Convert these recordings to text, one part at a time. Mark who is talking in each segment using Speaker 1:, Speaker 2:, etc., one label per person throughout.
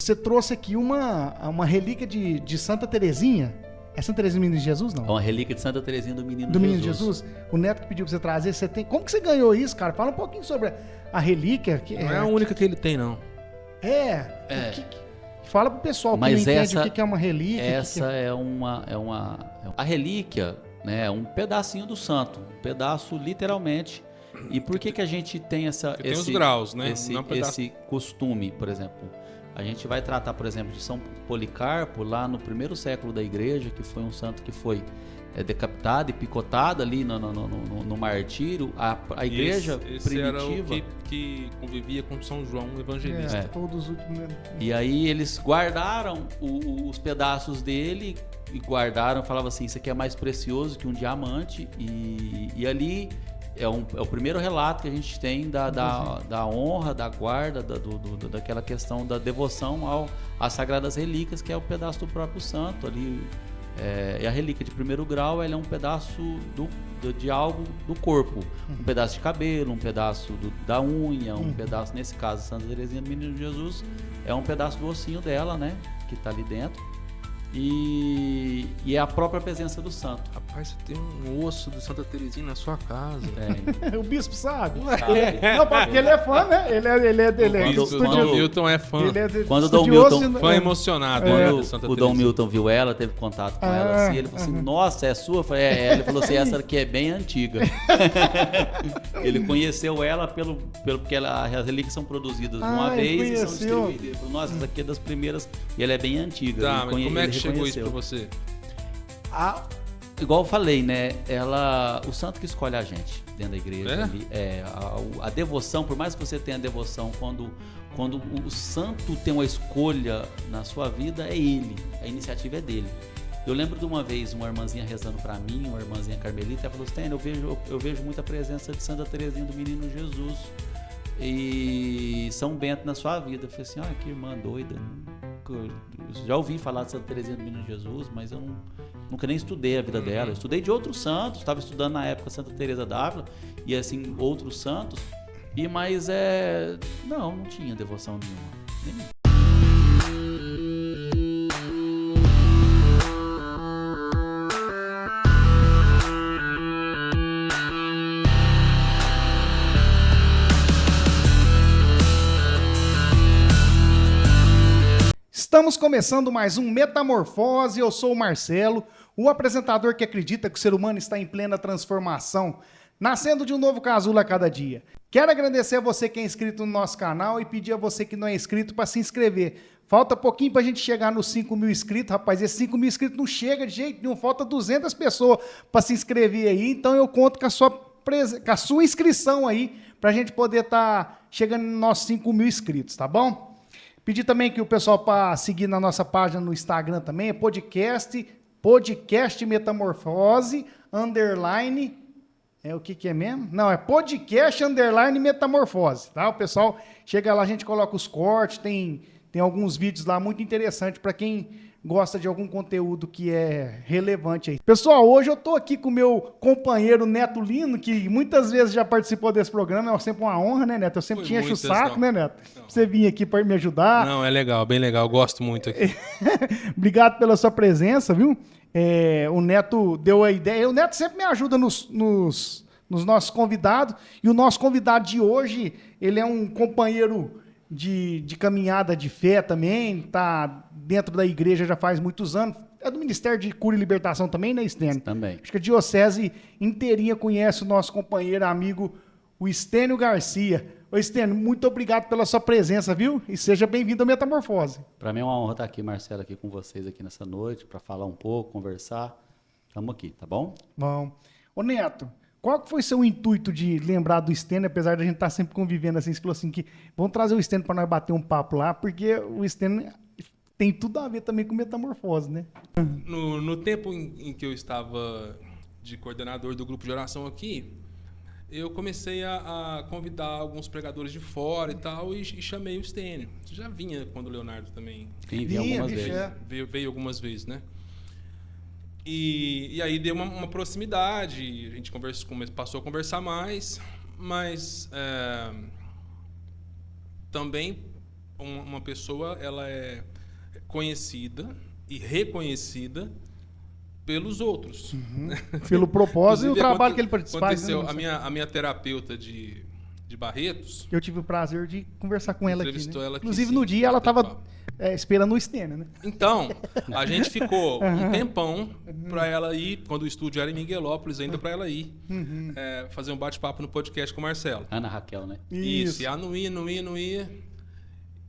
Speaker 1: você trouxe aqui uma relíquia de Santa Terezinha. É Santa Terezinha do Menino Jesus, não?
Speaker 2: É uma relíquia de Santa Terezinha do Menino Jesus.
Speaker 1: Do Menino Jesus? O Neto que pediu pra você trazer, você tem... Como que você ganhou isso, cara? Fala um pouquinho sobre a relíquia. Que
Speaker 3: não é a única que ele tem, não.
Speaker 1: Fala pro pessoal que
Speaker 2: Mas
Speaker 1: não entende o que é uma relíquia.
Speaker 2: Essa é uma... A relíquia, né, é um pedacinho do santo. Um pedaço, literalmente. E por que a gente tem
Speaker 3: tem os graus, né?
Speaker 2: Esse costume, por exemplo? A gente vai tratar, por exemplo, de São Policarpo, lá no primeiro século da igreja, que foi um santo que foi decapitado e picotado ali no martírio. A igreja primitiva...
Speaker 3: Era o que convivia com São João Evangelista.
Speaker 1: Todos os últimos...
Speaker 2: E aí eles guardaram os pedaços dele e guardaram, falavam assim, isso aqui é mais precioso que um diamante. E ali... É o primeiro relato que a gente tem da honra, da guarda, daquela questão da devoção às sagradas relíquias, que é o pedaço do próprio santo ali. E a relíquia de primeiro grau, ela é um pedaço de algo do corpo. Um pedaço de cabelo, um pedaço da unha, um pedaço, nesse caso, Santa Terezinha do Menino Jesus, é um pedaço do ossinho dela, né? Que está ali dentro. E é a própria presença do santo.
Speaker 3: Rapaz, você tem um osso de Santa Terezinha na sua casa.
Speaker 1: O bispo sabe? Não, porque ele é fã, né? Ele é
Speaker 3: estudioso. O Milton é fã.
Speaker 2: Quando o Dom Milton...
Speaker 3: Fã emocionado.
Speaker 2: Quando o Dom Milton viu ela, teve contato com ela assim, ele falou assim, nossa, é sua? Eu falei, Ele falou assim, essa aqui é bem antiga. Ele conheceu ela porque as relíquias são produzidas uma vez e são distribuídas. Ele falou, nossa, essa aqui é das primeiras e ela é bem antiga.
Speaker 3: Tá, mas como é que chegou isso pra você?
Speaker 2: Igual eu falei, né? O santo que escolhe a gente dentro da igreja. Ali, a devoção, por mais que você tenha devoção, quando o santo tem uma escolha na sua vida, é ele. A iniciativa é dele. Eu lembro de uma vez uma irmãzinha rezando pra mim, uma irmãzinha carmelita, ela falou assim, eu vejo muita presença de Santa Terezinha do Menino Jesus e São Bento na sua vida. Eu falei assim, que irmã doida. Eu já ouvi falar de Santa Terezinha do Menino Jesus, mas eu nunca nem estudei a vida dela. Eu estudei de outros santos, estava estudando na época Santa Teresa d'Ávila e assim, outros santos, mas não tinha devoção nenhuma.
Speaker 1: Estamos começando mais um Metamorfose, eu sou o Marcelo, o apresentador que acredita que o ser humano está em plena transformação, nascendo de um novo casulo a cada dia. Quero agradecer a você que é inscrito no nosso canal e pedir a você que não é inscrito para se inscrever. Falta pouquinho para a gente chegar nos 5.000 inscritos, rapaz, esses 5.000 inscritos não chega de jeito nenhum, falta 200 pessoas para se inscrever aí, então eu conto com a sua inscrição aí, para a gente poder estar chegando nos nossos 5.000 inscritos, tá bom? Pedir também que o pessoal para seguir na nossa página no Instagram também, é podcast Metamorfose, _, o que é mesmo? Não, é podcast _ Metamorfose, tá? O pessoal chega lá, a gente coloca os cortes, tem alguns vídeos lá muito interessantes para quem gosta de algum conteúdo que é relevante aí. Pessoal, hoje eu tô aqui com o meu companheiro Neto Lino, que muitas vezes já participou desse programa, é sempre uma honra, né, Neto? Eu sempre te encho o saco, né, Neto? Pra você vir aqui para me ajudar.
Speaker 3: Não, é legal, bem legal, eu gosto muito aqui.
Speaker 1: Obrigado pela sua presença, viu? O Neto deu a ideia, o Neto sempre me ajuda nos nossos convidados, e o nosso convidado de hoje, ele é um companheiro de caminhada de fé também, tá dentro da igreja já faz muitos anos, é do Ministério de Cura e Libertação também, né, Estênio?
Speaker 2: Também.
Speaker 1: Acho que a diocese inteirinha conhece o nosso companheiro, amigo, o Estênio Garcia. Ô, Estênio, muito obrigado pela sua presença, viu? E seja bem-vindo à Metamorfose.
Speaker 2: Para mim é uma honra estar aqui, Marcelo, aqui com vocês aqui nessa noite, para falar um pouco, conversar. Estamos aqui, tá bom?
Speaker 1: Bom. Ô, Neto, qual que foi seu intuito de lembrar do Estênio, apesar de a gente estar sempre convivendo assim? Você falou assim que vamos trazer o Estênio para nós bater um papo lá, porque o Estênio tem tudo a ver também com Metamorfose, né?
Speaker 3: No tempo em que eu estava de coordenador do grupo de oração aqui, eu comecei a convidar alguns pregadores de fora e tal, e chamei o Estênio. Você já vinha quando o Leonardo também
Speaker 2: Vinha algumas vezes.
Speaker 3: Veio algumas vezes, né? E aí deu uma proximidade, a gente passou a conversar mais, mas também uma pessoa ela é conhecida e reconhecida pelos outros.
Speaker 1: Pelo propósito e o
Speaker 3: Inclusive,
Speaker 1: trabalho que ele faz.
Speaker 3: aconteceu,
Speaker 1: Né?
Speaker 3: a minha terapeuta de Barretos
Speaker 1: Eu tive o prazer de conversar com ela aqui.
Speaker 3: entrevistou
Speaker 1: Né?
Speaker 3: ela aqui,
Speaker 1: Inclusive,
Speaker 3: sim,
Speaker 1: no dia, ela
Speaker 3: bateu
Speaker 1: estava
Speaker 3: papo.
Speaker 1: esperando o Stênio, né?
Speaker 3: Então, a gente ficou um tempão para ela ir, quando o estúdio era em Miguelópolis, ainda para ela ir fazer um bate-papo no podcast com o Marcelo.
Speaker 2: Ana Raquel, né?
Speaker 3: Isso, e ela não ia.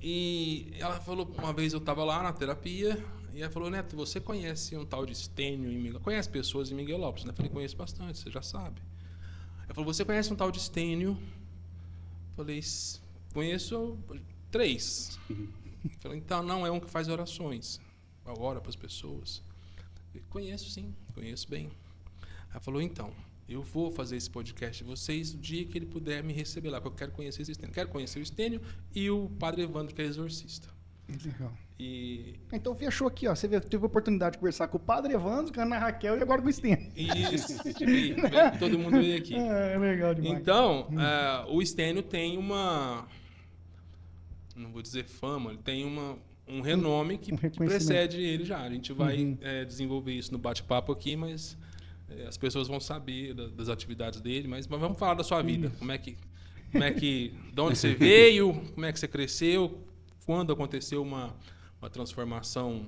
Speaker 3: E ela falou, uma vez eu tava lá na terapia, e ela falou, Neto, você conhece um tal de Stênio em Miguelópolis? Conhece pessoas em Miguelópolis? Eu falei, conheço bastante, você já sabe. Ela falou, você conhece um tal de Stênio? Eu falei, conheço 3. Eu falei, então, não é um que faz orações, ora para as pessoas. Eu falei, conheço sim, conheço bem. Ela falou, então, eu vou fazer esse podcast de vocês o dia que ele puder me receber lá, porque eu quero conhecer esse Stênio. Quero conhecer o Stênio e o Padre Evandro, que é exorcista.
Speaker 1: Legal.
Speaker 3: E
Speaker 1: Então fechou aqui, ó. Você teve a oportunidade de conversar com o Padre Evandro, com a Ana Raquel e agora com o Stênio.
Speaker 3: isso, todo mundo veio aqui.
Speaker 1: É legal demais.
Speaker 3: Então, o Stênio tem uma, não vou dizer fama, ele tem um renome que precede ele já. A gente vai desenvolver isso no bate-papo aqui, mas as pessoas vão saber das atividades dele, mas vamos falar da sua vida. Como é que, de onde você veio, como é que você cresceu, quando aconteceu uma transformação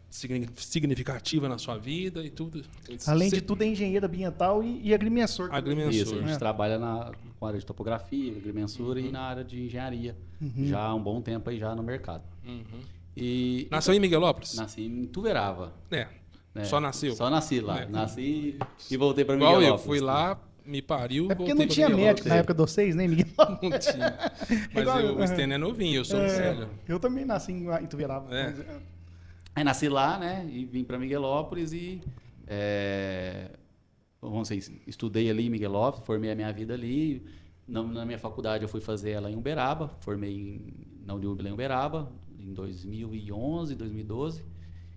Speaker 3: significativa na sua vida e tudo.
Speaker 1: Além de tudo, é engenheiro ambiental e agrimensor.
Speaker 2: Isso, a gente trabalha com a área de topografia, agrimensura e na área de engenharia. Já há um bom tempo aí já no mercado. E
Speaker 3: nasceu em Miguelópolis?
Speaker 2: Nasci em Tuverava.
Speaker 3: Só nasceu?
Speaker 2: Só nasci lá. Nasci e voltei para
Speaker 3: Igual
Speaker 2: Miguelópolis.
Speaker 3: eu, fui lá, me pariu,
Speaker 1: É porque
Speaker 3: voltei
Speaker 1: não tinha
Speaker 3: pra
Speaker 1: médico na época de vocês, né, Miguel?
Speaker 3: Não tinha. Mas
Speaker 1: Igual
Speaker 3: o Stênio é novinho, eu sou um velho.
Speaker 1: Eu também nasci em Tuverava.
Speaker 2: Aí nasci lá, né? E vim para Miguelópolis e vamos dizer, estudei ali em Miguelópolis, formei a minha vida ali. Na minha faculdade eu fui fazer ela em Uberaba, formei na Uniúbila em Uberaba em 2011, 2012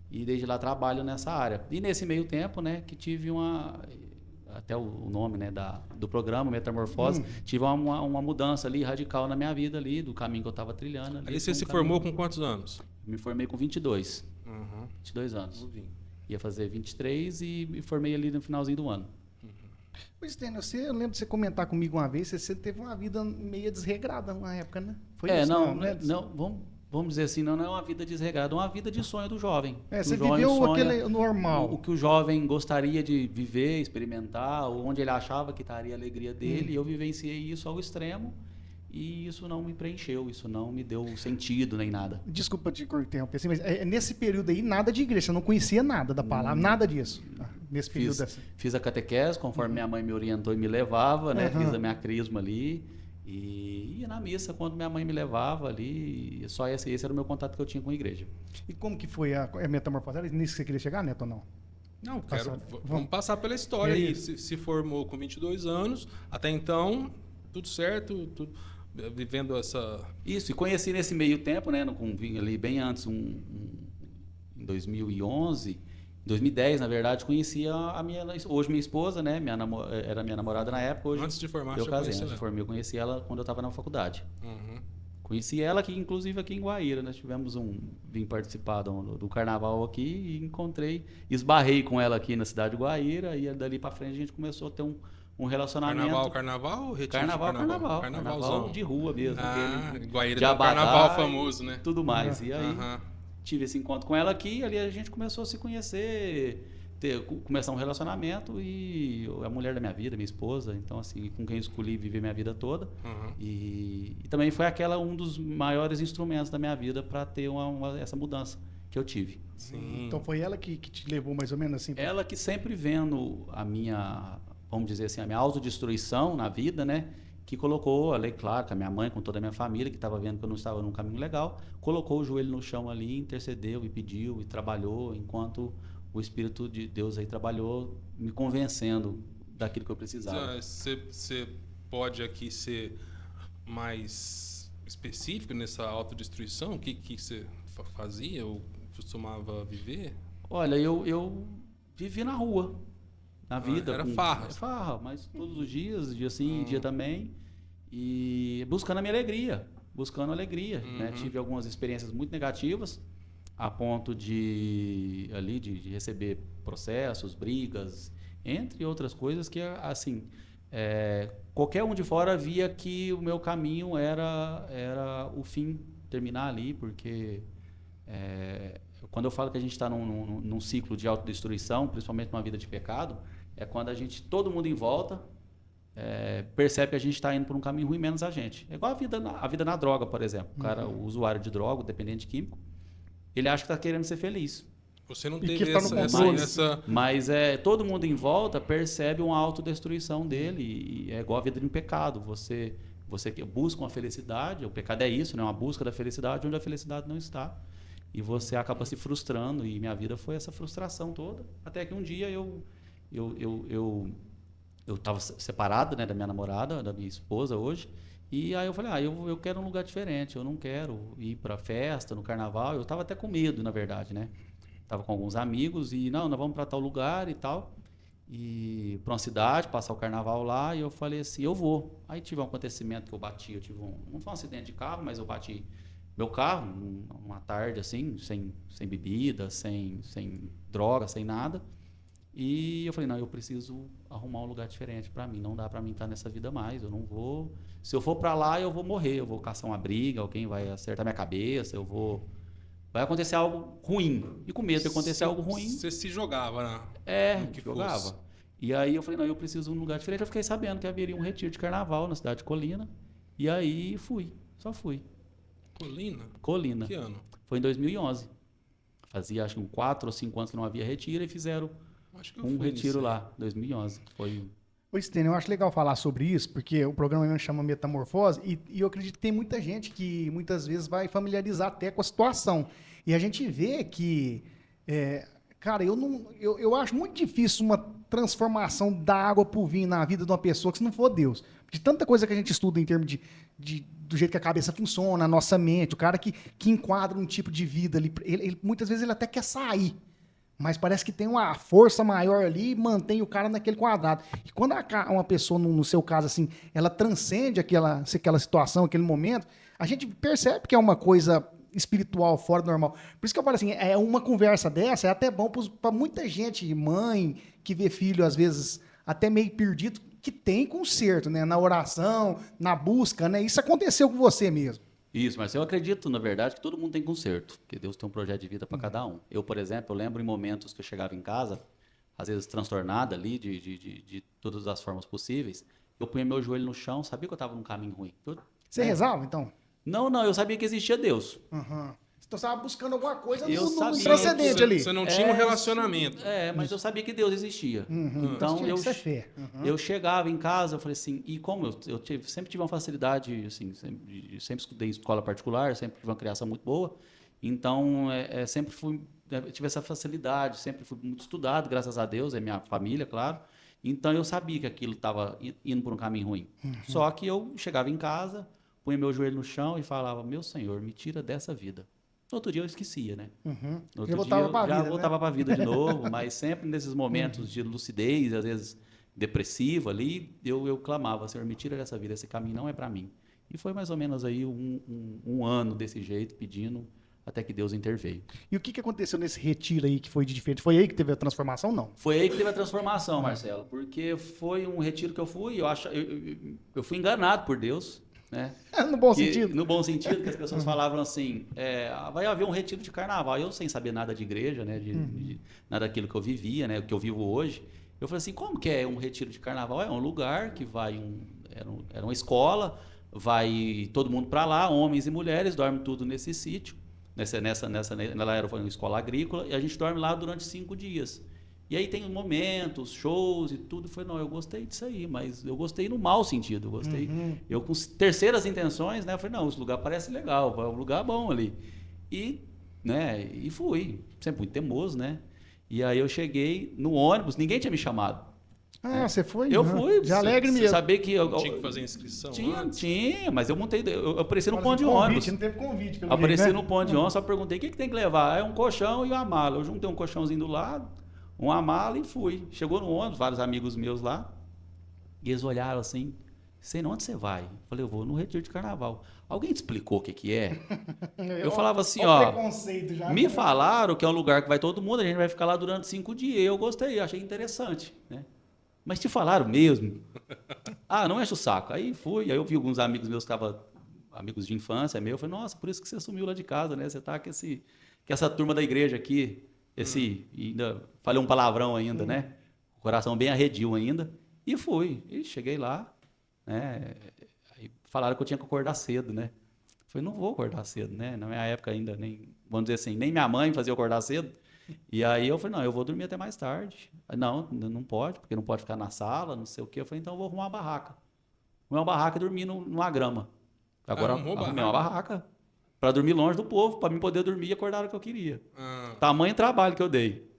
Speaker 2: e desde lá trabalho nessa área. E nesse meio tempo, né, que tive até o nome, né, do programa Metamorfose, tive uma mudança ali radical na minha vida ali, do caminho que eu estava trilhando. Ali,
Speaker 3: Aí você se formou com quantos anos?
Speaker 2: Me formei com 22. 22 anos.
Speaker 3: Novinho.
Speaker 2: Ia fazer 23 e me formei ali no finalzinho do ano.
Speaker 1: Pois, Stênio, eu lembro de você comentar comigo uma vez, você teve uma vida meio desregrada na época, né? Foi isso?
Speaker 2: Não, vamos dizer assim, não é uma vida desregrada, é uma vida de sonho do jovem.
Speaker 1: Você viveu aquele normal.
Speaker 2: O que o jovem gostaria de viver, experimentar, onde ele achava que estaria a alegria dele, e eu vivenciei isso ao extremo. E isso não me preencheu, isso não me deu sentido nem nada.
Speaker 1: Desculpa te interromper, assim, mas nesse período aí, nada de igreja, você não conhecia nada da palavra, nada disso. Nesse período assim.
Speaker 2: Fiz a catequese, conforme minha mãe me orientou e me levava, né? Fiz a minha crisma ali. E ia na missa quando minha mãe me levava ali. E só esse era o meu contato que eu tinha com a igreja.
Speaker 1: E como que foi a metamorfose? Era nisso que você queria chegar, Neto, ou não?
Speaker 3: Não, vamos passar pela história aí. Se formou com 22 anos, até então, tudo certo, vivendo essa...
Speaker 2: Isso, e conheci nesse meio tempo, né, vim ali bem antes, em 2011, em 2010, na verdade, conheci hoje minha esposa, né, era minha namorada na época, hoje
Speaker 3: antes de formar,
Speaker 2: eu casei, antes de formar, eu conheci ela quando eu estava na faculdade. Conheci ela aqui, inclusive aqui em Guaíra, nós vim participar do carnaval aqui e esbarrei com ela aqui na cidade de Guaíra, e dali para frente a gente começou a ter um relacionamento.
Speaker 3: Carnaval ou retiro?
Speaker 2: Carnaval de rua mesmo.
Speaker 3: Guaíra tem um carnaval famoso, né?
Speaker 2: Tudo mais. E aí tive esse encontro com ela aqui, ali a gente começou a se conhecer, começar um relacionamento, e a mulher da minha vida, minha esposa, então assim, com quem eu escolhi viver minha vida toda. E também foi um dos maiores instrumentos da minha vida para ter essa mudança que eu tive.
Speaker 3: Sim.
Speaker 1: Então foi ela que te levou mais ou menos assim?
Speaker 2: Ela que sempre vendo vamos dizer assim, a minha autodestruição na vida, né? Que colocou, claro, com a minha mãe, com toda a minha família, que estava vendo que eu não estava num caminho legal, colocou o joelho no chão ali, intercedeu e pediu e trabalhou, enquanto o Espírito de Deus aí trabalhou, me convencendo daquilo que eu precisava.
Speaker 3: Você pode aqui ser mais específico nessa autodestruição? O que você fazia ou costumava viver?
Speaker 2: Olha, eu vivi na rua. Na vida.
Speaker 3: Era farra.
Speaker 2: Farra, mas todos os dias, dia sim, dia também. E buscando a minha alegria. buscando alegria, né? Tive algumas experiências muito negativas, a ponto de receber processos, brigas, entre outras coisas que, assim, qualquer um de fora via que o meu caminho era o fim, terminar ali, porque quando eu falo que a gente está num ciclo de autodestruição, principalmente numa vida de pecado, é quando todo mundo em volta percebe que a gente está indo por um caminho ruim, menos a gente. É igual a vida na droga, por exemplo. O cara, o usuário de droga, o dependente químico, ele acha que está querendo ser feliz.
Speaker 3: Você não
Speaker 1: E
Speaker 3: teve
Speaker 1: que tá no controle.
Speaker 2: Mas todo mundo em volta percebe uma autodestruição dele, e é igual a vida de um pecado. Você busca uma felicidade, o pecado é isso, né? Uma busca da felicidade onde a felicidade não está. E você acaba se frustrando, e minha vida foi essa frustração toda, até que um dia eu estava separado, né, da minha namorada, da minha esposa hoje, e aí eu falei, eu quero um lugar diferente, eu não quero ir para festa, no carnaval. Eu estava até com medo, na verdade, né? Tava com alguns amigos e, nós vamos para tal lugar e tal, e para uma cidade, passar o carnaval lá, e eu falei assim, eu vou. Aí tive um acontecimento que eu bati, não foi um acidente de carro, mas eu bati meu carro, uma tarde assim, sem bebida, sem droga, sem nada. E eu falei, não, eu preciso arrumar um lugar diferente para mim, não dá para mim estar nessa vida mais, eu não vou, se eu for para lá eu vou morrer, eu vou caçar uma briga, alguém vai acertar minha cabeça, vai acontecer algo ruim, e com medo de acontecer algo ruim.
Speaker 3: Você se jogava, né? No que
Speaker 2: jogava.
Speaker 3: Fosse.
Speaker 2: E aí eu falei, não, eu preciso de um lugar diferente, eu fiquei sabendo que haveria um retiro de carnaval na cidade de Colina, e aí só fui.
Speaker 3: Colina? Que ano?
Speaker 2: Foi em 2011, fazia acho que 4 ou 5 anos que não havia retiro, e fizeram um retiro lá, 2011.
Speaker 1: Ô, Stênio, eu acho legal falar sobre isso, porque o programa mesmo chama Metamorfose, e eu acredito que tem muita gente que muitas vezes vai familiarizar até com a situação. E a gente vê que, cara, eu acho muito difícil uma transformação da água para o vinho na vida de uma pessoa que se não for Deus. De tanta coisa que a gente estuda em termos do jeito que a cabeça funciona, a nossa mente, o cara que enquadra um tipo de vida ali, muitas vezes ele até quer sair. Mas parece que tem uma força maior ali e mantém o cara naquele quadrado. E quando uma pessoa, no seu caso, assim, ela transcende aquela situação, aquele momento, a gente percebe que é uma coisa espiritual fora do normal. Por isso que eu falo assim, uma conversa dessa é até bom para muita gente, mãe, que vê filho, às vezes, até meio perdido, que tem conserto, né? Na oração, na busca, né? Isso aconteceu com você mesmo.
Speaker 2: Isso, mas eu acredito, na verdade, que todo mundo tem conserto, porque Deus tem um projeto de vida para cada um. Eu, por exemplo, lembro em momentos que eu chegava em casa, às vezes transtornado ali, de todas as formas possíveis, eu punha meu joelho no chão, sabia que eu estava num caminho ruim.
Speaker 1: Você rezava, então?
Speaker 2: Não, eu sabia que existia Deus.
Speaker 1: Uhum. Então você estava buscando alguma coisa
Speaker 2: no
Speaker 1: transcendente ali.
Speaker 3: Você não tinha um relacionamento.
Speaker 2: Mas eu sabia que Deus existia. Então eu chegava em casa, eu falei assim, e como eu sempre tive uma facilidade, assim, sempre estudei em escola particular, sempre tive uma criação muito boa, então sempre tive essa facilidade, sempre fui muito estudado, graças a Deus, é minha família, claro. Então eu sabia que aquilo estava indo por um caminho ruim. Só que eu chegava em casa, punha meu joelho no chão e falava, meu Senhor, me tira dessa vida. No outro dia eu esquecia, né? No outro dia eu já voltava para a vida de novo, mas sempre nesses momentos de lucidez, às vezes depressivo ali, eu clamava, Senhor, me tira dessa vida, esse caminho não é para mim. E foi mais ou menos aí um ano desse jeito, pedindo, até que Deus interveio.
Speaker 1: E o que aconteceu nesse retiro aí que foi de diferente? Foi aí que teve a transformação, não?
Speaker 2: Foi aí que teve a transformação, Marcelo, porque foi um retiro que eu fui, eu fui enganado por Deus, né?
Speaker 1: No bom sentido?
Speaker 2: No bom sentido, que as pessoas falavam assim, vai haver um retiro de carnaval. Eu sem saber nada de igreja, né? Nada daquilo que eu vivia, né? O que eu vivo hoje. Eu falei assim, como que é um retiro de carnaval? É um lugar que vai, era uma escola, vai todo mundo para lá, homens e mulheres, dorme tudo nesse sítio. Ela era uma escola agrícola, e a gente dorme lá durante 5 dias. E aí tem momentos, shows e tudo. Foi, não, eu gostei disso aí, mas eu gostei no mau sentido. Eu gostei. Eu com terceiras intenções, né? Eu falei, não, esse lugar parece legal, é um lugar bom ali. E fui. Sempre muito teimoso, né? E aí eu cheguei no ônibus, ninguém tinha me chamado.
Speaker 1: Você foi?
Speaker 2: Eu fui.
Speaker 1: De alegre mesmo.
Speaker 2: Saber que
Speaker 3: tinha que fazer inscrição antes?
Speaker 2: Tinha, mas eu montei, eu apareci no ponto de
Speaker 1: convite,
Speaker 2: ônibus.
Speaker 1: Não teve convite.
Speaker 2: Apareci no ponto de ônibus, só perguntei, o que tem que levar? É um colchão e uma mala. Eu juntei um colchãozinho do lado, uma mala e fui. Chegou no ônibus, vários amigos meus lá, e eles olharam assim, Sei onde você vai? Eu falei, eu vou no retiro de carnaval. Alguém te explicou o que que é? Eu falava assim, ó, me falaram que é um lugar que vai todo mundo, a gente vai ficar lá durante 5 dias. Eu gostei, achei interessante, né? Mas te falaram mesmo? Ah, não enche o saco. Aí fui, aí eu vi alguns amigos meus que estavam, amigos de infância meu, eu falei, nossa, por isso que você sumiu lá de casa, né? Você tá com essa turma da igreja aqui, e ainda falei um palavrão ainda, né? O coração bem arredio ainda. E fui, e cheguei lá, né? Aí falaram que eu tinha que acordar cedo, né? Eu falei, não vou acordar cedo, né? Na minha época ainda, nem, vamos dizer assim, nem minha mãe fazia eu acordar cedo. E aí eu falei, não, eu vou dormir até mais tarde. Não, não pode, porque não pode ficar na sala, não sei o quê. Eu falei, então eu vou arrumar uma barraca. Arrumei uma barraca e dormi numa grama. Agora arrumei uma barraca para dormir longe do povo, para mim poder dormir e acordar a hora que eu queria. Tamanho trabalho que eu dei.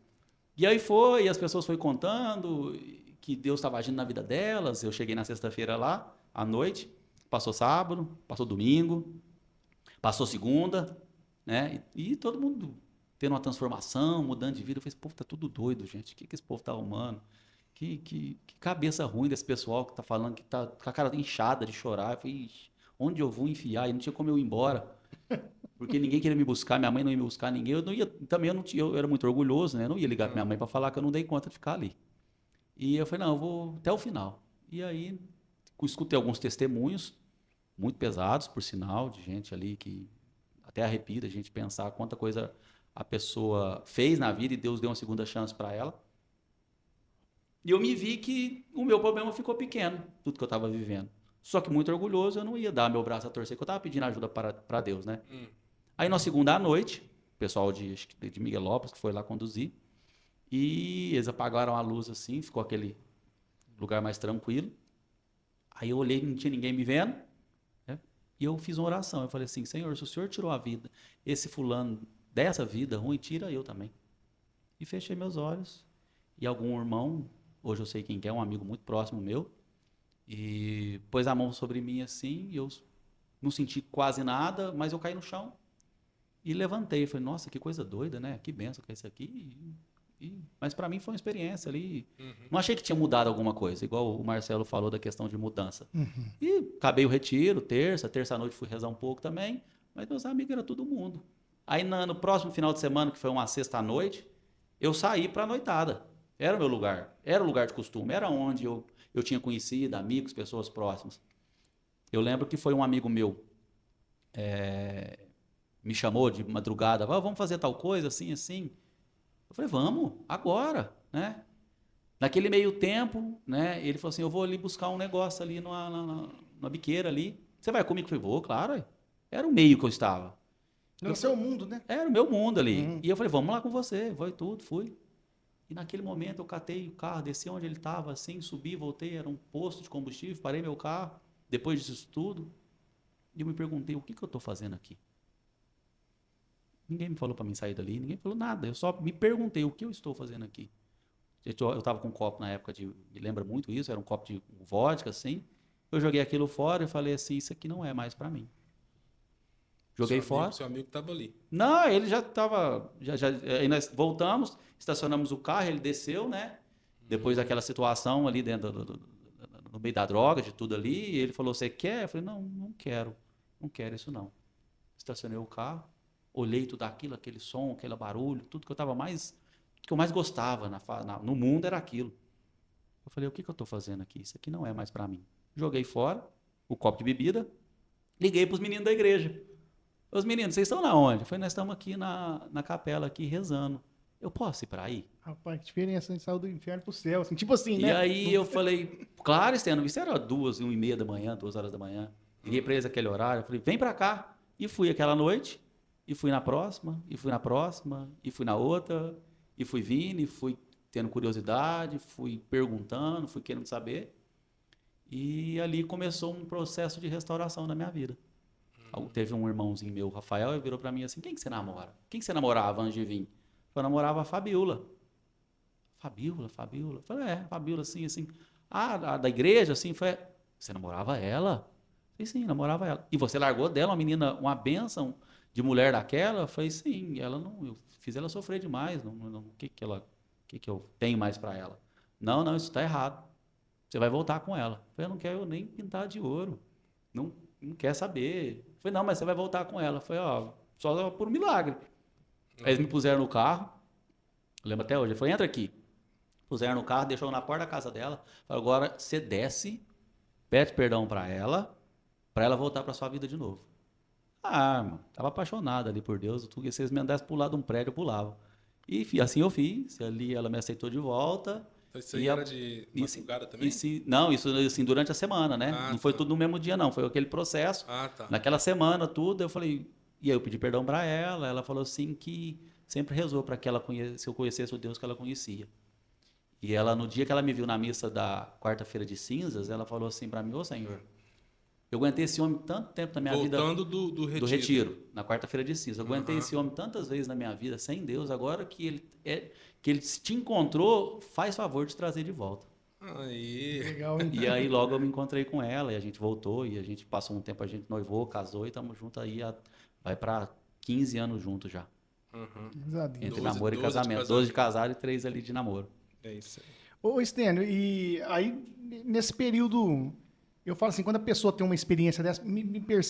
Speaker 2: E aí foi, e as pessoas foram contando que Deus estava agindo na vida delas. Eu cheguei na sexta-feira lá, à noite, passou sábado, passou domingo, passou segunda, né? E todo mundo tendo uma transformação, mudando de vida. Eu falei, esse povo tá tudo doido, gente. O que esse povo tá arrumando? Que cabeça ruim desse pessoal que tá falando, que tá com a cara inchada de chorar. Eu falei, ixi, onde eu vou enfiar? E não tinha como eu ir embora. Porque ninguém queria me buscar, minha mãe não ia me buscar, ninguém. Eu não ia, também eu era muito orgulhoso, né? Eu não ia ligar pra minha mãe para falar que eu não dei conta de ficar ali. E eu falei, não, eu vou até o final. E aí, escutei alguns testemunhos, muito pesados, por sinal, de gente ali que até arrepia a gente pensar quanta coisa a pessoa fez na vida e Deus deu uma segunda chance para ela. E eu me vi que o meu problema ficou pequeno, tudo que eu estava vivendo. Só que muito orgulhoso, eu não ia dar meu braço a torcer, que eu estava pedindo ajuda para Deus, né? Aí na segunda à noite, o pessoal de Miguelópolis, que foi lá conduzir, e eles apagaram a luz assim, ficou aquele lugar mais tranquilo. Aí eu olhei, não tinha ninguém me vendo, né? E eu fiz uma oração. Eu falei assim, Senhor, se o Senhor tirou a vida, esse fulano dessa vida ruim, tira eu também. E fechei meus olhos. E algum irmão, hoje eu sei quem que é, um amigo muito próximo meu, e pôs a mão sobre mim assim, e eu não senti quase nada, mas eu caí no chão e levantei. Falei, nossa, que coisa doida, né? Que benção que é isso aqui. Mas para mim foi uma experiência ali. Não achei que tinha mudado alguma coisa, igual o Marcelo falou da questão de mudança. E acabei o retiro, terça-noite fui rezar um pouco também, mas meus amigos era todo mundo. Aí no próximo final de semana, que foi uma sexta-noite, eu saí para a noitada. Era o meu lugar, era o lugar de costume, era onde eu tinha conhecido, amigos, pessoas próximas. Eu lembro que foi um amigo meu, me chamou de madrugada, vamos fazer tal coisa, assim, assim. Eu falei, vamos, agora, né? Naquele meio tempo, né, ele falou assim, eu vou ali buscar um negócio ali na biqueira ali. Você vai comigo? Eu falei, vou, claro. Era o meio que eu estava.
Speaker 1: Era o seu mundo, né?
Speaker 2: Era o meu mundo ali. E eu falei, vamos lá com você, foi tudo, fui. E naquele momento eu catei o carro, desci onde ele estava, assim, subi, voltei, era um posto de combustível, parei meu carro, depois disso tudo, e eu me perguntei, o que eu estou fazendo aqui? Ninguém me falou para mim sair dali, ninguém falou nada, eu só me perguntei, o que eu estou fazendo aqui? Eu estava com um copo na época, me lembra muito isso, era um copo de vodka, assim, eu joguei aquilo fora e falei assim, isso aqui não é mais para mim. Joguei fora.
Speaker 3: Seu amigo estava ali.
Speaker 2: Não, ele já estava. Aí nós voltamos, estacionamos o carro, ele desceu, né? Depois daquela situação ali dentro no meio da droga, de tudo ali. E ele falou: Você quer? Eu falei: Não, não quero. Não quero isso não. Estacionei o carro, olhei tudo aquilo, aquele som, aquele barulho, tudo que eu mais gostava no mundo era aquilo. Eu falei: O que eu estou fazendo aqui? Isso aqui não é mais para mim. Joguei fora o copo de bebida, liguei para os meninos da igreja. Os meninos, vocês estão na onde? Eu falei, nós estamos aqui na capela, aqui rezando. Eu posso ir para aí?
Speaker 1: Rapaz, que diferença, a gente saiu do inferno pro céu, assim, tipo assim, né?
Speaker 2: E aí eu falei, claro, Esteno, isso era 1h30 da manhã, 2 horas da manhã. Liguei para eles aquele horário, eu falei, vem para cá. E fui aquela noite, e fui na próxima, e fui na próxima, e fui na outra, e fui vindo, e fui tendo curiosidade, fui perguntando, fui querendo saber. E ali começou um processo de restauração na minha vida. Teve um irmãozinho meu, Rafael, ele virou para mim assim, quem que você namora? Quem que você namorava antes de vir? Eu namorava a Fabiola. Fabiola? Eu falei, Fabiola, assim. Ah, da igreja, assim, foi. Você namorava ela? Eu falei, sim, namorava ela. E você largou dela, uma menina, uma bênção de mulher daquela? Eu falei, sim, eu fiz ela sofrer demais, o que que eu tenho mais para ela? Não, isso está errado. você vai voltar com ela. Eu falei, eu não quero nem pintar de ouro. Não, não quer saber. Eu falei, não, mas você vai voltar com ela. Eu falei, ó, só por um milagre. Aí eles me puseram no carro, eu lembro até hoje, ele falou, entra aqui. Puseram no carro, deixou na porta da casa dela. Falei, agora você desce, pede perdão para ela voltar para sua vida de novo. Ah, mano, tava apaixonado ali por Deus, tudo que vocês me andassem pular de um prédio, eu pulava. E assim eu fiz, ali ela me aceitou de volta.
Speaker 3: Então, isso aí era de madrugada também?
Speaker 2: Não, isso assim, durante a semana, né?
Speaker 3: Ah,
Speaker 2: Não foi
Speaker 3: tá.
Speaker 2: tudo no mesmo dia, não. Foi aquele processo.
Speaker 3: Ah, tá.
Speaker 2: Naquela semana, tudo, eu falei... E aí eu pedi perdão para ela falou assim que sempre rezou para que ela se eu conhecesse o Deus que ela conhecia. E ela, no dia que ela me viu na missa da quarta-feira de cinzas, ela falou assim para mim, ô Senhor, eu aguentei esse homem tanto tempo na minha vida...
Speaker 3: Voltando do retiro.
Speaker 2: Do retiro, na quarta-feira de cinzas. Eu aguentei esse homem tantas vezes na minha vida, sem Deus, agora que ele te encontrou, faz favor de trazer de volta.
Speaker 3: Aí.
Speaker 1: Legal, hein?
Speaker 2: E aí logo eu me encontrei com ela, e a gente voltou, e a gente passou um tempo, a gente noivou, casou, e estamos juntos aí, vai para 15 anos juntos já.
Speaker 3: Uhum.
Speaker 1: Graças a Deus.
Speaker 2: Entre
Speaker 3: 12
Speaker 2: namoro e casamento. 12 de casado e 3 ali de namoro.
Speaker 3: É isso aí.
Speaker 1: Ô, Stênio, e aí, nesse período, eu falo assim, quando a pessoa tem uma experiência dessa,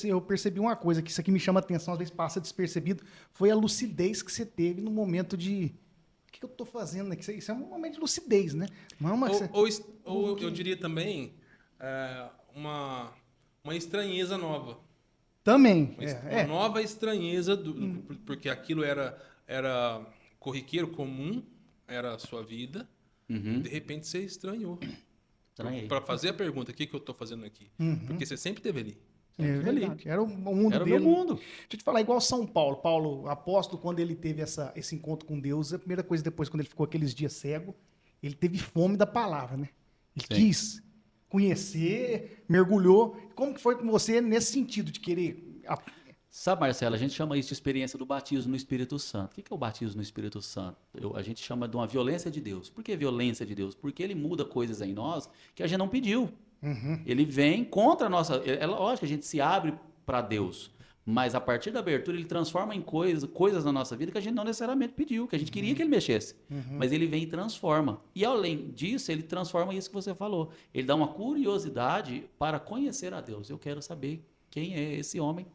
Speaker 1: eu percebi uma coisa, que isso aqui me chama atenção, às vezes passa despercebido, foi a lucidez que você teve no momento de... O que eu estou fazendo aqui? Isso é um momento de lucidez, né? Não é uma...
Speaker 3: Ou eu diria também uma estranheza nova.
Speaker 1: Também,
Speaker 3: Uma nova estranheza, porque aquilo era corriqueiro, comum, era a sua vida.
Speaker 2: Uhum.
Speaker 3: De repente você estranhou.
Speaker 2: Estranhei.
Speaker 3: Para fazer a pergunta, o que eu estou fazendo aqui? Porque você sempre esteve ali.
Speaker 1: É verdade. Era o mundo
Speaker 2: Era o
Speaker 1: dele.
Speaker 2: meu mundo.
Speaker 1: Deixa eu te falar, igual São Paulo. Paulo, apóstolo, quando ele teve esse encontro com Deus, a primeira coisa depois, quando ele ficou aqueles dias cego, ele teve fome da palavra, né? Ele quis conhecer, mergulhou. Como que foi com você nesse sentido de querer...
Speaker 2: Sabe, Marcelo, a gente chama isso de experiência do batismo no Espírito Santo. O que é o batismo no Espírito Santo? A gente chama de uma violência de Deus. Por que violência de Deus? Porque ele muda coisas em nós que a gente não pediu. Ele vem contra a nossa... É lógico que a gente se abre para Deus, mas a partir da abertura ele transforma em coisas na nossa vida que a gente não necessariamente pediu, que a gente queria que ele mexesse. Mas ele vem e transforma. E além disso, ele transforma isso que você falou. Ele dá uma curiosidade para conhecer a Deus. Eu quero saber quem é esse homem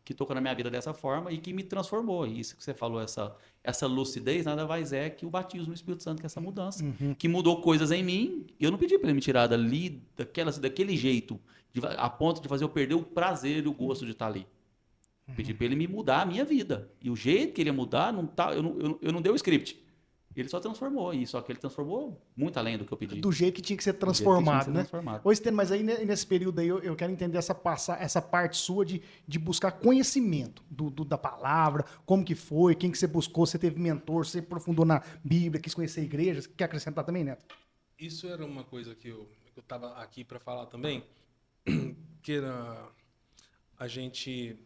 Speaker 2: que tocou na minha vida dessa forma e que me transformou. E isso que você falou, essa lucidez, nada mais é que o batismo no Espírito Santo, que é essa mudança. Que mudou coisas em mim, e eu não pedi para ele me tirar dali, daquele jeito, a ponto de fazer eu perder o prazer e o gosto de estar ali. Pedi para ele me mudar a minha vida. E o jeito que ele ia mudar, eu não dei o script. Ele só transformou, e só que ele transformou muito além do que eu pedi.
Speaker 1: Do jeito que tinha que ser transformado, né?
Speaker 2: Transformado.
Speaker 1: Ô, Stênio, mas aí nesse período aí eu quero entender essa parte sua de buscar conhecimento da palavra, como que foi, quem que você buscou, você teve mentor, você aprofundou na Bíblia, quis conhecer a igreja. Quer acrescentar também, Neto?
Speaker 3: Isso era uma coisa que eu estava aqui para falar também, que era a gente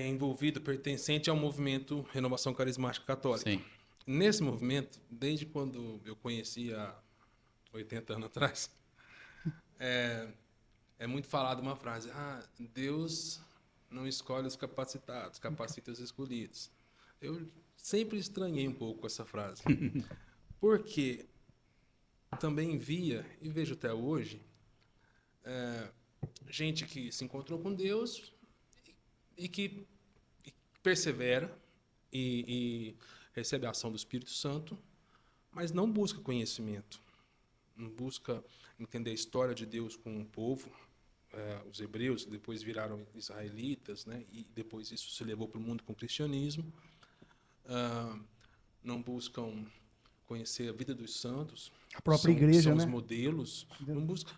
Speaker 3: envolvido, pertencente ao movimento Renovação Carismática Católica.
Speaker 2: Sim.
Speaker 3: Nesse movimento, desde quando eu conheci há 80 anos atrás, é muito falada uma frase: Deus não escolhe os capacitados, capacita os escolhidos. Eu sempre estranhei um pouco essa frase, porque também via, e vejo até hoje, gente que se encontrou com Deus e que persevera e recebe a ação do Espírito Santo, mas não busca conhecimento, não busca entender a história de Deus com o povo, os hebreus, que depois viraram israelitas, né? E depois isso se levou para o mundo com o cristianismo, não buscam conhecer a vida dos santos,
Speaker 1: A própria igreja,
Speaker 3: são
Speaker 1: né?
Speaker 3: os modelos, não buscam...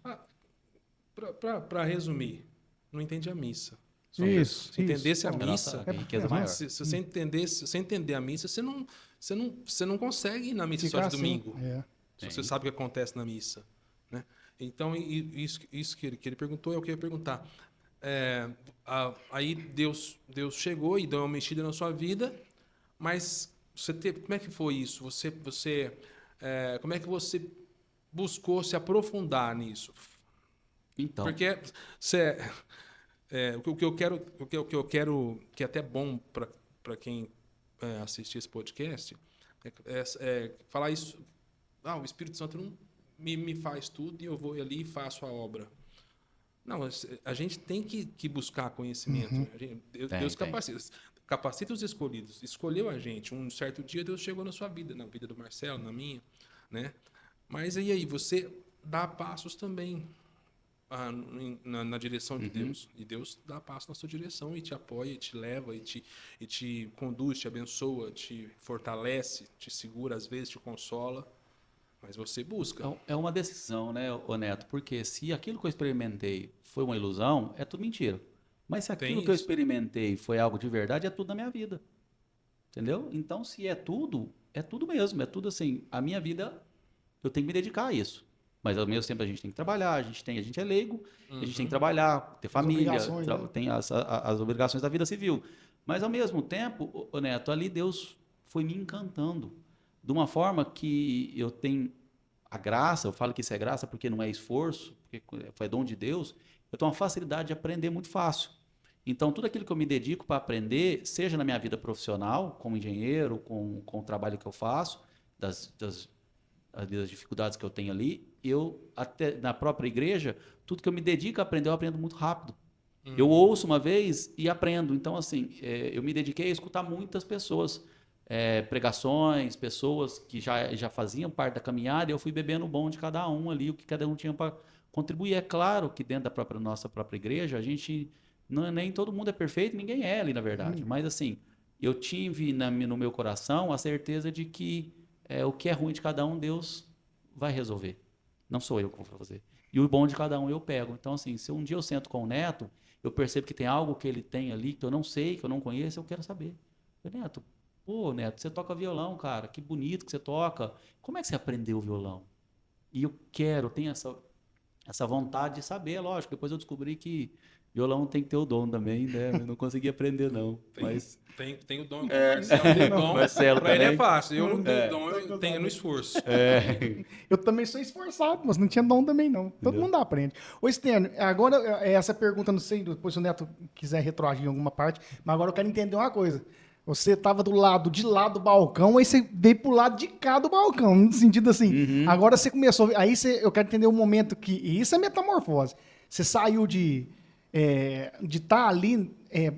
Speaker 3: Para resumir, não entende a missa.
Speaker 1: Isso.
Speaker 3: Se entendesse a missa,
Speaker 2: É riqueza maior.
Speaker 3: se você entender a missa, você não consegue ir na missa só de domingo. Se você sabe o que acontece na missa, né? Então, isso que ele perguntou é o que eu ia perguntar. Aí Deus chegou e deu uma mexida na sua vida, mas como é que foi isso? Como é que você buscou se aprofundar nisso?
Speaker 2: Então.
Speaker 3: Porque o que eu quero, que é até bom para quem assistir esse podcast, é falar isso. O Espírito Santo me faz tudo e eu vou ali e faço a obra. Não, a gente tem que buscar conhecimento. Deus capacita os escolhidos. Escolheu a gente. Um certo dia Deus chegou na sua vida, na vida do Marcelo, na minha, né? Mas e aí, você dá passos também na direção de Deus. E Deus dá passos na sua direção e te apoia, e te leva, e te conduz, te abençoa, te fortalece, te segura, às vezes te consola. Mas você busca.
Speaker 2: É uma decisão, né, ô Neto? Porque se aquilo que eu experimentei foi uma ilusão, é tudo mentira. Mas se aquilo que eu experimentei foi algo de verdade, é tudo na minha vida. Entendeu? Então, se é tudo mesmo. É tudo assim. A minha vida, eu tenho que me dedicar a isso. Mas ao mesmo tempo a gente tem que trabalhar, a gente é leigo, a gente tem que trabalhar, ter família, tem as obrigações da vida civil. Mas ao mesmo tempo, ô Neto, ali Deus foi me encantando. De uma forma que eu tenho a graça, eu falo que isso é graça porque não é esforço, porque foi dom de Deus, eu tenho uma facilidade de aprender muito fácil. Então, tudo aquilo que eu me dedico para aprender, seja na minha vida profissional, como engenheiro, com o trabalho que eu faço, das dificuldades que eu tenho ali, eu, até na própria igreja, tudo que eu me dedico a aprender, eu aprendo muito rápido. Eu ouço uma vez e aprendo. Então, assim, eu me dediquei a escutar muitas pessoas, pregações, pessoas que já faziam parte da caminhada, e eu fui bebendo o bom de cada um ali, o que cada um tinha para contribuir. É claro que dentro da nossa própria igreja, a gente, nem todo mundo é perfeito, ninguém é ali, na verdade. Mas assim, eu tive no meu coração a certeza de que o que é ruim de cada um, Deus vai resolver. Não sou eu que vou fazer. E o bom de cada um eu pego. Então, assim, se um dia eu sento com o Neto, eu percebo que tem algo que ele tem ali que eu não sei, que eu não conheço, eu quero saber. Neto, pô, Neto, você toca violão, cara, que bonito que você toca. Como é que você aprendeu violão? E eu tenho essa vontade de saber, lógico. Depois eu descobri que violão tem que ter o dom também, né? Eu não consegui aprender, não.
Speaker 3: Tem o dom. Marcelo tem dom.
Speaker 2: Marcelo
Speaker 3: pra ele
Speaker 2: também.
Speaker 3: é fácil. Eu não tenho dom, eu tenho no esforço.
Speaker 1: Eu também sou esforçado, mas não tinha dom também, não. Todo mundo aprende. Ô, Stênio, agora, essa pergunta, não sei, depois se o Neto quiser retroagir em alguma parte, mas agora eu quero entender uma coisa. Você estava de lá do balcão, aí você veio pro lado de cá do balcão, no sentido assim. Agora você começou. Eu quero entender o momento que. E isso é metamorfose. Você saiu de estar ali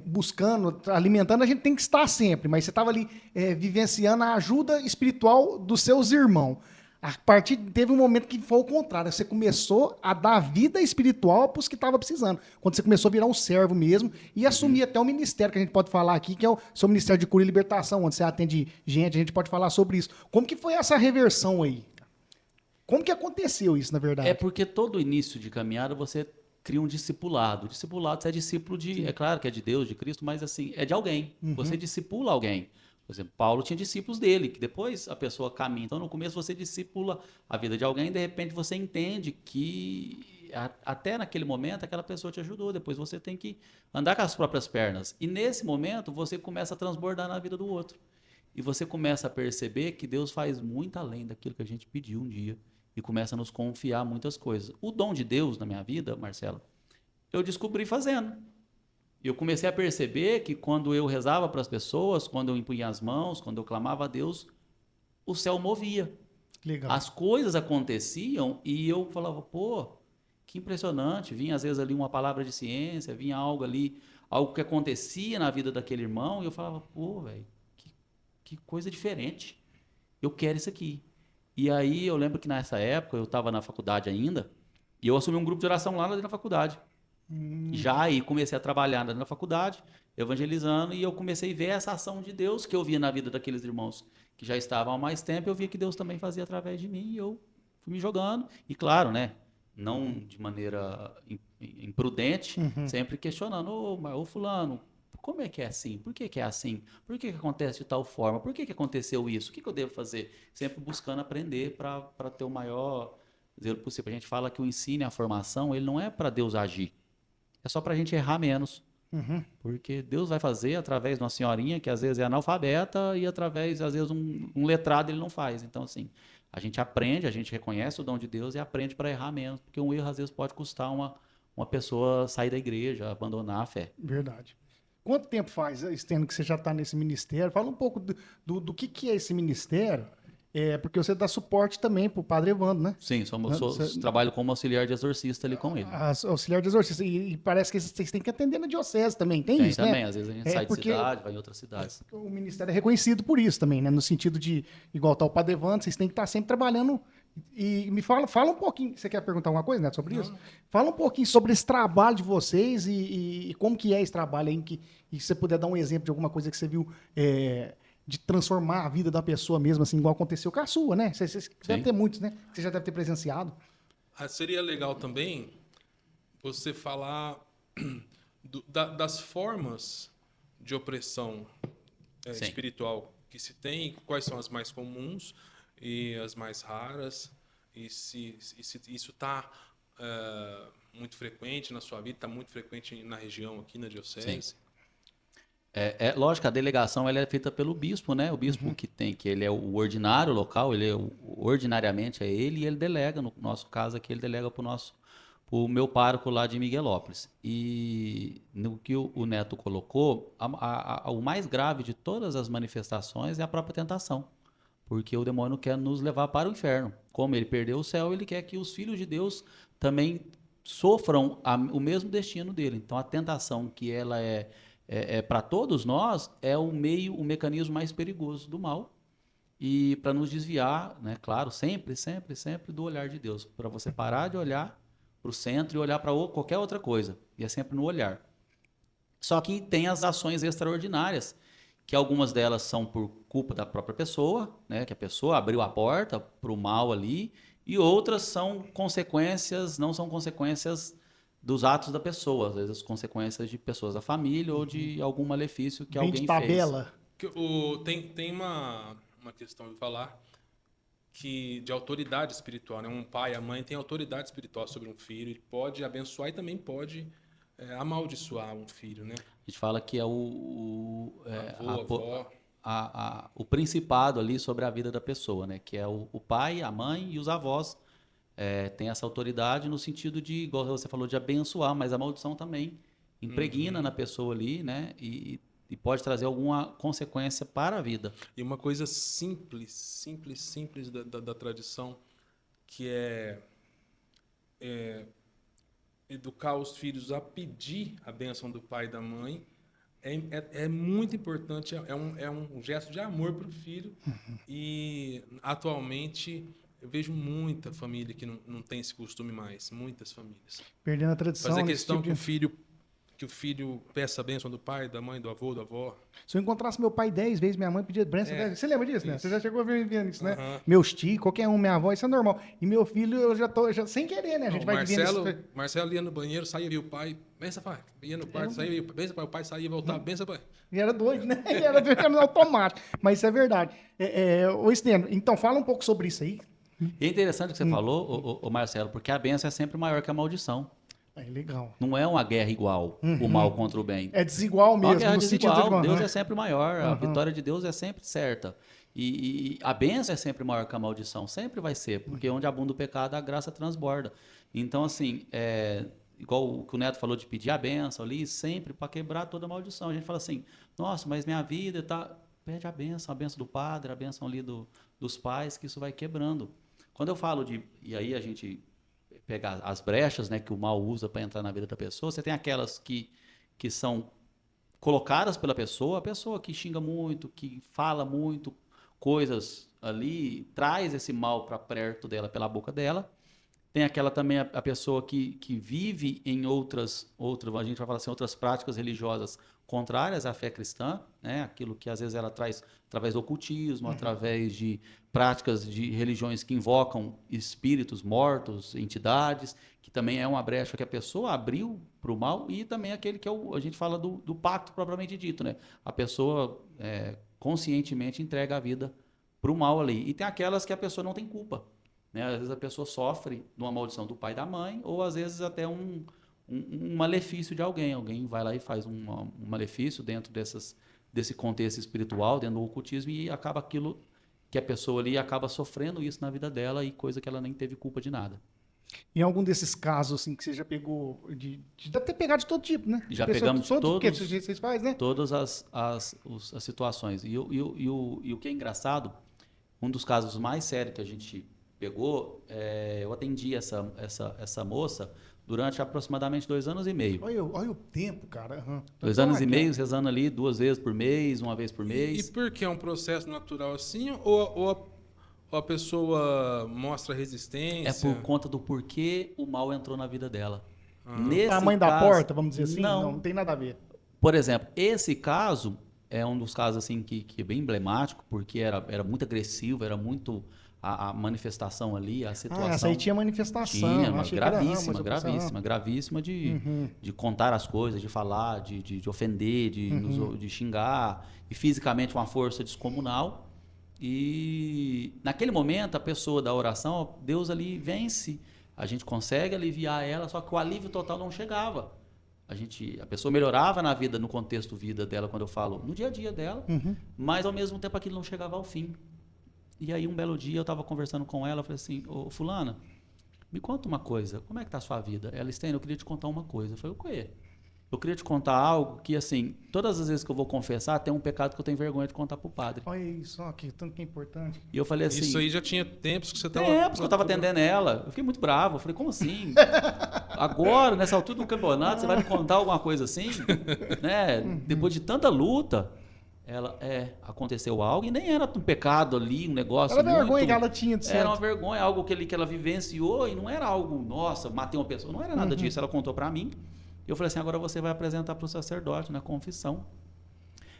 Speaker 1: buscando, alimentando, a gente tem que estar sempre, mas você estava ali vivenciando a ajuda espiritual dos seus irmãos. A partir teve um momento que foi o contrário. Você começou a dar vida espiritual para os que estavam precisando. Quando você começou a virar um servo mesmo e assumir até o ministério, que a gente pode falar aqui, que é o seu Ministério de Cura e Libertação, onde você atende gente, a gente pode falar sobre isso. Como que foi essa reversão aí? Como que aconteceu isso, na verdade?
Speaker 2: É porque todo início de caminhada você cria um discipulado. Discipulado, você é discípulo de... É claro que é de Deus, de Cristo, mas assim, é de alguém. Você discipula alguém. Por exemplo, Paulo tinha discípulos dele, que depois a pessoa caminha. Então, no começo você discipula a vida de alguém e, de repente, você entende que até naquele momento aquela pessoa te ajudou. Depois você tem que andar com as próprias pernas. E nesse momento você começa a transbordar na vida do outro. E você começa a perceber que Deus faz muito além daquilo que a gente pediu um dia. E começa a nos confiar muitas coisas. O dom de Deus na minha vida, Marcelo, eu descobri fazendo. Eu comecei a perceber que quando eu rezava para as pessoas, quando eu impunha as mãos, quando eu clamava a Deus, o céu movia.
Speaker 1: Legal.
Speaker 2: As coisas aconteciam e eu falava, pô, que impressionante. Vinha às vezes ali uma palavra de ciência, vinha algo ali, algo que acontecia na vida daquele irmão e eu falava, pô, velho, que coisa diferente. Eu quero isso aqui. E aí eu lembro que nessa época eu estava na faculdade ainda e eu assumi um grupo de oração lá dentro da faculdade. Já aí comecei a trabalhar na faculdade, evangelizando, e eu comecei a ver essa ação de Deus que eu via na vida daqueles irmãos que já estavam há mais tempo. Eu via que Deus também fazia através de mim e eu fui me jogando. E claro, né, não de maneira imprudente, sempre questionando, ô fulano, como é que é assim? Por que é assim? Por que acontece de tal forma? Por que aconteceu isso? O que eu devo fazer? Sempre buscando aprender para ter o maior zelo possível. A gente fala que o ensino e a formação, ele não é para Deus agir. É só para a gente errar menos. Porque Deus vai fazer através de uma senhorinha que às vezes é analfabeta e através, às vezes, um letrado ele não faz. Então, assim, a gente aprende, a gente reconhece o dom de Deus e aprende para errar menos. Porque um erro, às vezes, pode custar uma pessoa sair da igreja, abandonar a fé.
Speaker 1: Verdade. Quanto tempo faz, Stênio, que você já está nesse ministério? Fala um pouco do que é esse ministério Porque você dá suporte também pro Padre Evandro, né?
Speaker 2: Sim, trabalho como auxiliar de exorcista ali com ele.
Speaker 1: Auxiliar de exorcista. E parece que vocês têm que atender na diocese também, tem isso,
Speaker 2: também,
Speaker 1: né?
Speaker 2: às vezes a gente sai de cidade, vai em outras cidades.
Speaker 1: O ministério é reconhecido por isso também, né? No sentido de, igual tá o Padre Evandro, vocês têm que estar sempre trabalhando. E me fala um pouquinho, você quer perguntar alguma coisa, Neto, sobre isso? Fala um pouquinho sobre esse trabalho de vocês e como que é esse trabalho aí, e se você puder dar um exemplo de alguma coisa que você viu de transformar a vida da pessoa mesmo, assim, igual aconteceu com a sua, né? Você deve ter muitos, né? Você já deve ter presenciado.
Speaker 3: Seria legal também você falar das formas de opressão espiritual que se tem, quais são as mais comuns e as mais raras, e se isso está muito frequente na sua vida, está muito frequente na região aqui, na diocese.
Speaker 2: Sim. Lógico, a delegação ela é feita pelo bispo, né? O bispo que ele é o ordinário local, ordinariamente é ele, e ele delega, no nosso caso aqui, ele delega para o meu pároco lá de Miguelópolis. E no que o Neto colocou, o mais grave de todas as manifestações é a própria tentação. Porque o demônio quer nos levar para o inferno. Como ele perdeu o céu, ele quer que os filhos de Deus também sofram o mesmo destino dele. Então a tentação, que ela para todos nós, é o mecanismo mais perigoso do mal, e para nos desviar, né, claro, sempre do olhar de Deus, para você parar de olhar para o centro e olhar para qualquer outra coisa, e é sempre no olhar. Só que tem as ações extraordinárias, que algumas delas são por culpa da própria pessoa, né, que a pessoa abriu a porta para o mal ali, e outras são consequências, não são consequências dos atos da pessoa, às vezes as consequências de pessoas da família ou de algum malefício que alguém
Speaker 1: de tabela.
Speaker 2: fez.
Speaker 3: Tem uma questão de falar de autoridade espiritual, né? Um pai, a mãe tem autoridade espiritual sobre um filho, ele pode abençoar e também pode amaldiçoar um filho, né?
Speaker 2: A gente fala que é
Speaker 3: avô,
Speaker 2: o principado ali sobre a vida da pessoa, né? Que é o pai, a mãe e os avós. Tem essa autoridade no sentido de, igual você falou, de abençoar, mas a maldição também impregna na pessoa ali, né? E pode trazer alguma consequência para a vida.
Speaker 3: E uma coisa simples da tradição, que é educar os filhos a pedir a bênção do pai e da mãe, é muito importante, é um gesto de amor para o filho. E atualmente eu vejo muita família que não tem esse costume mais, muitas famílias.
Speaker 1: Perdendo a tradição.
Speaker 3: Fazer questão que o filho peça a bênção do pai, da mãe, do avô, da avó.
Speaker 1: Se eu encontrasse meu pai 10 vezes, minha mãe pedia bênção 10 vezes. Você lembra disso, né?
Speaker 3: Isso.
Speaker 1: Você já chegou a ver isso, né? Meus tios, qualquer um, minha avó, isso é normal. E meu filho, eu já sem querer, né? A gente vai vivendo isso.
Speaker 3: Marcelo ia no banheiro, saía, via o pai, benção, pai. Ia no quarto, saía, benção, pai. O pai saía e voltava, benção, pai.
Speaker 1: E era doido, né? E era automático. Mas isso é verdade. Ô, Estênio, então fala um pouco sobre isso aí.
Speaker 2: E é interessante o que você falou, o Marcelo, porque a bênção é sempre maior que a maldição.
Speaker 1: Legal.
Speaker 2: Não é uma guerra igual, o mal contra o bem.
Speaker 1: É desigual mesmo.
Speaker 2: Uma guerra desigual, Deus
Speaker 1: é
Speaker 2: é sempre maior, a vitória de Deus é sempre certa. E a bênção é sempre maior que a maldição, sempre vai ser, porque onde abunda o pecado, a graça transborda. Então, assim, igual o que o Neto falou de pedir a bênção ali, sempre para quebrar toda a maldição. A gente fala assim, nossa, mas minha vida tá... Pede a bênção do padre, a bênção ali dos pais, que isso vai quebrando. Quando eu falo e aí a gente pega as brechas, né, que o mal usa para entrar na vida da pessoa, você tem aquelas que são colocadas pela pessoa, a pessoa que xinga muito, que fala muito coisas ali, traz esse mal para perto dela, pela boca dela. Tem aquela também, a pessoa que vive em outras, a gente vai falar assim, outras práticas religiosas contrárias à fé cristã, né? Aquilo que às vezes ela traz através do ocultismo, através de práticas de religiões que invocam espíritos mortos, entidades, que também é uma brecha que a pessoa abriu para o mal, e também aquele que a gente fala do pacto propriamente dito, né? A pessoa conscientemente entrega a vida para o mal ali. E tem aquelas que a pessoa não tem culpa, né? Às vezes a pessoa sofre de uma maldição do pai e da mãe, ou às vezes até um malefício de alguém. Alguém vai lá e faz um malefício dentro desse contexto espiritual, dentro do ocultismo, e acaba aquilo que a pessoa ali acaba sofrendo isso na vida dela, e coisa que ela nem teve culpa de nada.
Speaker 1: Em algum desses casos, assim, que você já pegou, deve ter pegado de todo tipo, né?
Speaker 2: Já pegamos de todos,
Speaker 1: que vocês fazem, né?
Speaker 2: Todas as situações. E o que é engraçado, Um dos casos mais sérios que a gente pegou, eu atendi essa moça durante aproximadamente 2 anos e meio.
Speaker 1: Olha o tempo, cara.
Speaker 2: 2 anos e meio, rezando ali 2 vezes por mês, 1 vez por mês.
Speaker 3: E por que é um processo natural assim? Ou a pessoa mostra resistência?
Speaker 2: É por conta do porquê o mal entrou na vida dela.
Speaker 1: O tamanho da porta, vamos dizer assim? Não tem nada a ver.
Speaker 2: Por exemplo, esse caso é um dos casos assim que é bem emblemático, porque era muito agressivo, era muito a manifestação ali, a situação.
Speaker 1: Essa aí tinha manifestação.
Speaker 2: Tinha, mas gravíssima de contar as coisas, de falar, de ofender, de xingar, e fisicamente uma força descomunal. E naquele momento, a pessoa da oração, Deus ali vence, a gente consegue aliviar ela, só que o alívio total não chegava. A pessoa melhorava na vida, no contexto vida dela, quando eu falo, no dia a dia dela, mas ao mesmo tempo aquilo não chegava ao fim. E aí um belo dia eu estava conversando com ela, eu falei assim, ô fulana, me conta uma coisa, como é que tá a sua vida? Ela, Stênio, eu queria te contar uma coisa. Eu falei, o quê? Eu queria te contar algo que, assim, todas as vezes que eu vou confessar, tem um pecado que eu tenho vergonha de contar pro padre.
Speaker 1: Olha isso, que tanto que é importante.
Speaker 2: E eu falei assim...
Speaker 3: Isso aí já tinha tempos que você estava...
Speaker 2: Tempos que eu estava atendendo ela. Eu fiquei muito bravo. Eu falei, como assim? Agora, nessa altura do campeonato, você vai me contar alguma coisa assim? Né? Depois de tanta luta... Ela, aconteceu algo e nem era um pecado ali, um negócio
Speaker 1: era vergonha que ela tinha de certo.
Speaker 2: Era uma vergonha, algo que ela vivenciou e não era algo, nossa, matei uma pessoa, não era nada disso. Ela contou para mim. Eu falei assim, agora você vai apresentar para o sacerdote na confissão.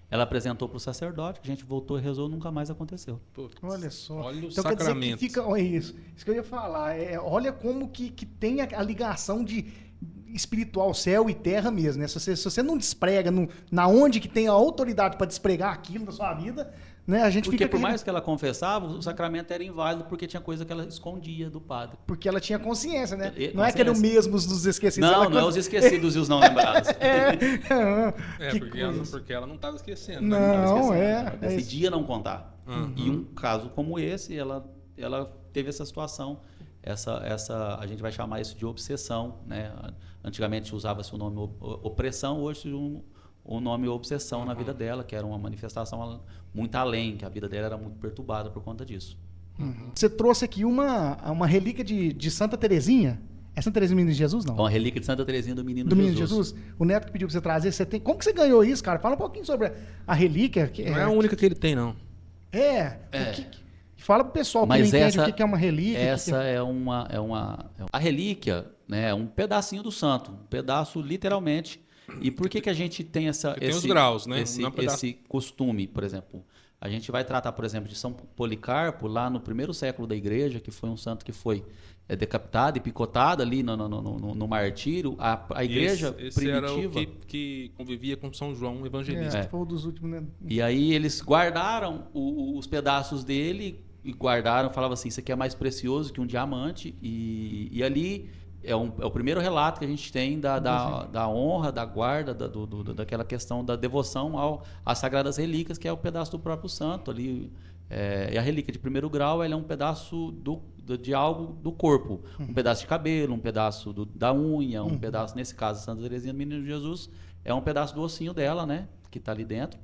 Speaker 2: Ela apresentou para o sacerdote, a gente voltou e rezou, nunca mais aconteceu.
Speaker 1: Putz, olha só.
Speaker 3: Olha o
Speaker 1: então,
Speaker 3: sacramento.
Speaker 1: Quer dizer que olha isso que eu ia falar. Olha como que tem a ligação de espiritual, céu e terra mesmo, né? Se você não desprega na onde que tem a autoridade para despregar aquilo da sua vida, né? A gente
Speaker 2: porque
Speaker 1: fica...
Speaker 2: por mais que ela confessava, o sacramento era inválido porque tinha coisa que ela escondia do padre.
Speaker 1: Porque ela tinha consciência, né?
Speaker 2: Não
Speaker 1: é que era o mesmo dos esquecidos.
Speaker 2: Não, não é os esquecidos e os não lembrados.
Speaker 3: Porque ela não estava esquecendo.
Speaker 1: Não,
Speaker 2: Ela decidia não contar. E um caso como esse, ela teve essa situação. A gente vai chamar isso de obsessão, né? Antigamente usava-se o nome opressão, hoje se usa o nome obsessão na vida dela, que era uma manifestação muito além, que a vida dela era muito perturbada por conta disso.
Speaker 1: Você trouxe aqui uma relíquia de Santa Terezinha. É Santa Terezinha do Menino Jesus, não?
Speaker 2: É uma relíquia de Santa Terezinha do Menino
Speaker 1: Jesus. O neto que pediu pra você trazer, como que você ganhou isso, cara? Fala um pouquinho sobre a relíquia.
Speaker 3: Não é a única que ele tem, não.
Speaker 1: Fala pro pessoal que não entende o que é uma relíquia.
Speaker 2: A relíquia, né, é um pedacinho do santo, um pedaço literalmente. E por que a gente tem
Speaker 3: os graus, né?
Speaker 2: esse costume, por exemplo? A gente vai tratar, por exemplo, de São Policarpo, lá no primeiro século da igreja, que foi um santo que foi decapitado e picotado ali no martírio. A igreja primitiva...
Speaker 3: era o que convivia com São João Evangelista.
Speaker 1: Foi um dos últimos, né?
Speaker 2: E aí eles guardaram os pedaços dele e guardaram, falavam assim, isso aqui é mais precioso que um diamante. E ali é o primeiro relato que a gente tem da honra, da guarda, daquela questão da devoção às sagradas relíquias, que é o pedaço do próprio santo ali. E a relíquia de primeiro grau, ela é um pedaço de algo do corpo. Um pedaço de cabelo, um pedaço da unha, um pedaço, nesse caso, Santa Teresinha do Menino Jesus, é um pedaço do ossinho dela, né? Que está ali dentro.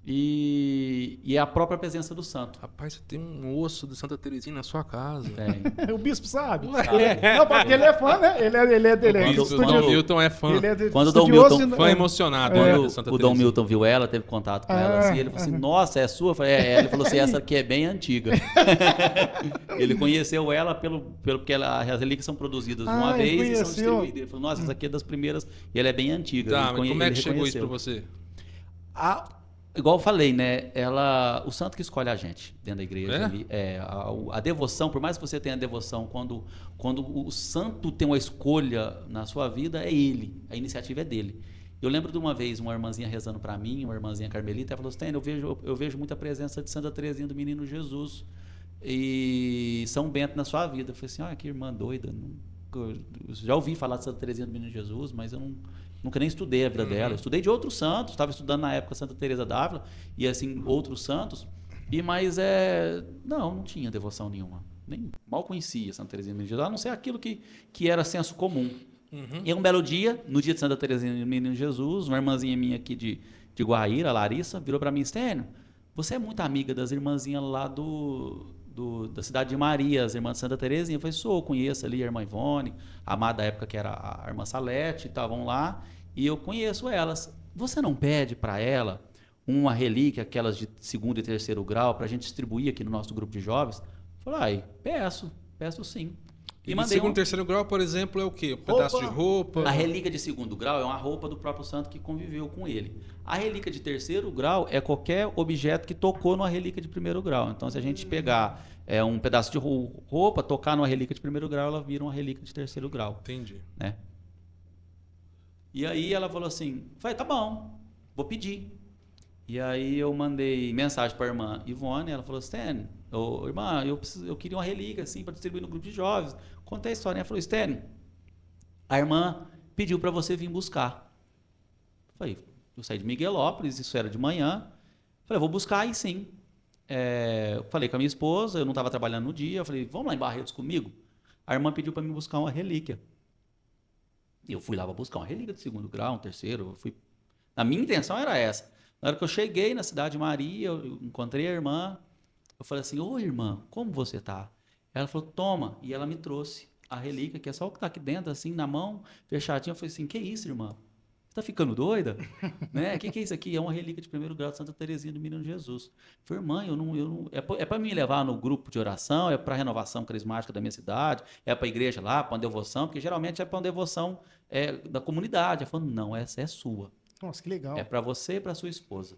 Speaker 2: E é a própria presença do santo.
Speaker 3: Rapaz, você tem um osso de Santa Teresinha na sua casa.
Speaker 2: Tem.
Speaker 1: O bispo sabe. Não, porque ele é fã, né? Ele é
Speaker 3: estudioso. O Milton é fã.
Speaker 2: Quando o Dom Milton...
Speaker 3: Fã emocionado.
Speaker 2: Quando o Dom Milton viu ela, teve contato com ela, assim, ele falou assim, nossa, é sua? Eu falei, ele falou assim, essa aqui é bem antiga. Ele conheceu ela porque as relíquias são produzidas uma vez e são distribuídas. Ele falou, nossa, essa aqui é das primeiras e ela é bem antiga.
Speaker 3: Tá, mas como é que chegou isso pra você?
Speaker 2: Igual eu falei, né? O santo que escolhe a gente dentro da igreja. Ali, a devoção, por mais que você tenha devoção, quando o santo tem uma escolha na sua vida, é ele. A iniciativa é dele. Eu lembro de uma vez uma irmãzinha rezando para mim, uma irmãzinha carmelita, ela falou assim, eu vejo muita presença de Santa Teresinha do Menino Jesus e São Bento na sua vida. Eu falei assim, que irmã doida. Eu já ouvi falar de Santa Teresinha do Menino Jesus, mas eu nunca nem estudei a vida dela. Eu estudei de outros santos, estava estudando na época Santa Teresa d'Ávila e assim outros santos, mas não tinha devoção nenhuma. Nem mal conhecia Santa Teresinha do Menino Jesus, a não ser aquilo que era senso comum. E um belo dia, no dia de Santa Teresinha do Menino Jesus, uma irmãzinha minha aqui de Guaíra, a Larissa, virou para mim, Stênio, você é muito amiga das irmãzinhas lá da cidade de Maria, as irmãs de Santa Terezinha. Eu falei, sou, conheço ali a irmã Ivone, a amada da época que era a irmã Salete, estavam lá, e eu conheço elas. Você não pede para ela uma relíquia, aquelas de 2º e 3º grau, para a gente distribuir aqui no nosso grupo de jovens? Eu falei, peço sim.
Speaker 3: E mandei 2º e 3º grau, por exemplo, é o quê? Um pedaço de roupa?
Speaker 2: A relíquia de 2º grau é uma roupa do próprio santo que conviveu com ele. A relíquia de 3º grau é qualquer objeto que tocou numa relíquia de 1º grau. Então, se a gente pegar um pedaço de roupa, tocar numa relíquia de 1º grau, ela vira uma relíquia de 3º grau.
Speaker 3: Entendi.
Speaker 2: Né? E aí ela falou assim, tá bom, vou pedir. E aí eu mandei mensagem para a irmã Ivone, ela falou, Stênio, irmã, eu queria uma relíquia assim para distribuir no grupo de jovens. Contei a história, ela falou, Stênio, a irmã pediu para você vir buscar. Eu saí de Miguelópolis, isso era de manhã. Falei, vou buscar aí sim. Falei com a minha esposa, eu não estava trabalhando no dia, eu falei, vamos lá em Barretos comigo? A irmã pediu para me buscar uma relíquia. E eu fui lá para buscar uma relíquia de 2º grau, um 3º. A minha intenção era essa. Na hora que eu cheguei na cidade de Maria, eu encontrei a irmã. Eu falei assim, ô irmã, como você tá? Ela falou, toma. E ela me trouxe a relíquia, que é só o que tá aqui dentro, assim, na mão, fechadinha. Eu falei assim, que isso, irmã? Você tá ficando doida? Né? Que é isso aqui? É uma relíquia de 1º grau de Santa Terezinha do Menino Jesus. Eu falei, irmã, eu não é para me levar no grupo de oração, é para a renovação carismática da minha cidade, é para a igreja lá, para uma devoção, porque geralmente é para uma devoção da comunidade. Ela falou, não, essa é sua.
Speaker 1: Nossa, que legal.
Speaker 2: É para você e para sua esposa.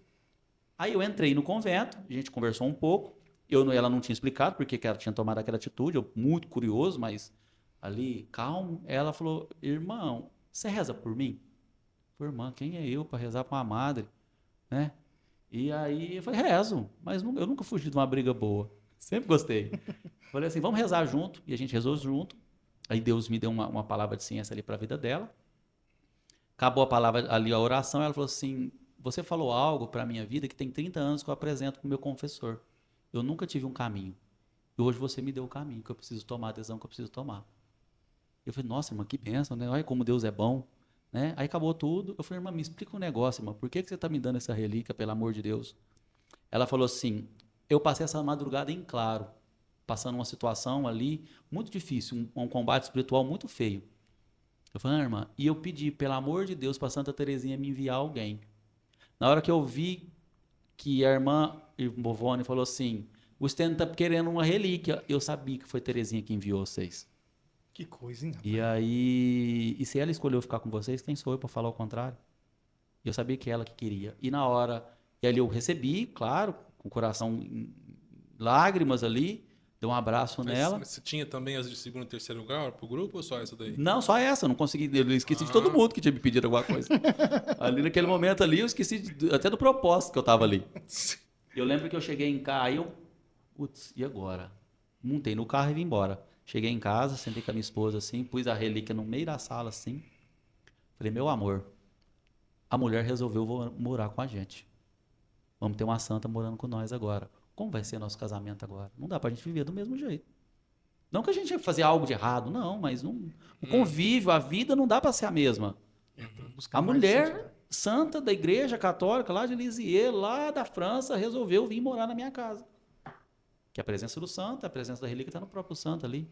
Speaker 2: Aí eu entrei no convento, a gente conversou um pouco. Ela não tinha explicado porque que ela tinha tomado aquela atitude, eu muito curioso, mas ali, calmo. Ela falou, irmão, você reza por mim? Eu falei, irmã, quem é eu para rezar para uma madre? Né? E aí eu falei, rezo, mas eu nunca fugi de uma briga boa. Sempre gostei. Falei assim, vamos rezar junto. E a gente rezou junto. Aí Deus me deu uma palavra de ciência ali para a vida dela. Acabou a palavra ali, a oração, ela falou assim, você falou algo para a minha vida que tem 30 anos que eu apresento para o meu confessor. Eu nunca tive um caminho. E hoje você me deu o caminho que eu preciso tomar, a decisão que eu preciso tomar. Eu falei, nossa, irmã, que bênção, né? Olha como Deus é bom. Né? Aí acabou tudo. Eu falei, irmã, me explica um negócio, irmã. Por que você está me dando essa relíquia, pelo amor de Deus? Ela falou assim, eu passei essa madrugada em claro, passando uma situação ali muito difícil, um combate espiritual muito feio. Eu falei, irmã, e eu pedi, pelo amor de Deus, para Santa Terezinha me enviar alguém. Na hora que eu vi que a irmã Ivone falou assim, o Stênio está querendo uma relíquia, eu sabia que foi Terezinha que enviou vocês.
Speaker 1: Que coisa, hein? Rapaz?
Speaker 2: E aí, se ela escolheu ficar com vocês, quem sou eu para falar o contrário? Eu sabia que ela que queria. E na hora, e ali eu recebi, claro, com o coração em lágrimas ali, dei um abraço nela.
Speaker 3: Mas você tinha também as de 2º e 3º grau pro grupo ou só essa daí?
Speaker 2: Não, só essa, eu não consegui, eu esqueci de todo mundo que tinha me pedido alguma coisa. Ali naquele momento ali, eu esqueci até do propósito que eu estava ali. Eu lembro que eu cheguei em casa, aí putz, e agora? Montei no carro e vim embora. Cheguei em casa, sentei com a minha esposa assim, pus a relíquia no meio da sala assim. Falei, meu amor, a mulher resolveu morar com a gente. Vamos ter uma santa morando com nós agora. Como vai ser nosso casamento agora? Não dá pra gente viver do mesmo jeito. Não que a gente fazer algo de errado, não, mas o convívio, a vida não dá pra ser a mesma. A mulher santa da igreja católica lá de Lisieux, lá da França, resolveu vir morar na minha casa. Que a presença do santo, a presença da relíquia está no próprio santo ali.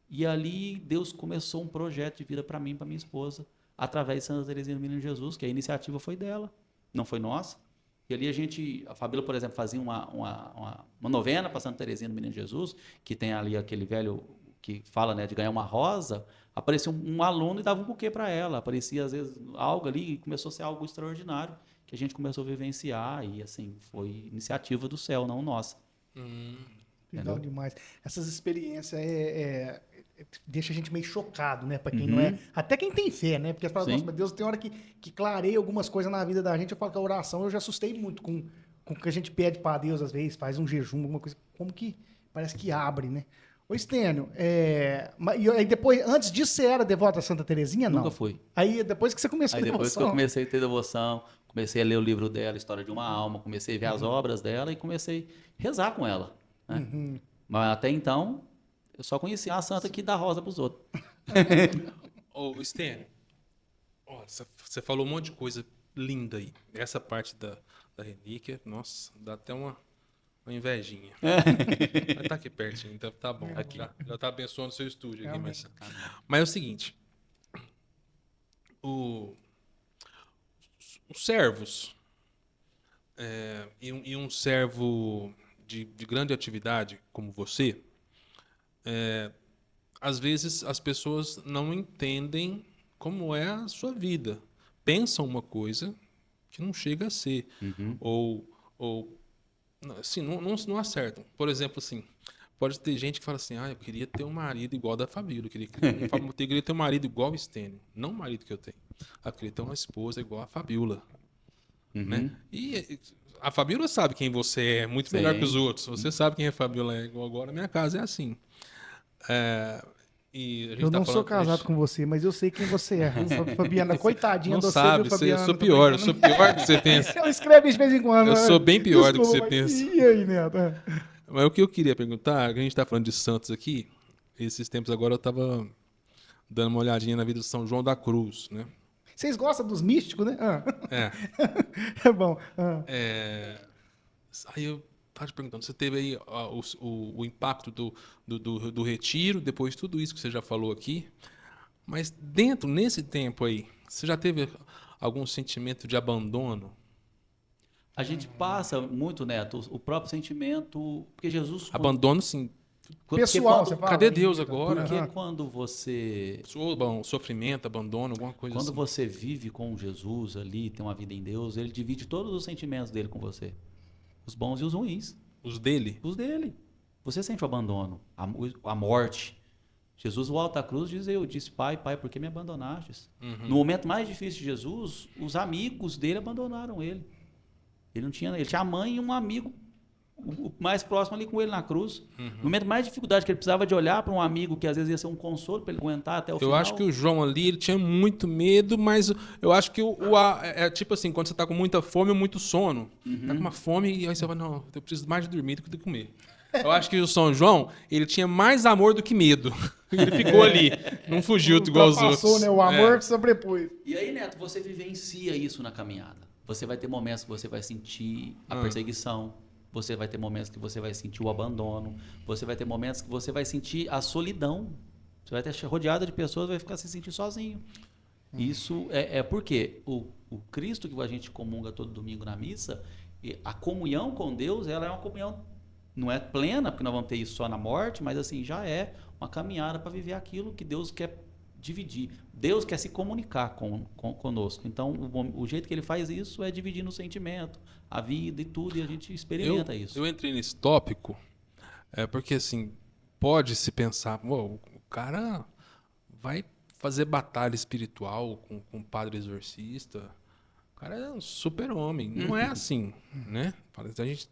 Speaker 2: E ali Deus começou um projeto de vida para mim e para minha esposa, através de Santa Terezinha do Menino Jesus, que a iniciativa foi dela, não foi nossa. E ali a Fabíola, por exemplo, fazia uma novena para Santa Terezinha do Menino Jesus, que tem ali aquele velho que fala, né, de ganhar uma rosa. Aparecia um aluno e dava um buquê para ela. Aparecia, às vezes, algo ali e começou a ser algo extraordinário, que a gente começou a vivenciar. E, assim, foi iniciativa do céu, não nossa.
Speaker 1: Legal demais. Essas experiências deixa a gente meio chocado, né? Pra quem não é. Até quem tem fé, né? Porque você fala, nossa, mas Deus tem hora que clareia algumas coisas na vida da gente. Eu falo que a oração, eu já assustei muito com o que a gente pede pra Deus, às vezes, faz um jejum, alguma coisa. Como que parece que abre, né? Ô, Stênio, aí depois, antes disso, você era devota a Santa Terezinha? Não.
Speaker 2: Nunca fui.
Speaker 1: Aí depois que você começou a
Speaker 2: depois que eu comecei a ter devoção, comecei a ler o livro dela, História de uma Alma, comecei a ver as obras dela e comecei a rezar com ela. Né? Mas até então, eu só conhecia a santa que dá rosa para os outros.
Speaker 3: Ô, Stênio, você falou um monte de coisa linda aí. Essa parte da da relíquia, nossa, dá até uma invejinha. Mas tá aqui pertinho, então tá bom.
Speaker 2: Aqui.
Speaker 3: Já tá abençoando o seu estúdio aqui,
Speaker 1: Amém.
Speaker 3: mas é o seguinte, os servos, e um servo de grande atividade como você, às vezes as pessoas não entendem como é a sua vida. Pensam uma coisa que não chega a ser. Ou assim, não acertam. Por exemplo, assim, pode ter gente que fala assim, eu queria ter um marido igual da Fabíola, eu queria ter um marido igual o Stênio. Não o marido que eu tenho. Eu queria ter uma esposa igual a Fabíola. Né? E a Fabíola sabe quem você é, muito melhor que os outros. Você sabe quem a Fabíola é. Igual agora, minha casa é assim. E a gente
Speaker 1: Eu
Speaker 3: tá
Speaker 1: não sou
Speaker 3: falando,
Speaker 1: casado com você, mas eu sei quem você é. Fabiana, coitadinha
Speaker 3: não
Speaker 1: de você,
Speaker 3: sabe,
Speaker 1: viu, Fabiana?
Speaker 3: eu sou
Speaker 1: Tô
Speaker 3: pior do que você pensa.
Speaker 1: Eu escrevo de vez em quando.
Speaker 3: Eu sou bem pior do que você
Speaker 1: mas
Speaker 3: pensa.
Speaker 1: E aí, Neto?
Speaker 3: Mas o que eu queria perguntar, que a gente está falando de santos aqui, esses tempos agora eu estava dando uma olhadinha na vida de São João da Cruz, né?
Speaker 1: Vocês gostam dos místicos, né?
Speaker 3: É.
Speaker 1: É bom.
Speaker 3: Aí eu estava te perguntando, você teve aí o impacto do retiro, depois de tudo isso que você já falou aqui, mas nesse tempo aí, você já teve algum sentimento de abandono?
Speaker 2: A gente passa muito, Neto, o próprio sentimento, porque Jesus...
Speaker 3: Abandono, sim.
Speaker 1: Pessoal, você fala.
Speaker 3: Cadê Deus agora?
Speaker 2: Porque quando você...
Speaker 3: Sofrimento, abandono, alguma coisa
Speaker 2: Quando
Speaker 3: assim.
Speaker 2: você vive com Jesus ali, tem uma vida em Deus, ele divide todos os sentimentos dele com você. Os bons e os ruins.
Speaker 3: Os dele?
Speaker 2: Os dele. Você sente o abandono, a morte. Jesus volta à cruz e disse, Pai, por que me abandonastes? No momento mais difícil de Jesus, os amigos dele abandonaram ele. Ele tinha a mãe e um amigo o mais próximo ali com ele na cruz. No momento mais de dificuldade, que ele precisava de olhar para um amigo que às vezes ia ser um consolo para ele aguentar até o final.
Speaker 3: Eu acho que o João ali, ele tinha muito medo, mas eu acho que é tipo assim, quando você tá com muita fome ou muito sono. Tá com uma fome e aí você fala, não, eu preciso mais de dormir do que de comer. Eu acho que o São João, ele tinha mais amor do que medo. Ele ficou ali, não fugiu igual os outros.
Speaker 1: Né? O amor que sobrepôs.
Speaker 2: E aí, Neto, você vivencia isso na caminhada. Você vai ter momentos que você vai sentir a perseguição. Você vai ter momentos que você vai sentir o abandono. Você vai ter momentos que você vai sentir a solidão. Você vai estar rodeado de pessoas e vai ficar se sentindo sozinho. Isso é porque o Cristo que a gente comunga todo domingo na missa, a comunhão com Deus, ela é uma comunhão, não é plena, porque nós vamos ter isso só na morte, mas assim, já é uma caminhada para viver aquilo que Deus quer dividir. Deus quer se comunicar conosco. Então, o jeito que ele faz isso é dividir no sentimento, a vida e tudo, e a gente experimenta isso.
Speaker 3: Eu entrei nesse tópico porque, assim, pode-se pensar, o cara vai fazer batalha espiritual com o padre exorcista, o cara é um super-homem. Não é assim, né? A gente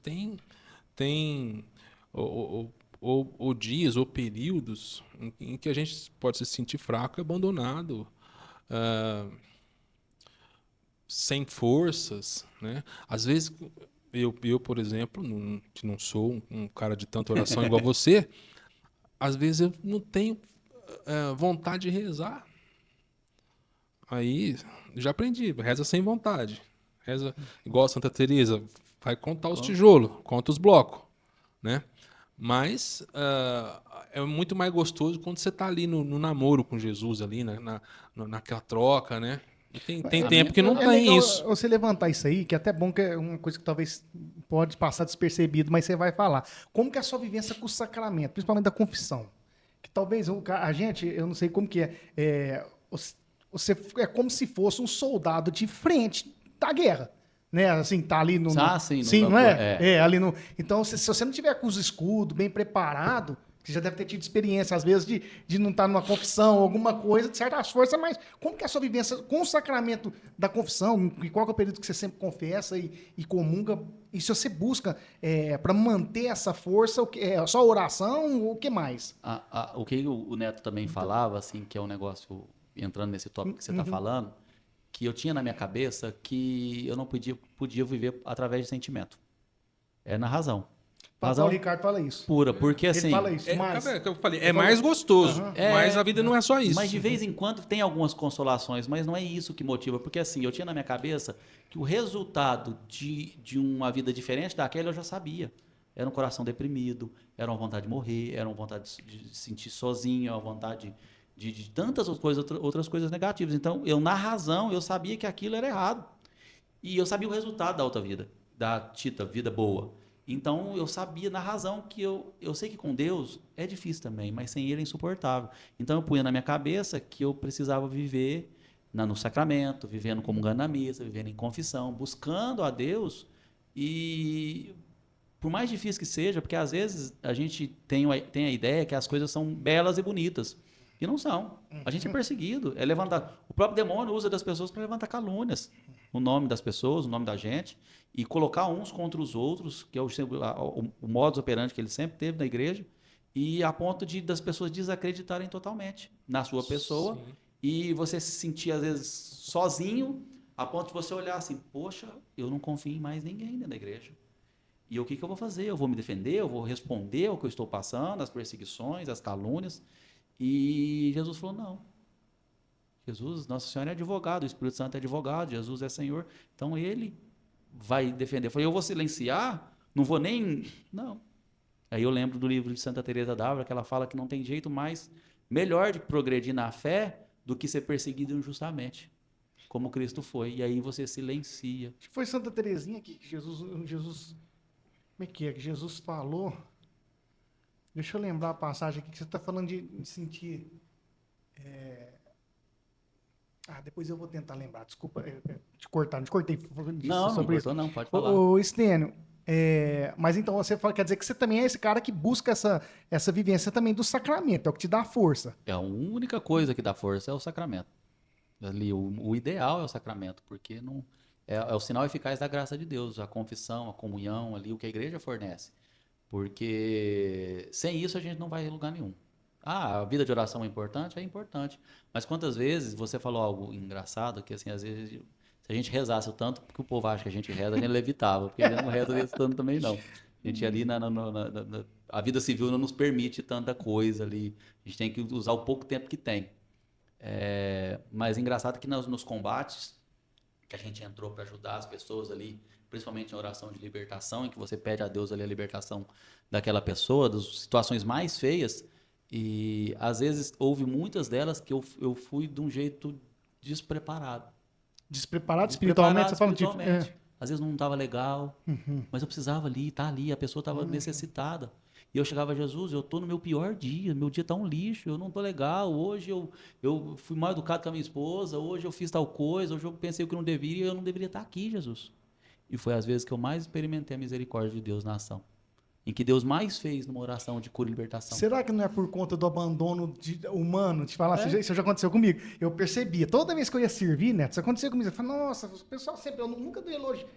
Speaker 3: tem ou dias ou períodos em que a gente pode se sentir fraco e abandonado, sem forças, né? Às vezes eu por exemplo, que não sou um cara de tanta oração igual você, às vezes eu não tenho vontade de rezar. Aí já aprendi, reza sem vontade, reza igual a Santa Teresa, vai contar os tijolos, conta os blocos, né? Mas é muito mais gostoso quando você está ali no namoro com Jesus, ali naquela troca, né? E tem tempo que não tem isso.
Speaker 1: Você levantar isso aí, que é até bom, que é uma coisa que talvez pode passar despercebido, mas você vai falar. Como que é a sua vivência com o sacramento, principalmente da confissão? Que talvez a gente, eu não sei como que você é como se fosse um soldado de frente da guerra. Né, assim, tá ali no.
Speaker 2: Sim,
Speaker 1: não é? Ali no. Então, se você não tiver com os escudos bem preparado, você já deve ter tido experiência, às vezes, de não estar numa confissão, alguma coisa, de certas forças, mas como que é a sua vivência com o sacramento da confissão? E qual é o período que você sempre confessa e comunga? E se você busca para manter essa força, só oração ou o que mais?
Speaker 2: O que o Neto também falava, assim, que é um negócio, entrando nesse tópico que você está falando, que eu tinha na minha cabeça que eu não podia viver através de sentimento. É na razão.
Speaker 1: O Ricardo fala isso.
Speaker 2: Pura, porque assim...
Speaker 1: Ele fala isso, mas...
Speaker 3: Eu falei, é mais gostoso, mas a vida não é só isso.
Speaker 2: Mas de vez em quando tem algumas consolações, mas não é isso que motiva. Porque assim, eu tinha na minha cabeça que o resultado de uma vida diferente daquela eu já sabia. Era um coração deprimido, era uma vontade de morrer, era uma vontade de se sentir sozinho, uma vontade de tantas outras coisas negativas. Então, na razão, eu sabia que aquilo era errado. E eu sabia o resultado da outra vida, da dita vida boa. Então, eu sabia na razão que eu sei que com Deus é difícil também, mas sem Ele é insuportável. Então, eu punha na minha cabeça que eu precisava viver no sacramento, vivendo comungando na missa, vivendo em confissão, buscando a Deus. E, por mais difícil que seja, porque às vezes a gente tem a ideia que as coisas são belas e bonitas. E não são. A gente é perseguido, é levantado. O próprio demônio usa das pessoas para levantar calúnias. O nome das pessoas, o nome da gente, e colocar uns contra os outros, que é o modus operandi que ele sempre teve na igreja, e a ponto das pessoas desacreditarem totalmente na sua pessoa. Sim. E você se sentir, às vezes, sozinho, a ponto de você olhar assim, poxa, eu não confio em mais ninguém dentro da igreja. E o que eu vou fazer? Eu vou me defender? Eu vou responder ao que eu estou passando, as perseguições, as calúnias? E Jesus falou, não. Jesus, Nossa Senhora é advogado, o Espírito Santo é advogado, Jesus é Senhor. Então, Ele vai defender. Eu falei, eu vou silenciar? Não vou nem... Não. Aí eu lembro do livro de Santa Teresa d'Ávila, que ela fala que não tem jeito melhor de progredir na fé do que ser perseguido injustamente, como Cristo foi. E aí você silencia.
Speaker 1: Acho que foi Santa Teresinha que Jesus... Como é que é? Que Jesus falou... Deixa eu lembrar a passagem aqui, que você está falando de sentir... depois eu vou tentar lembrar. Desculpa te cortar. Não te cortei falando disso.
Speaker 2: Não,
Speaker 1: sobre
Speaker 2: não
Speaker 1: isso.
Speaker 2: Não, pode falar.
Speaker 1: Ô, Estênio, mas então você fala, quer dizer que você também é esse cara que busca essa vivência também do sacramento, é o que te dá força.
Speaker 2: É a única coisa que dá força é o sacramento. Ali, o ideal é o sacramento, porque não é o sinal eficaz da graça de Deus, a confissão, a comunhão, ali, o que a igreja fornece. Porque sem isso a gente não vai em lugar nenhum. A vida de oração é importante? É importante. Mas quantas vezes você falou algo engraçado, que assim, às vezes, se a gente rezasse o tanto que o povo acha que a gente reza, a gente levitava, porque a gente não reza desse tanto também não. A gente ali, a vida civil não nos permite tanta coisa ali, a gente tem que usar o pouco tempo que tem. Mas engraçado que nos combates, que a gente entrou para ajudar as pessoas ali, principalmente em oração de libertação, em que você pede a Deus ali a libertação daquela pessoa, das situações mais feias, e às vezes houve muitas delas que eu fui de um jeito despreparado.
Speaker 1: Despreparado espiritualmente? Você fala
Speaker 2: espiritualmente. Às vezes não estava legal, mas eu precisava estar ali, a pessoa estava necessitada. E eu chegava a Jesus, eu estou no meu pior dia, meu dia está um lixo, eu não estou legal, hoje eu fui mal educado com a minha esposa, hoje eu fiz tal coisa, hoje eu pensei o que não deveria, eu não deveria estar aqui, Jesus. E foi às vezes que eu mais experimentei a misericórdia de Deus na ação. Em que Deus mais fez numa oração de cura e libertação.
Speaker 1: Será que não é por conta do abandono humano? Te falar, isso já aconteceu comigo. Eu percebia, toda vez que eu ia servir, Neto, isso acontecia comigo. Eu falei, nossa, o pessoal sempre, eu nunca dou elogio.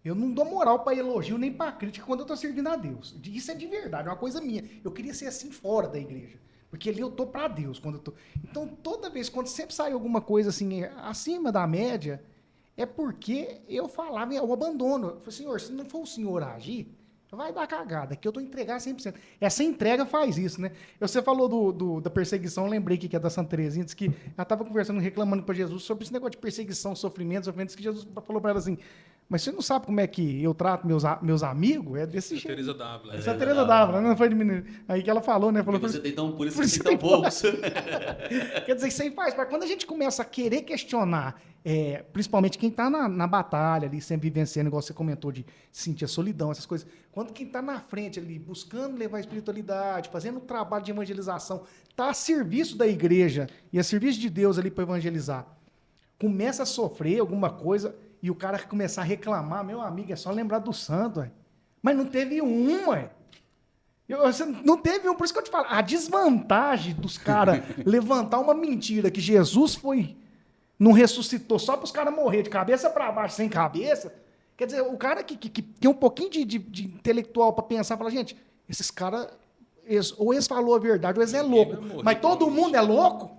Speaker 1: Eu não dou moral para elogio nem para crítica quando eu estou servindo a Deus. Isso é de verdade, é uma coisa minha. Eu queria ser assim fora da igreja. Porque ali eu tô para Deus. Então, toda vez, quando sempre sai alguma coisa assim, acima da média, é porque eu falava, eu abandono. Eu falei, Senhor, se não for o Senhor agir, vai dar cagada, que eu estou entregando 100%. Essa entrega faz isso, né? Você falou da perseguição, eu lembrei que é da Santa Teresinha, disse que ela estava conversando, reclamando para Jesus sobre esse negócio de perseguição, sofrimentos, que Jesus falou para ela assim, mas você não sabe como é que eu trato meus amigos? É desse jeito.
Speaker 3: Teresa d'Ávila.
Speaker 1: Essa Teresa d'Ávila, não foi de menino. Aí que ela falou, né? Falou,
Speaker 2: por isso você tem tão poucos.
Speaker 1: Quer dizer, isso aí faz. Quando a gente começa a querer questionar, principalmente quem está na batalha ali, sempre vivenciando, igual você comentou, de sentir a solidão, essas coisas. Quando quem está na frente ali, buscando levar a espiritualidade, fazendo um trabalho de evangelização, está a serviço da igreja e a serviço de Deus ali para evangelizar, começa a sofrer alguma coisa... E o cara começar a reclamar, meu amigo, é só lembrar do santo, ué. Mas não teve um, ué. Não teve um, por isso que eu te falo, a desvantagem dos caras levantar uma mentira que Jesus não ressuscitou só para os caras morrer de cabeça para baixo, sem cabeça. Quer dizer, o cara que tem um pouquinho de intelectual para pensar, fala, gente, esses caras, ou eles falou a verdade, ou eles é louco. Mas todo mundo é louco?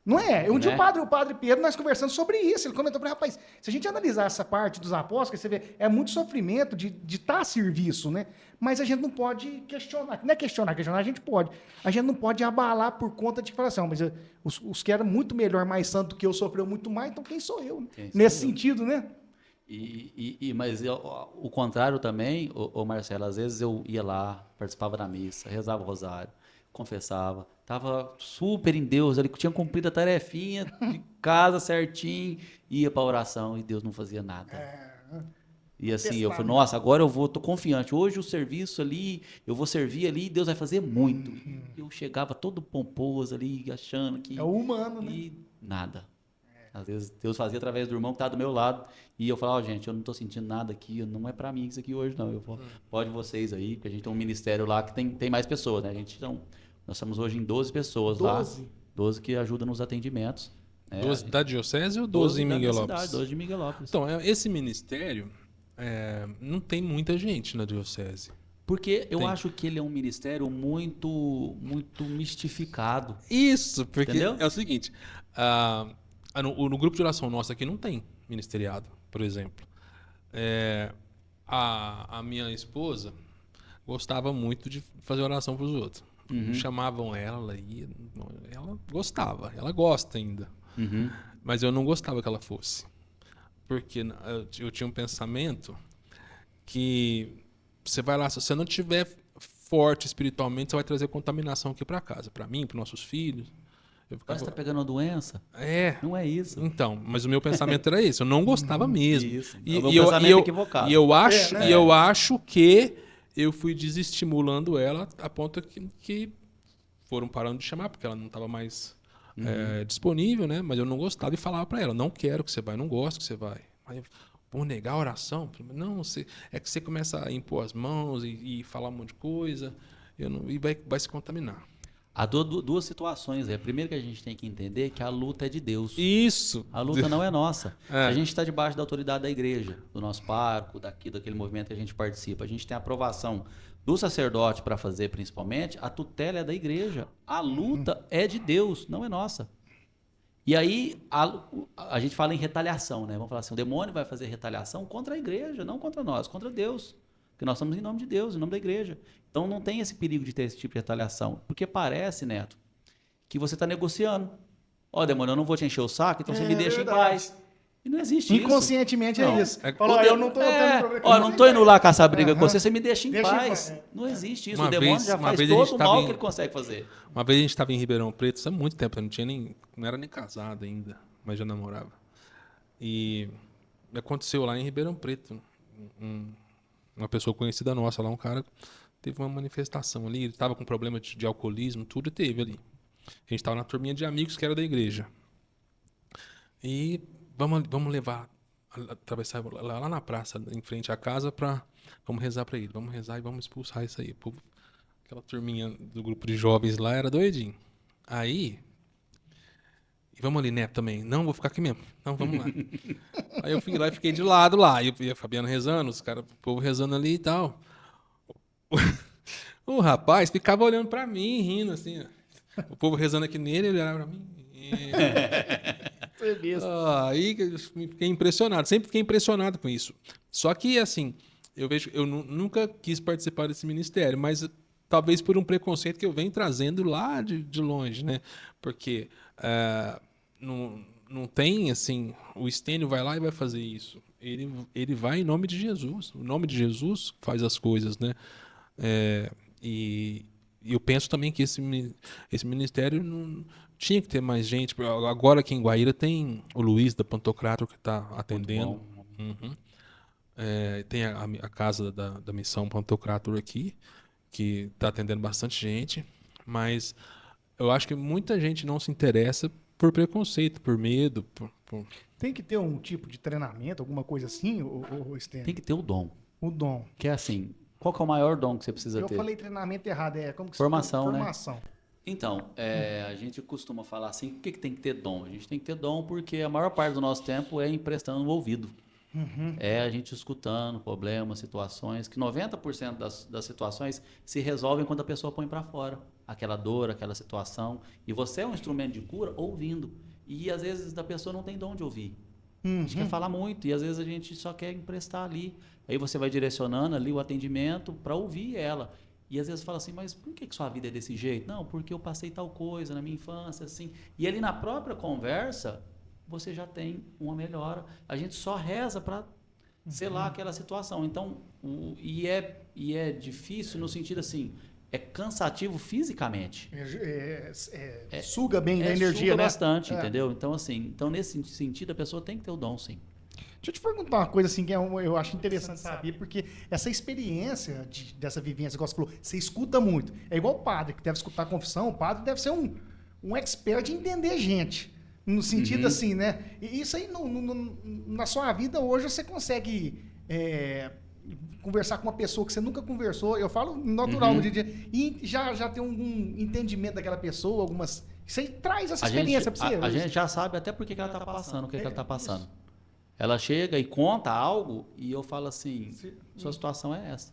Speaker 1: Não é? Um dia
Speaker 2: Né?
Speaker 1: o padre Pedro, nós conversando sobre isso, ele comentou para mim, rapaz, se a gente analisar essa parte dos apóstolos, você vê, é muito sofrimento de estar a serviço, né? Mas a gente não pode questionar, não é questionar a gente pode. A gente não pode abalar por conta de falar assim, mas os que eram muito melhor, mais santo do que eu, sofreu muito mais, então quem sou eu? Né?
Speaker 2: Quem sou
Speaker 1: Nesse
Speaker 2: eu?
Speaker 1: sentido, né?
Speaker 2: Mas o contrário também, o Marcelo, às vezes eu ia lá, participava da missa, rezava o rosário, confessava, estava super em Deus, ali tinha cumprido a tarefinha de casa certinho, ia para a oração e Deus não fazia nada. E assim, eu falei, nossa, agora tô confiante. Hoje o serviço ali, eu vou servir ali, Deus vai fazer muito. E eu chegava todo pomposo ali, achando que...
Speaker 1: É o humano, né?
Speaker 2: E nada. Às vezes Deus fazia através do irmão que estava do meu lado. E eu falava, gente, eu não estou sentindo nada aqui, não é para mim isso aqui hoje, não. Eu falo, pode vocês aí, porque a gente tem um ministério lá que tem mais pessoas, né? Nós estamos hoje em 12 pessoas
Speaker 1: 12?
Speaker 2: lá. 12 que ajudam nos atendimentos.
Speaker 3: 12 da Diocese ou 12 em
Speaker 2: da minha
Speaker 3: Miguelópolis?
Speaker 2: cidade, 12 de Miguelópolis.
Speaker 3: Então, esse ministério não tem muita gente na Diocese.
Speaker 2: Porque eu
Speaker 3: Tem.
Speaker 2: acho que ele é um ministério muito mistificado.
Speaker 3: Isso, porque
Speaker 2: Entendeu?
Speaker 3: é o seguinte, no grupo de oração nosso aqui não tem ministeriado, por exemplo. A minha esposa gostava muito de fazer oração para os outros. Chamavam ela e ela gostava, ela gosta ainda. Mas eu não gostava que ela fosse. Porque eu tinha um pensamento que você vai lá, se você não tiver forte espiritualmente, você vai trazer contaminação aqui para casa, para mim, para nossos filhos. Eu ficava...
Speaker 2: Parece que tá pegando uma doença.
Speaker 3: É.
Speaker 2: Não é isso.
Speaker 3: Então, mas o meu pensamento era esse, eu não gostava mesmo.
Speaker 2: Isso.
Speaker 3: E,
Speaker 2: É o meu
Speaker 3: e eu,
Speaker 2: pensamento
Speaker 3: e eu,
Speaker 2: equivocado.
Speaker 3: e eu acho,
Speaker 1: né?
Speaker 3: e eu acho que eu fui desestimulando ela a ponto que foram parando de chamar, porque ela não estava mais disponível, né? Mas eu não gostava e falava para ela, não quero que você vá, não gosto que você vai. Aí eu, vou negar a oração? Não, é que você começa a impor as mãos e falar um monte de coisa e vai se contaminar.
Speaker 2: Há duas situações. A primeira que a gente tem que entender é que a luta é de Deus.
Speaker 3: Isso.
Speaker 2: A luta não é nossa.
Speaker 3: É.
Speaker 2: A gente está debaixo da autoridade da igreja, do nosso pároco, daquele movimento que a gente participa. A gente tem a aprovação do sacerdote para fazer, principalmente. A tutela é da igreja. A luta é de Deus, não é nossa. E aí a gente fala em retaliação, né? Vamos falar assim, o demônio vai fazer retaliação contra a igreja, não contra nós, contra Deus. Porque nós estamos em nome de Deus, em nome da igreja. Então não tem esse perigo de ter esse tipo de retaliação. Porque parece, Neto, que você está negociando. Ó, demônio, eu não vou te encher o saco, então você me deixa
Speaker 1: verdade.
Speaker 2: em paz. E não existe isso.
Speaker 1: Inconscientemente
Speaker 2: Não.
Speaker 1: é isso.
Speaker 3: É-
Speaker 1: Falou, eu não tô tendo problema com
Speaker 2: Ó, não tô indo lá caçar briga com
Speaker 1: Aham.
Speaker 2: você me deixa em
Speaker 1: Deixa em
Speaker 2: paz.
Speaker 1: paz.
Speaker 2: Não existe isso.
Speaker 3: Uma
Speaker 2: O demônio
Speaker 3: vez-
Speaker 2: já
Speaker 3: uma
Speaker 2: faz
Speaker 3: vez a
Speaker 2: todo
Speaker 3: gente
Speaker 2: o
Speaker 3: tava
Speaker 2: mal
Speaker 3: em-
Speaker 2: que ele consegue fazer.
Speaker 3: Uma vez a gente estava em Ribeirão Preto, isso é muito tempo, eu não era nem casado ainda, mas já namorava. E aconteceu lá em Ribeirão Preto, uma pessoa conhecida nossa lá, um cara teve uma manifestação ali, ele estava com problema de alcoolismo, tudo teve ali. A gente estava na turminha de amigos que era da igreja. E vamos levar, atravessar lá na praça, em frente à casa, vamos rezar para ele, vamos rezar e vamos expulsar isso aí. O povo, aquela turminha do grupo de jovens lá era doidinho. Aí, e vamos ali, Neto, também. Não, vou ficar aqui mesmo. Não, vamos lá. Aí eu fui lá e fiquei de lado lá. E a Fabiana rezando, os caras, o povo rezando ali e tal. O rapaz ficava olhando pra mim, rindo assim, ó. O povo rezando aqui nele, ele olhava pra mim. Aí eu fiquei impressionado, sempre fiquei impressionado com isso. Só que, assim, eu nunca quis participar desse ministério, mas talvez por um preconceito que eu venho trazendo lá de longe, né? Porque não tem, assim, o Estênio vai lá e vai fazer isso. Ele vai em nome de Jesus. O nome de Jesus faz as coisas, né? E eu penso também que esse ministério não tinha que ter mais gente. Agora aqui em Guaíra tem o Luiz da Pantocrator que está atendendo. Uhum. Tem a casa da missão Pantocrator aqui, que está atendendo bastante gente. Mas eu acho que muita gente não se interessa por preconceito, por medo.
Speaker 1: Tem que ter um tipo de treinamento, alguma coisa assim, o Stênio?
Speaker 2: Tem que ter o dom.
Speaker 1: O dom.
Speaker 2: Que é assim, qual que é o maior dom que você precisa
Speaker 1: Eu
Speaker 2: ter?
Speaker 1: falei treinamento errado, como que
Speaker 2: Formação,
Speaker 1: se
Speaker 2: né?
Speaker 1: Formação.
Speaker 2: Então, a gente costuma falar assim, por que tem que ter dom? A gente tem que ter dom porque a maior parte do nosso tempo é emprestando o ouvido. É a gente escutando problemas, situações, que 90% das situações se resolvem quando a pessoa põe para fora aquela dor, aquela situação. E você é um instrumento de cura ouvindo. E às vezes a pessoa não tem de onde ouvir. A gente quer falar muito e às vezes a gente só quer emprestar ali. Aí você vai direcionando ali o atendimento para ouvir ela. E às vezes fala assim, mas por que sua vida é desse jeito? Não, porque eu passei tal coisa na minha infância, assim. E ali na própria conversa, você já tem uma melhora. A gente só reza para selar aquela situação. Então, e é difícil no sentido assim, é cansativo fisicamente.
Speaker 1: Suga bem da energia,
Speaker 2: suga
Speaker 1: né?
Speaker 2: bastante, entendeu? Então, assim, nesse sentido, a pessoa tem que ter o dom, sim.
Speaker 1: Deixa eu te perguntar uma coisa assim que eu acho interessante saber, porque essa experiência dessa vivência, igual você falou, você escuta muito. É igual o padre, que deve escutar a confissão, o padre deve ser um expert em entender gente. No sentido assim, né? E isso aí, na sua vida hoje, você consegue conversar com uma pessoa que você nunca conversou, eu falo natural no dia a dia, e já tem algum entendimento daquela pessoa, algumas... Você traz essa experiência para você.
Speaker 2: A gente já sabe até por que ela está passando, o que ela está passando. Isso. Ela chega e conta algo e eu falo assim, sua situação é essa.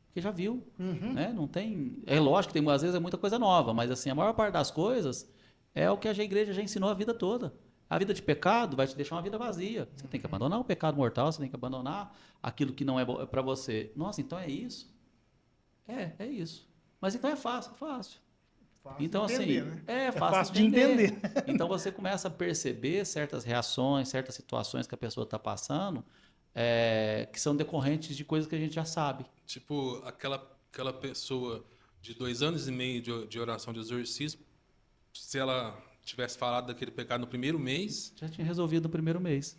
Speaker 2: Porque já viu, né? Não tem... É lógico que às vezes é muita coisa nova, mas assim, a maior parte das coisas é o que a igreja já ensinou a vida toda. A vida de pecado vai te deixar uma vida vazia. Você tem que abandonar o pecado mortal, você tem que abandonar aquilo que não é para você. Nossa, então é isso? É isso. Mas então é fácil, fácil. Então,
Speaker 1: entender,
Speaker 2: assim,
Speaker 1: né?
Speaker 2: fácil de entender. Então, você começa a perceber certas reações, certas situações que a pessoa está passando, que são decorrentes de coisas que a gente já sabe.
Speaker 3: Tipo, aquela pessoa de 2 anos e meio de oração de exorcismo, se ela tivesse falado daquele pecado no primeiro mês...
Speaker 2: Já tinha resolvido no primeiro mês.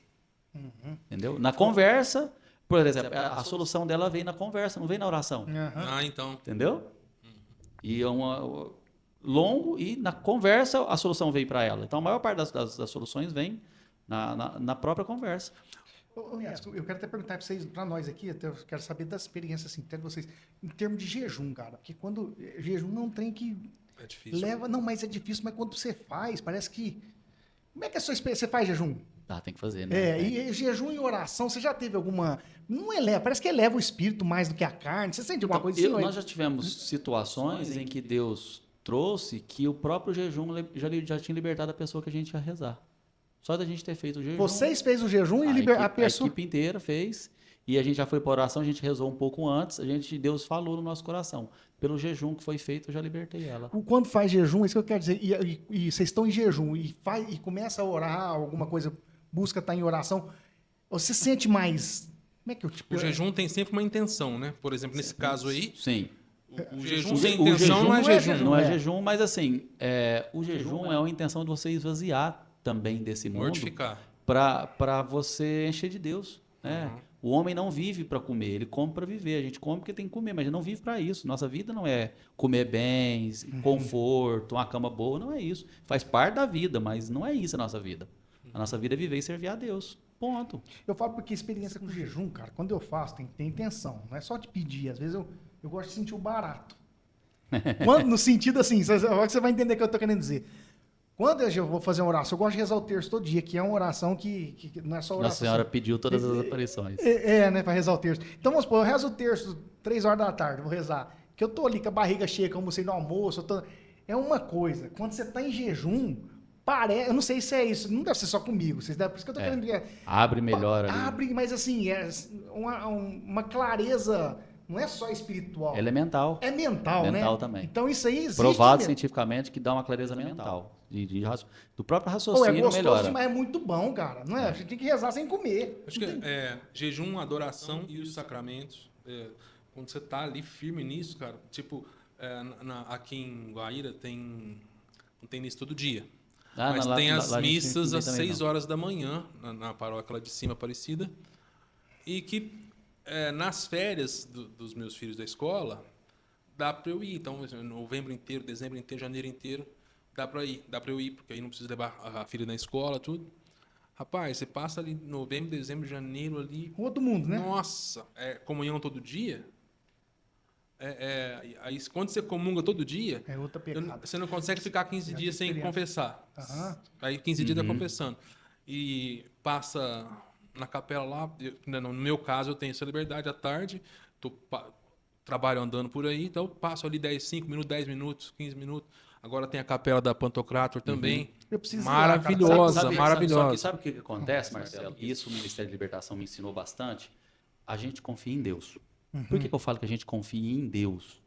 Speaker 2: Entendeu? Na conversa, por exemplo, a solução dela veio na conversa, não veio na oração.
Speaker 3: Então.
Speaker 2: Entendeu? E é longo e na conversa a solução veio para ela. Então a maior parte das soluções vem na própria conversa.
Speaker 1: Eu quero até perguntar para nós aqui, até eu quero saber da experiência assim, até de vocês, em termos de jejum, cara, porque quando jejum não tem que
Speaker 3: é difícil.
Speaker 1: Não, mas é difícil, mas quando você faz, parece que como é que é a sua experiência? Você faz jejum?
Speaker 2: Tem que fazer, né?
Speaker 1: E jejum e oração, você já teve alguma... Não eleva, parece que eleva o espírito mais do que a carne. Você sente alguma coisa assim?
Speaker 2: Nós já tivemos situações em que Deus trouxe que o próprio jejum já tinha libertado a pessoa que a gente ia rezar. Só da gente ter feito o jejum.
Speaker 1: Vocês fez o jejum e a pessoa...
Speaker 2: A equipe inteira fez. E a gente já foi para oração, a gente rezou um pouco antes. Deus falou no nosso coração. Pelo jejum que foi feito, eu já libertei ela.
Speaker 1: Quando faz jejum, é isso que eu quero dizer. E vocês estão em jejum e começa a orar, alguma coisa, busca estar em oração. Você sente mais... Como é que eu
Speaker 3: O jejum tem sempre uma intenção, né? Por exemplo, nesse caso aí...
Speaker 2: Sim.
Speaker 3: O jejum sem intenção não é jejum.
Speaker 2: Não é jejum, mas assim, o jejum é uma intenção de você esvaziar também desse mundo.
Speaker 3: Mortificar.
Speaker 2: Para você encher de Deus. Né? O homem não vive para comer, ele come para viver. A gente come porque tem que comer, mas a gente não vive para isso. Nossa vida não é comer bens, conforto, uma cama boa, não é isso. Faz parte da vida, mas não é isso a nossa vida. A nossa vida é viver e servir a Deus. Ponto.
Speaker 1: Eu falo porque experiência com jejum, cara, quando eu faço, tem intenção. Não é só te pedir. Às vezes eu gosto de sentir o barato. No sentido assim, você vai entender o que eu estou querendo dizer. Quando eu vou fazer uma oração, eu gosto de rezar o terço todo dia, que é uma oração que não é só oração.
Speaker 2: Nossa Senhora pediu todas as aparições.
Speaker 1: Né, para rezar o terço. Então, vamos supor, eu rezo o terço 3 horas da tarde, vou rezar. Que eu tô ali com a barriga cheia, como sei no almoço. É uma coisa. Quando você está em jejum, eu não sei se é isso, não deve ser só comigo. Por isso que eu tô querendo dizer.
Speaker 2: Abre melhor ali.
Speaker 1: Abre, mas assim, é uma clareza. Não é só espiritual.
Speaker 2: Ela é mental.
Speaker 1: É mental, né?
Speaker 2: Mental também.
Speaker 1: Então isso aí existe.
Speaker 2: Provado cientificamente que dá uma clareza mental. Do próprio raciocínio melhora.
Speaker 1: É gostoso, mas é muito bom, cara. Não é? A gente tem que rezar sem comer.
Speaker 3: Acho que jejum, adoração e os sacramentos. Quando você tá ali firme nisso, cara. Tipo, aqui em Guaíra não tem missa todo dia. Mas tem as missas às 6 horas da manhã, na paróquia lá de cima, Aparecida. E que... nas férias dos meus filhos da escola, dá para eu ir. Então, novembro inteiro, dezembro inteiro, janeiro inteiro, dá para eu ir, porque aí não preciso levar a filha na escola, tudo. Rapaz, você passa ali novembro, dezembro, janeiro ali...
Speaker 1: Outro mundo, né?
Speaker 3: Nossa, comunhão todo dia. Aí, quando você comunga todo dia,
Speaker 1: outra pecado.
Speaker 3: você não consegue ficar 15 dias sem confessar. Aí 15 dias tá confessando. E passa... na capela lá, no meu caso, eu tenho essa liberdade à tarde, trabalho andando por aí, então eu passo ali 5 minutos, 10 minutos, 15 minutos. Agora tem a capela da Pantocrator também.
Speaker 1: Eu preciso ir lá, cara.
Speaker 3: Maravilhosa, maravilhosa.
Speaker 2: Só que sabe o que acontece, Marcelo? Isso o Ministério da Libertação me ensinou bastante. A gente confia em Deus. Por que eu falo que a gente confia em Deus?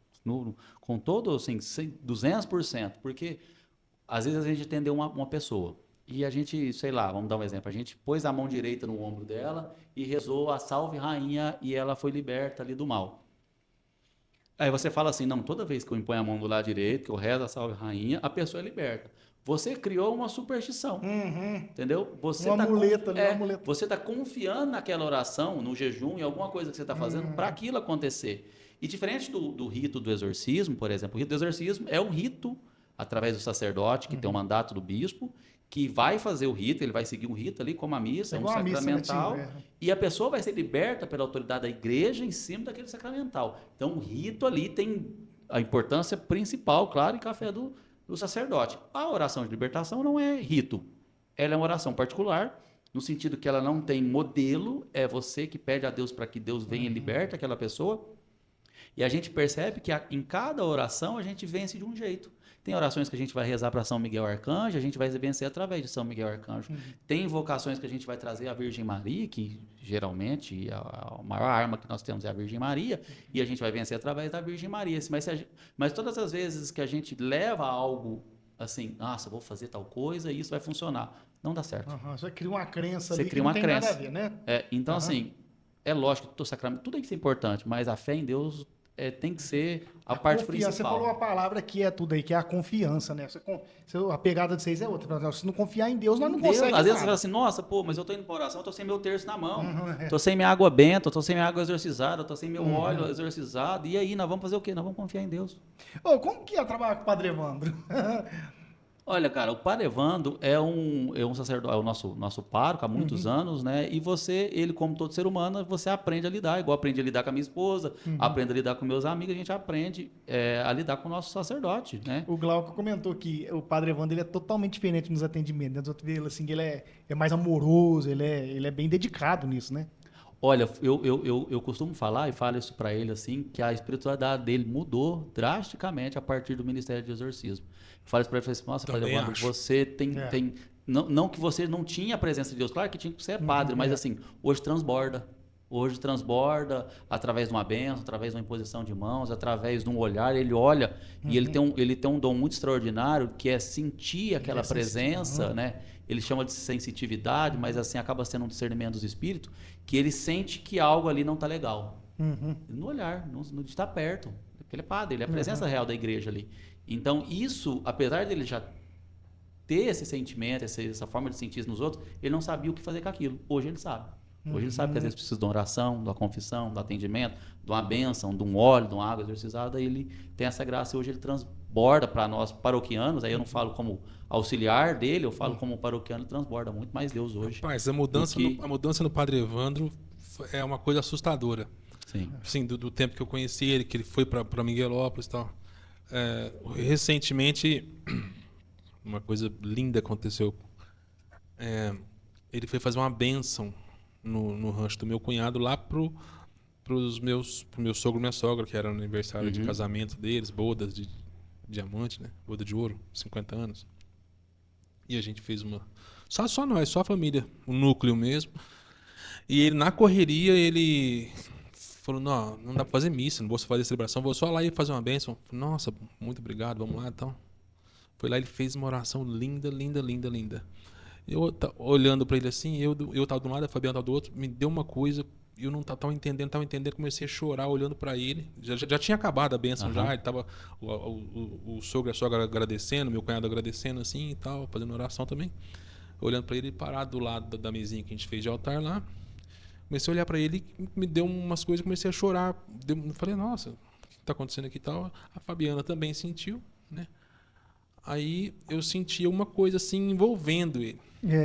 Speaker 2: Com todo, assim, 200%. Porque às vezes a gente atendeu uma pessoa e a gente, sei lá, vamos dar um exemplo, a gente pôs a mão direita no ombro dela e rezou a Salve Rainha e ela foi liberta ali do mal. Aí você fala assim, não, toda vez que eu imponho a mão do lado direito, que eu rezo a Salve Rainha, a pessoa é liberta. Você criou uma superstição, entendeu? Você
Speaker 1: Uma muleta,
Speaker 2: uma muleta. Você está confiando naquela oração, no jejum, em alguma coisa que você está fazendo para aquilo acontecer. E diferente do rito do exorcismo, por exemplo, o rito do exorcismo é um rito através do sacerdote, que tem o mandato do bispo, que vai fazer o rito, ele vai seguir um rito ali, como a missa, é um sacramental, e a pessoa vai ser liberta pela autoridade da igreja em cima daquele sacramental. Então, o rito ali tem a importância principal, claro, em café do sacerdote. A oração de libertação não é rito, ela é uma oração particular, no sentido que ela não tem modelo, é você que pede a Deus para que Deus venha e liberte aquela pessoa, e a gente percebe que em cada oração a gente vence de um jeito. Tem orações que a gente vai rezar para São Miguel Arcanjo, a gente vai vencer através de São Miguel Arcanjo. Tem invocações que a gente vai trazer a Virgem Maria, que geralmente a maior arma que nós temos é a Virgem Maria, e a gente vai vencer através da Virgem Maria. Mas todas as vezes que a gente leva algo assim, nossa, vou fazer tal coisa e isso vai funcionar, não dá certo.
Speaker 1: Você cria uma crença
Speaker 2: ali
Speaker 1: que não tem nada a ver, né?
Speaker 2: Então, assim, é lógico que o sacramento, tudo isso é importante, mas a fé em Deus tem que ser a parte principal.
Speaker 1: Você falou a palavra que é tudo aí, que é a confiança, né? A pegada de vocês é outra. Se não confiar em Deus, nós não conseguimos.
Speaker 2: Às vezes você fala assim, nossa, pô, mas eu tô indo para oração, eu tô sem meu terço na mão, tô sem minha água benta, eu tô sem minha água exorcizada, eu tô sem meu óleo exorcizado, e aí, nós vamos fazer o quê? Nós vamos confiar em Deus.
Speaker 1: Como que é trabalhar com o Padre Evandro?
Speaker 2: Olha, cara, o Padre Evandro é um sacerdote, é o nosso pároco há muitos anos, né? E ele, como todo ser humano, você aprende a lidar, igual aprendi a lidar com a minha esposa, aprendo a lidar com meus amigos, a gente aprende a lidar com o nosso sacerdote, né?
Speaker 1: O Glauco comentou que o Padre Evandro ele é totalmente diferente nos atendimentos, né? Dos outros vê assim, ele é mais amoroso, ele é bem dedicado nisso, né?
Speaker 2: Olha, eu costumo falar e falo isso para ele assim, que a espiritualidade dele mudou drasticamente a partir do Ministério de Exorcismo. Eu falo isso para ele, assim, nossa, Padre Evandro, você tem não que você não tinha a presença de Deus, claro que tinha que ser padre, mas assim, hoje transborda. Hoje transborda através de uma bênção, através de uma imposição de mãos, através de um olhar. Ele olha e ele tem um dom muito extraordinário que é sentir aquela presença, né? Ele chama de sensitividade, mas assim acaba sendo um discernimento dos espíritos, que ele sente que algo ali não está legal. No olhar, não está perto. Porque ele é padre, ele é a presença real da igreja ali. Então isso, apesar dele já ter esse sentimento, essa forma de sentir isso nos outros, ele não sabia o que fazer com aquilo. Hoje ele sabe. Hoje ele sabe que às vezes precisa de uma oração, de uma confissão, do atendimento, de uma bênção, de um óleo, de uma água exorcizada. Ele tem essa graça e hoje ele transborda para nós paroquianos. Aí eu não falo como auxiliar dele, eu falo como paroquiano, ele transborda muito mais Deus hoje.
Speaker 3: Rapaz, a mudança no Padre Evandro é uma coisa assustadora.
Speaker 2: Sim.
Speaker 3: Sim, do tempo que eu conheci ele, que ele foi para Miguelópolis e tal. Recentemente, uma coisa linda aconteceu. Ele foi fazer uma bênção no rancho do meu cunhado lá pro meu sogro e minha sogra, que era o aniversário de casamento deles, bodas de diamante, né? Boda de ouro, 50 anos. E a gente fez uma... Só nós, só a família, o núcleo mesmo. E ele, na correria, ele falou, não dá pra fazer missa, não vou fazer celebração, vou só lá e fazer uma bênção. Falei, nossa, muito obrigado, vamos lá, então. Foi lá, ele fez uma oração linda, linda, linda, linda. Eu olhando para ele assim, eu tava de um lado, a Fabiana tava do outro, me deu uma coisa, eu não tava entendendo, comecei a chorar olhando para ele. Já tinha acabado a bênção já, ele tava o sogro e a sogra agradecendo, meu cunhado agradecendo assim e tal, fazendo oração também. Olhando para ele parado do lado da mesinha que a gente fez de altar lá. Comecei a olhar para ele, me deu umas coisas, comecei a chorar. Falei, nossa, o que tá acontecendo aqui e tal? A Fabiana também sentiu, né? Aí eu sentia uma coisa assim envolvendo ele.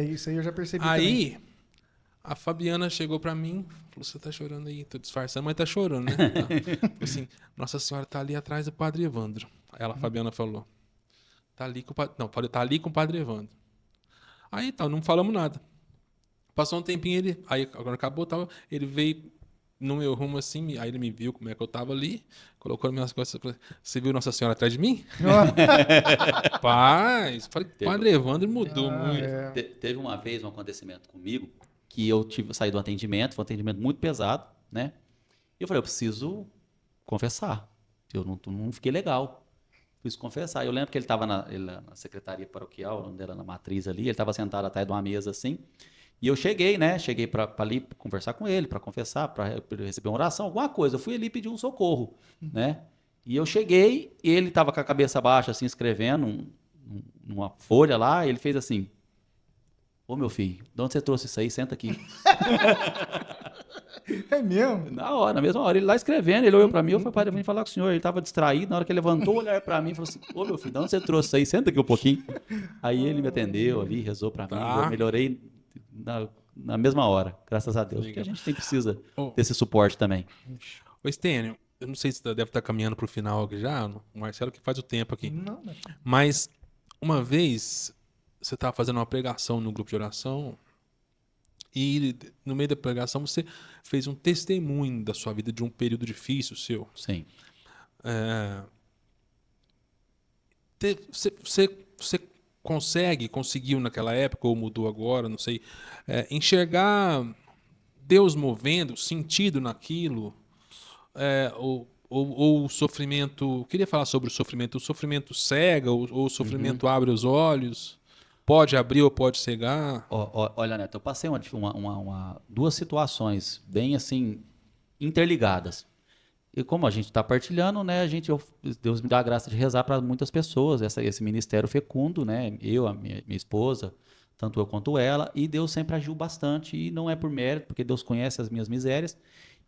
Speaker 1: Isso aí eu já percebi
Speaker 3: aí,
Speaker 1: também.
Speaker 3: A Fabiana chegou pra mim, falou, você tá chorando aí? Tô disfarçando, mas tá chorando, né? Tá. Falei assim, Nossa Senhora tá ali atrás do Padre Evandro. Aí a Fabiana falou, tá ali com o Padre Evandro. Aí tal, não falamos nada. Passou um tempinho, aí agora acabou, ele veio no meu rumo assim, aí ele me viu como é que eu tava ali, colocou nas minhas costas e falou: você viu Nossa Senhora atrás de mim? Paz! Falei, Padre Evandro mudou muito.
Speaker 2: Teve uma vez um acontecimento comigo que eu saí do atendimento, foi um atendimento muito pesado, né? E eu falei, eu preciso confessar. Eu não fiquei legal. Preciso confessar. Eu lembro que ele estava na secretaria paroquial, onde era na matriz ali, ele estava sentado atrás de uma mesa assim. E eu cheguei, né? Cheguei para ali conversar com ele, para confessar, para receber uma oração, alguma coisa. Eu fui ali pedir um socorro, né? E eu cheguei, e ele estava com a cabeça baixa, assim, escrevendo numa folha lá. E ele fez assim: ô meu filho, de onde você trouxe isso aí? Senta aqui.
Speaker 1: É mesmo?
Speaker 2: Na mesma hora, ele lá escrevendo, ele olhou pra mim, eu falei, Padre, eu vim falar com o senhor. Ele tava distraído, na hora que ele levantou, olhar pra mim e falou assim: ô meu filho, de onde você trouxe isso aí? Senta aqui um pouquinho. Aí ele me atendeu ali, rezou pra mim, eu melhorei na mesma hora, graças a Deus. Porque a gente precisa desse suporte também.
Speaker 3: Ô Estênio, eu não sei se deve estar caminhando pro final aqui já, o Marcelo que faz o tempo aqui.
Speaker 1: Não.
Speaker 3: Mas uma vez você estava fazendo uma pregação no grupo de oração e no meio da pregação você fez um testemunho da sua vida de um período difícil seu.
Speaker 2: Sim.
Speaker 3: Você conseguiu naquela época, ou mudou agora, não sei, enxergar Deus movendo, sentido naquilo, ou o sofrimento... Queria falar sobre o sofrimento cega, ou o sofrimento abre os olhos, pode abrir ou pode cegar.
Speaker 2: Olha, Neto, eu passei duas situações bem assim interligadas. E como a gente está partilhando, né, Deus me dá a graça de rezar para muitas pessoas, esse ministério fecundo, né, a minha esposa, tanto eu quanto ela, e Deus sempre agiu bastante, e não é por mérito, porque Deus conhece as minhas misérias.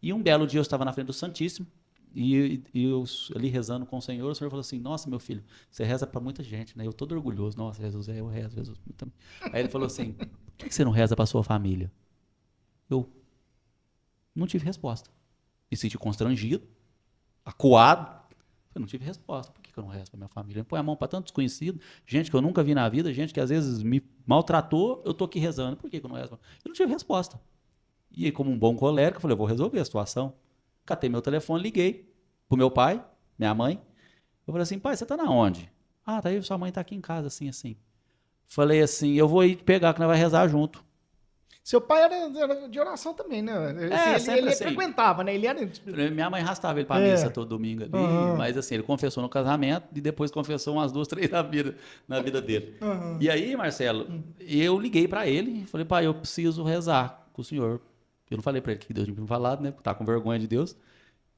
Speaker 2: E um belo dia eu estava na frente do Santíssimo, e eu ali rezando com o Senhor falou assim: nossa, meu filho, você reza para muita gente, né? Eu todo orgulhoso, nossa, Jesus, eu rezo, Jesus. Aí ele falou assim: por que você não reza para sua família? Eu não tive resposta. Me senti constrangido, acuado. Eu não tive resposta. Por que eu não rezo para minha família? Eu põe a mão para tanto desconhecido, gente que eu nunca vi na vida, gente que às vezes me maltratou, eu tô aqui rezando. Por que eu não rezo? Eu não tive resposta. E aí, como um bom colérico, eu falei: eu vou resolver a situação. Catei meu telefone, liguei pro meu pai, minha mãe. Eu falei assim: pai, você tá na onde? Ah, tá aí, sua mãe tá aqui em casa, assim. Falei assim: eu vou ir pegar que nós vai rezar junto.
Speaker 1: Seu pai era de oração também, né? Ele
Speaker 2: assim,
Speaker 1: frequentava, né? Ele era...
Speaker 2: Minha mãe arrastava ele pra missa todo domingo ali, mas assim, ele confessou no casamento e depois confessou umas 2, 3 na vida dele. E aí, Marcelo, eu liguei pra ele e falei: pai, eu preciso rezar com o senhor. Eu não falei pra ele que Deus tinha me falado, né? Porque tá com vergonha de Deus.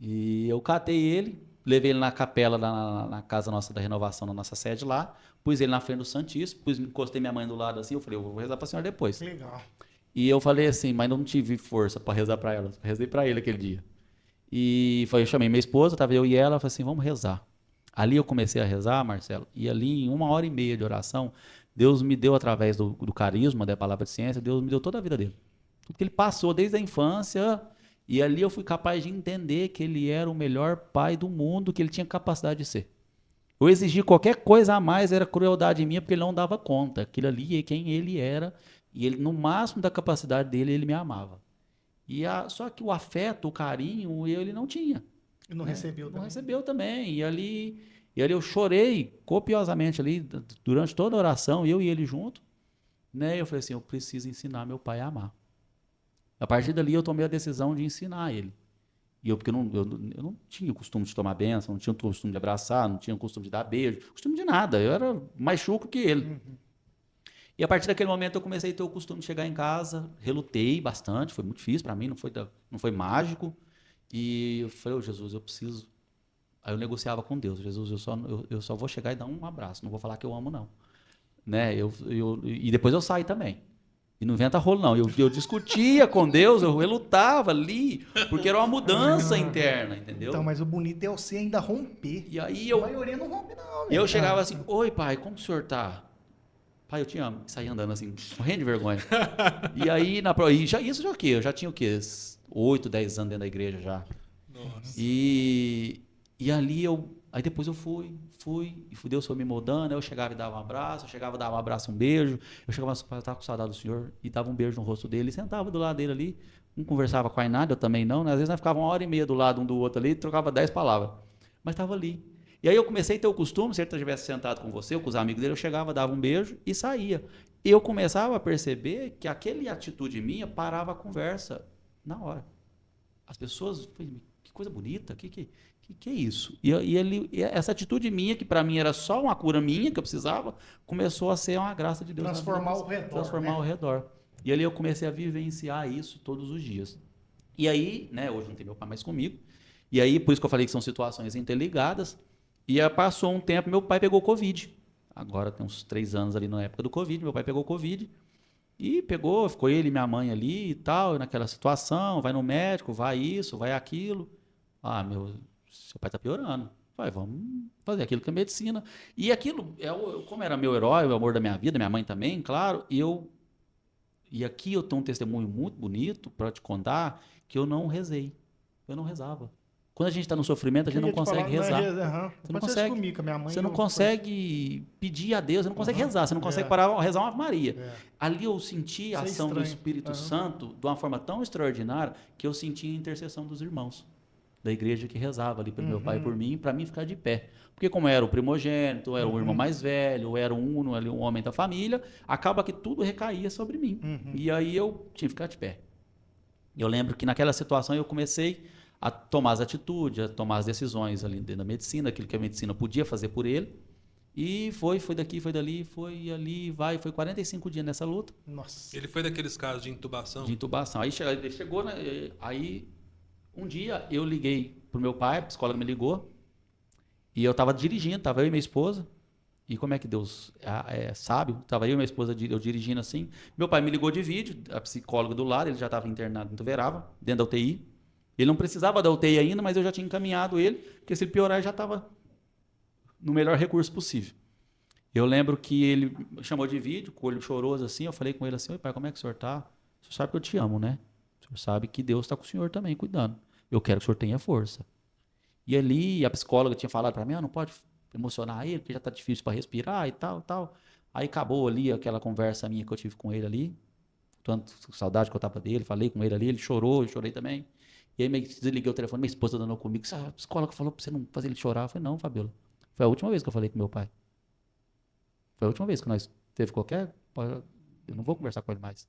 Speaker 2: E eu catei ele, levei ele na capela, na casa nossa da renovação, na nossa sede lá, pus ele na frente do Santíssimo, encostei minha mãe do lado assim, eu falei: eu vou rezar pra senhora depois.
Speaker 1: Legal.
Speaker 2: E eu falei assim, mas não tive força pra rezar pra ela, rezei pra ele aquele dia. E eu chamei minha esposa, tava eu e ela, falei assim: vamos rezar. Ali eu comecei a rezar, Marcelo, e ali em 1h30 de oração, Deus me deu, através do carisma, da palavra de ciência, Deus me deu toda a vida dele. Tudo que ele passou desde a infância, e ali eu fui capaz de entender que ele era o melhor pai do mundo, que ele tinha capacidade de ser. Eu exigi qualquer coisa a mais, era crueldade minha, porque ele não dava conta. Aquilo ali é quem ele era, e ele, no máximo da capacidade dele, ele me amava. Só que o afeto, o carinho, ele não tinha.
Speaker 1: E não recebeu também.
Speaker 2: Não recebeu também. E ali eu chorei copiosamente ali, durante toda a oração, eu e ele junto. Né? Eu falei assim: eu preciso ensinar meu pai a amar. A partir dali eu tomei a decisão de ensinar ele. Porque eu não tinha o costume de tomar bênção, não tinha o costume de abraçar, não tinha o costume de dar beijo, costume de nada. Eu era mais chuco que ele. E a partir daquele momento eu comecei a ter o costume de chegar em casa, relutei bastante, foi muito difícil para mim, não foi mágico. E eu falei: Jesus, eu preciso. Aí eu negociava com Deus: Jesus, eu só vou chegar e dar um abraço, não vou falar que eu amo, não. Né? E depois eu saí também. E não inventa rolo, não. Eu discutia com Deus, eu relutava ali, porque era uma mudança interna, entendeu?
Speaker 1: Então, mas o bonito é você ainda romper.
Speaker 2: E aí
Speaker 1: A maioria não rompe, não.
Speaker 2: E eu chegava assim: oi, pai, como o senhor tá? Pai, eu te amo. Saía andando assim, morrendo de vergonha. E aí, isso já o quê? Eu já tinha o quê? 8, 10 anos dentro da igreja já.
Speaker 3: Nossa.
Speaker 2: E ali eu Aí depois eu fui, e Deus foi me moldando, aí eu chegava e dava um abraço, eu chegava e dava um abraço, um beijo, eu chegava e estava com saudade do Senhor, e dava um beijo no rosto dele, e sentava do lado dele ali, um conversava com a Inália, eu também não, né? Às vezes nós ficava 1h30 do lado um do outro ali, e trocava 10 palavras, mas estava ali. E aí eu comecei a ter o costume, se ele estivesse sentado com você, ou com os amigos dele, eu chegava, dava um beijo e saía. E eu começava a perceber que aquela atitude minha parava a conversa na hora. As pessoas, que coisa bonita, que é isso? E essa atitude minha, que para mim era só uma cura minha, que eu precisava, começou a ser uma graça de Deus.
Speaker 1: Transformar ao redor.
Speaker 2: Transformar ao redor. E ali eu comecei a vivenciar isso todos os dias. E aí, né, hoje não tem meu pai mais comigo, e aí, por isso que eu falei que são situações interligadas, e aí passou um tempo, meu pai pegou Covid. Agora tem uns 3 anos ali na época do Covid, meu pai pegou Covid, e ficou ele e minha mãe ali e tal, naquela situação, vai no médico, vai isso, vai aquilo. Ah, seu pai tá piorando. Vai, vamos fazer aquilo que é medicina. E aquilo, como era meu herói, o amor da minha vida, minha mãe também, claro, e aqui eu tenho um testemunho muito bonito para te contar, que eu não rezei. Eu não rezava. Quando a gente está no sofrimento, a gente não consegue rezar. Você não consegue.
Speaker 1: Comigo, minha mãe,
Speaker 2: você não consegue pedir a Deus, você não consegue rezar, você não consegue parar rezar uma Ave Maria. Ali eu senti a ação do Espírito Santo de uma forma tão extraordinária que eu senti a intercessão dos irmãos da igreja que rezava ali pelo meu pai e por mim, para mim ficar de pé. Porque como eu era o primogênito, eu era o irmão mais velho, eu era um homem da família, acaba que tudo recaía sobre mim. E aí eu tinha que ficar de pé. Eu lembro que naquela situação eu comecei a tomar as atitudes, a tomar as decisões ali dentro da medicina, aquilo que a medicina podia fazer por ele. E foi daqui, foi dali, foi ali, foi 45 dias nessa luta.
Speaker 3: Nossa. Ele foi daqueles casos de intubação?
Speaker 2: De intubação. Aí ele chegou, né, aí um dia eu liguei pro meu pai, a psicóloga me ligou, e eu estava dirigindo, estava eu e minha esposa, e como é que Deus é sábio, estava eu e minha esposa, eu dirigindo assim, meu pai me ligou de vídeo, a psicóloga do lado, ele já estava internado em Tuverava, dentro da UTI, ele não precisava da UTI ainda, mas eu já tinha encaminhado ele, porque se ele piorar, ele já estava no melhor recurso possível. Eu lembro que ele me chamou de vídeo, com o olho choroso assim, eu falei com ele assim, oi pai, como é que o senhor está? O senhor sabe que eu te amo, né? O senhor sabe que Deus está com o senhor também, cuidando. Eu quero que o senhor tenha força. E ali a psicóloga tinha falado para mim, não pode emocionar ele, porque já está difícil para respirar e tal, tal. Aí acabou ali aquela conversa minha que eu tive com ele ali, tanto saudade que eu tava dele, falei com ele ali, ele chorou, eu chorei também. E aí desliguei o telefone, minha esposa dando comigo, a psicóloga falou para você não fazer ele chorar. Eu falei, não, Fabiola, foi a última vez que eu falei com meu pai. Foi a última vez que nós teve qualquer... Eu não vou conversar com ele mais.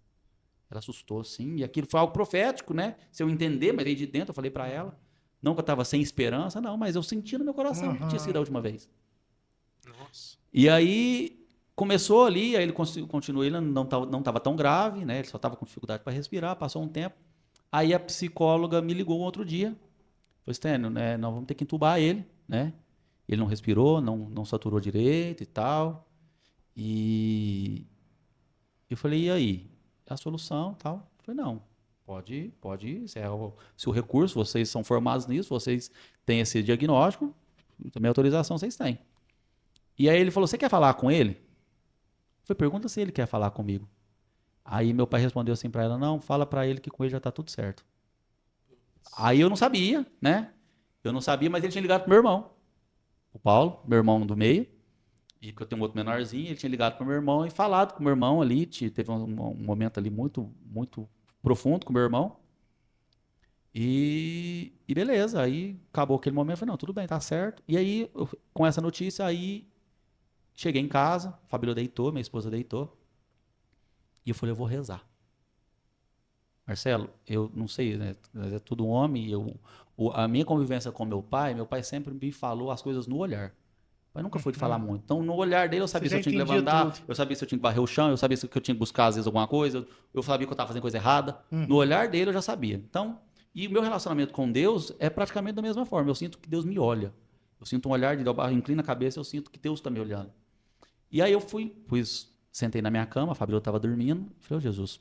Speaker 2: Ela assustou, sim, e aquilo foi algo profético, né? Se eu entender, mas aí de dentro eu falei para ela, não que eu estava sem esperança, não, mas eu senti no meu coração que tinha sido a última vez.
Speaker 3: Nossa.
Speaker 2: E aí começou ali, aí ele continuou, ele não estava tão grave, né? Ele só estava com dificuldade para respirar, passou um tempo. Aí a psicóloga me ligou um outro dia, falou, Stênio, né, nós vamos ter que entubar ele, né? Ele não respirou, não saturou direito e tal. E eu falei, e aí? A solução tal? Eu falei, não, pode, se o recurso, vocês são formados nisso, vocês têm esse diagnóstico, também autorização vocês têm. E aí ele falou, você quer falar com ele? Eu falei, pergunta se ele quer falar comigo. Aí meu pai respondeu assim para ela, não, fala para ele que com ele já tá tudo certo. Aí eu não sabia, né? Eu não sabia, mas ele tinha ligado pro meu irmão, o Paulo, meu irmão do meio, e porque eu tenho um outro menorzinho, ele tinha ligado pro meu irmão e falado com o meu irmão ali, teve um momento ali muito, muito profundo com o meu irmão. E beleza, aí acabou aquele momento, eu falei, não, tudo bem, tá certo. E aí, com essa notícia, aí cheguei em casa, a Fabíola deitou, minha esposa deitou, e eu falei, eu vou rezar. Marcelo, eu não sei, né? É tudo homem, a minha convivência com meu pai sempre me falou as coisas no olhar. Mas nunca foi de falar muito. Então, no olhar dele, eu sabia se eu tinha que levantar, eu sabia se eu tinha que varrer o chão, eu sabia se eu tinha que buscar, às vezes, alguma coisa, eu sabia que eu estava fazendo coisa errada. No olhar dele, eu já sabia. Então, e o meu relacionamento com Deus é praticamente da mesma forma. Eu sinto que Deus me olha. Eu sinto um olhar, eu inclino a cabeça, eu sinto que Deus está me olhando. E aí eu sentei na minha cama, a Fabíola estava dormindo, falei, ô Jesus,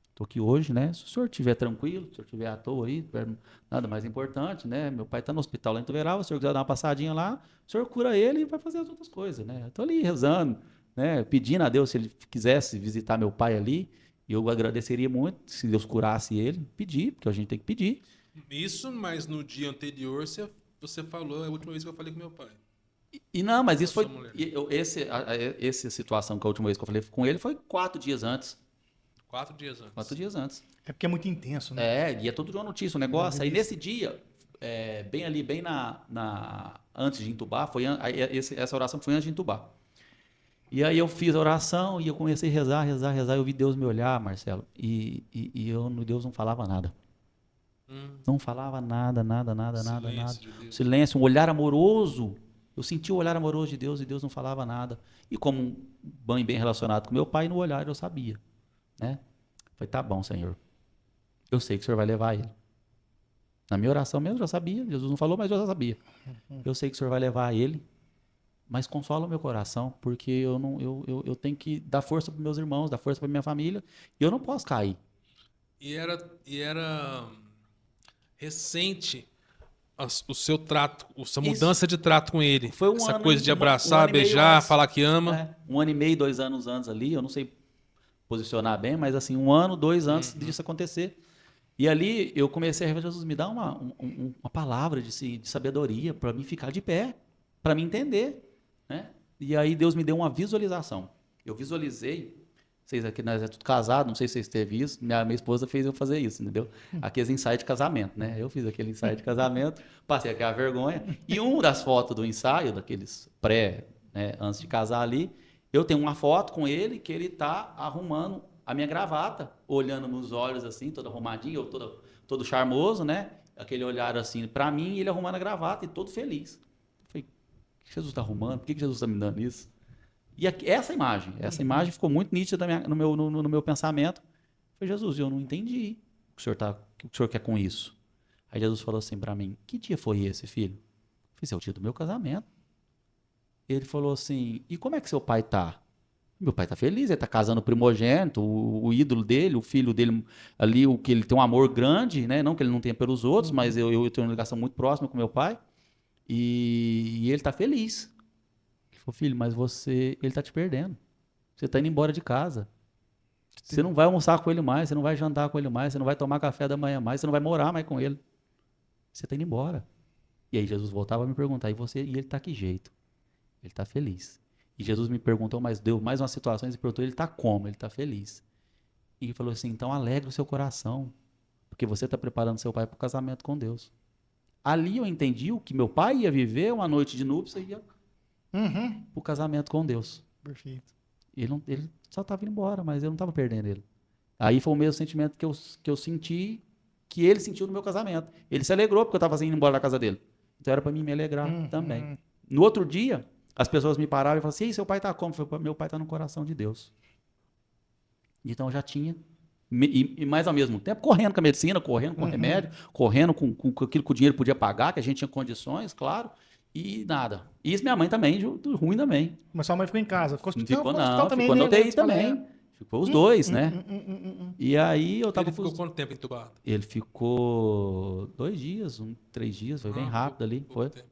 Speaker 2: estou aqui hoje, né? Se o senhor estiver tranquilo, se o senhor estiver à toa aí, nada mais importante, né? Meu pai está no hospital lá em Tuverava, se o senhor quiser dar uma passadinha lá, o senhor cura ele e vai fazer as outras coisas, né? Estou ali rezando, né? Pedindo a Deus se ele quisesse visitar meu pai ali, eu agradeceria muito se Deus curasse ele. Pedir, porque a gente tem que pedir.
Speaker 3: Isso, mas no dia anterior você você falou, é a última vez que eu falei com meu pai.
Speaker 2: E não, mas isso
Speaker 3: Sua
Speaker 2: foi.
Speaker 3: mulher.
Speaker 2: Essa situação que a última vez que eu falei com ele foi 4 dias antes.
Speaker 3: 4 dias antes.
Speaker 2: 4 dias antes.
Speaker 1: É porque é muito intenso, né?
Speaker 2: É, ia todo dia uma notícia, um negócio. Aí nesse dia, bem ali, bem antes de entubar, essa oração foi antes de entubar. E aí eu fiz a oração e eu comecei a rezar. Eu vi Deus me olhar, Marcelo, e Deus não falava nada. Não falava nada.
Speaker 3: Silêncio de Deus.
Speaker 2: Silêncio, um olhar amoroso. Eu senti o olhar amoroso de Deus e Deus não falava nada. E como bem relacionado com meu pai, no olhar eu sabia, né? Falei, tá bom, Senhor. Eu sei que o Senhor vai levar ele. Na minha oração mesmo, eu já sabia. Jesus não falou, mas eu já sabia. Eu sei que o Senhor vai levar ele, mas consola o meu coração, porque eu tenho que dar força para meus irmãos, dar força para minha família, e eu não posso cair.
Speaker 3: E era recente o seu trato, a sua mudança de trato com ele.
Speaker 2: Foi um
Speaker 3: Essa
Speaker 2: ano
Speaker 3: coisa de
Speaker 2: um
Speaker 3: abraçar,
Speaker 2: ano e meio
Speaker 3: beijar,
Speaker 2: antes.
Speaker 3: falar que ama.
Speaker 2: 1 ano e meio, 2 anos antes ali, eu não sei posicionar bem, mas assim, 1 ano, 2 antes disso acontecer. E ali eu comecei a rever, Jesus, me dá uma palavra de sabedoria para mim ficar de pé, para mim entender, né? E aí Deus me deu uma visualização. Eu visualizei, vocês aqui, nós é tudo casado, não sei se vocês teve isso, minha esposa fez eu fazer isso, entendeu? Aqueles ensaios de casamento, né? Eu fiz aquele ensaio de casamento, passei aquela vergonha, e uma das fotos do ensaio, daqueles né, antes de casar ali, eu tenho uma foto com ele que ele tá arrumando a minha gravata, olhando nos olhos assim, todo arrumadinho, eu todo charmoso, né? Aquele olhar assim para mim, e ele arrumando a gravata e todo feliz. Eu falei, o que Jesus está arrumando? Por que Jesus está me dando isso? E essa imagem ficou muito nítida no meu pensamento. Eu falei, Jesus, eu não entendi o que o senhor quer com isso. Aí Jesus falou assim para mim, que dia foi esse, filho? Eu falei, esse é o dia do meu casamento. Ele falou assim, e como é que seu pai tá? Meu pai tá feliz, ele tá casando o primogênito, o ídolo dele, o filho dele ali, o que ele tem um amor grande, né? Não que ele não tenha pelos outros, mas eu tenho uma ligação muito próxima com meu pai. E ele tá feliz. Ele falou, filho, mas ele tá te perdendo. Você tá indo embora de casa. Você não vai almoçar com ele mais, você não vai jantar com ele mais, você não vai tomar café da manhã mais, você não vai morar mais com ele. Você tá indo embora. E aí Jesus voltava a me perguntar, e ele tá que jeito? Ele tá feliz. E Jesus me perguntou, mas deu mais umas situações e perguntou, ele tá como? Ele tá feliz. E ele falou assim, então alegra o seu coração, porque você tá preparando seu pai para o casamento com Deus. Ali eu entendi o que meu pai ia viver uma noite de núpcias e ia o casamento com Deus.
Speaker 1: Perfeito.
Speaker 2: Ele só estava indo embora, mas eu não estava perdendo ele. Aí foi o mesmo sentimento que eu senti, que ele sentiu no meu casamento. Ele se alegrou porque eu estava indo embora da casa dele. Então era para mim me alegrar também. No outro dia, as pessoas me pararam e falaram assim, seu pai está como? Eu falei, meu pai está no coração de Deus. Então eu já tinha, e mais ao mesmo tempo, correndo com a medicina, correndo com o remédio, correndo com aquilo que o dinheiro podia pagar, que a gente tinha condições, claro. E nada. E isso minha mãe também, ruim também.
Speaker 1: Mas sua mãe ficou em casa? Ficou
Speaker 2: Ficou,
Speaker 1: ficou
Speaker 2: ficou na UTI também. Ficou os dois, né? E aí eu tava...
Speaker 3: Ele ficou quanto tempo entubado?
Speaker 2: Ele ficou 2 dias, 3 dias, foi bem rápido ali, foi.
Speaker 3: Tempo.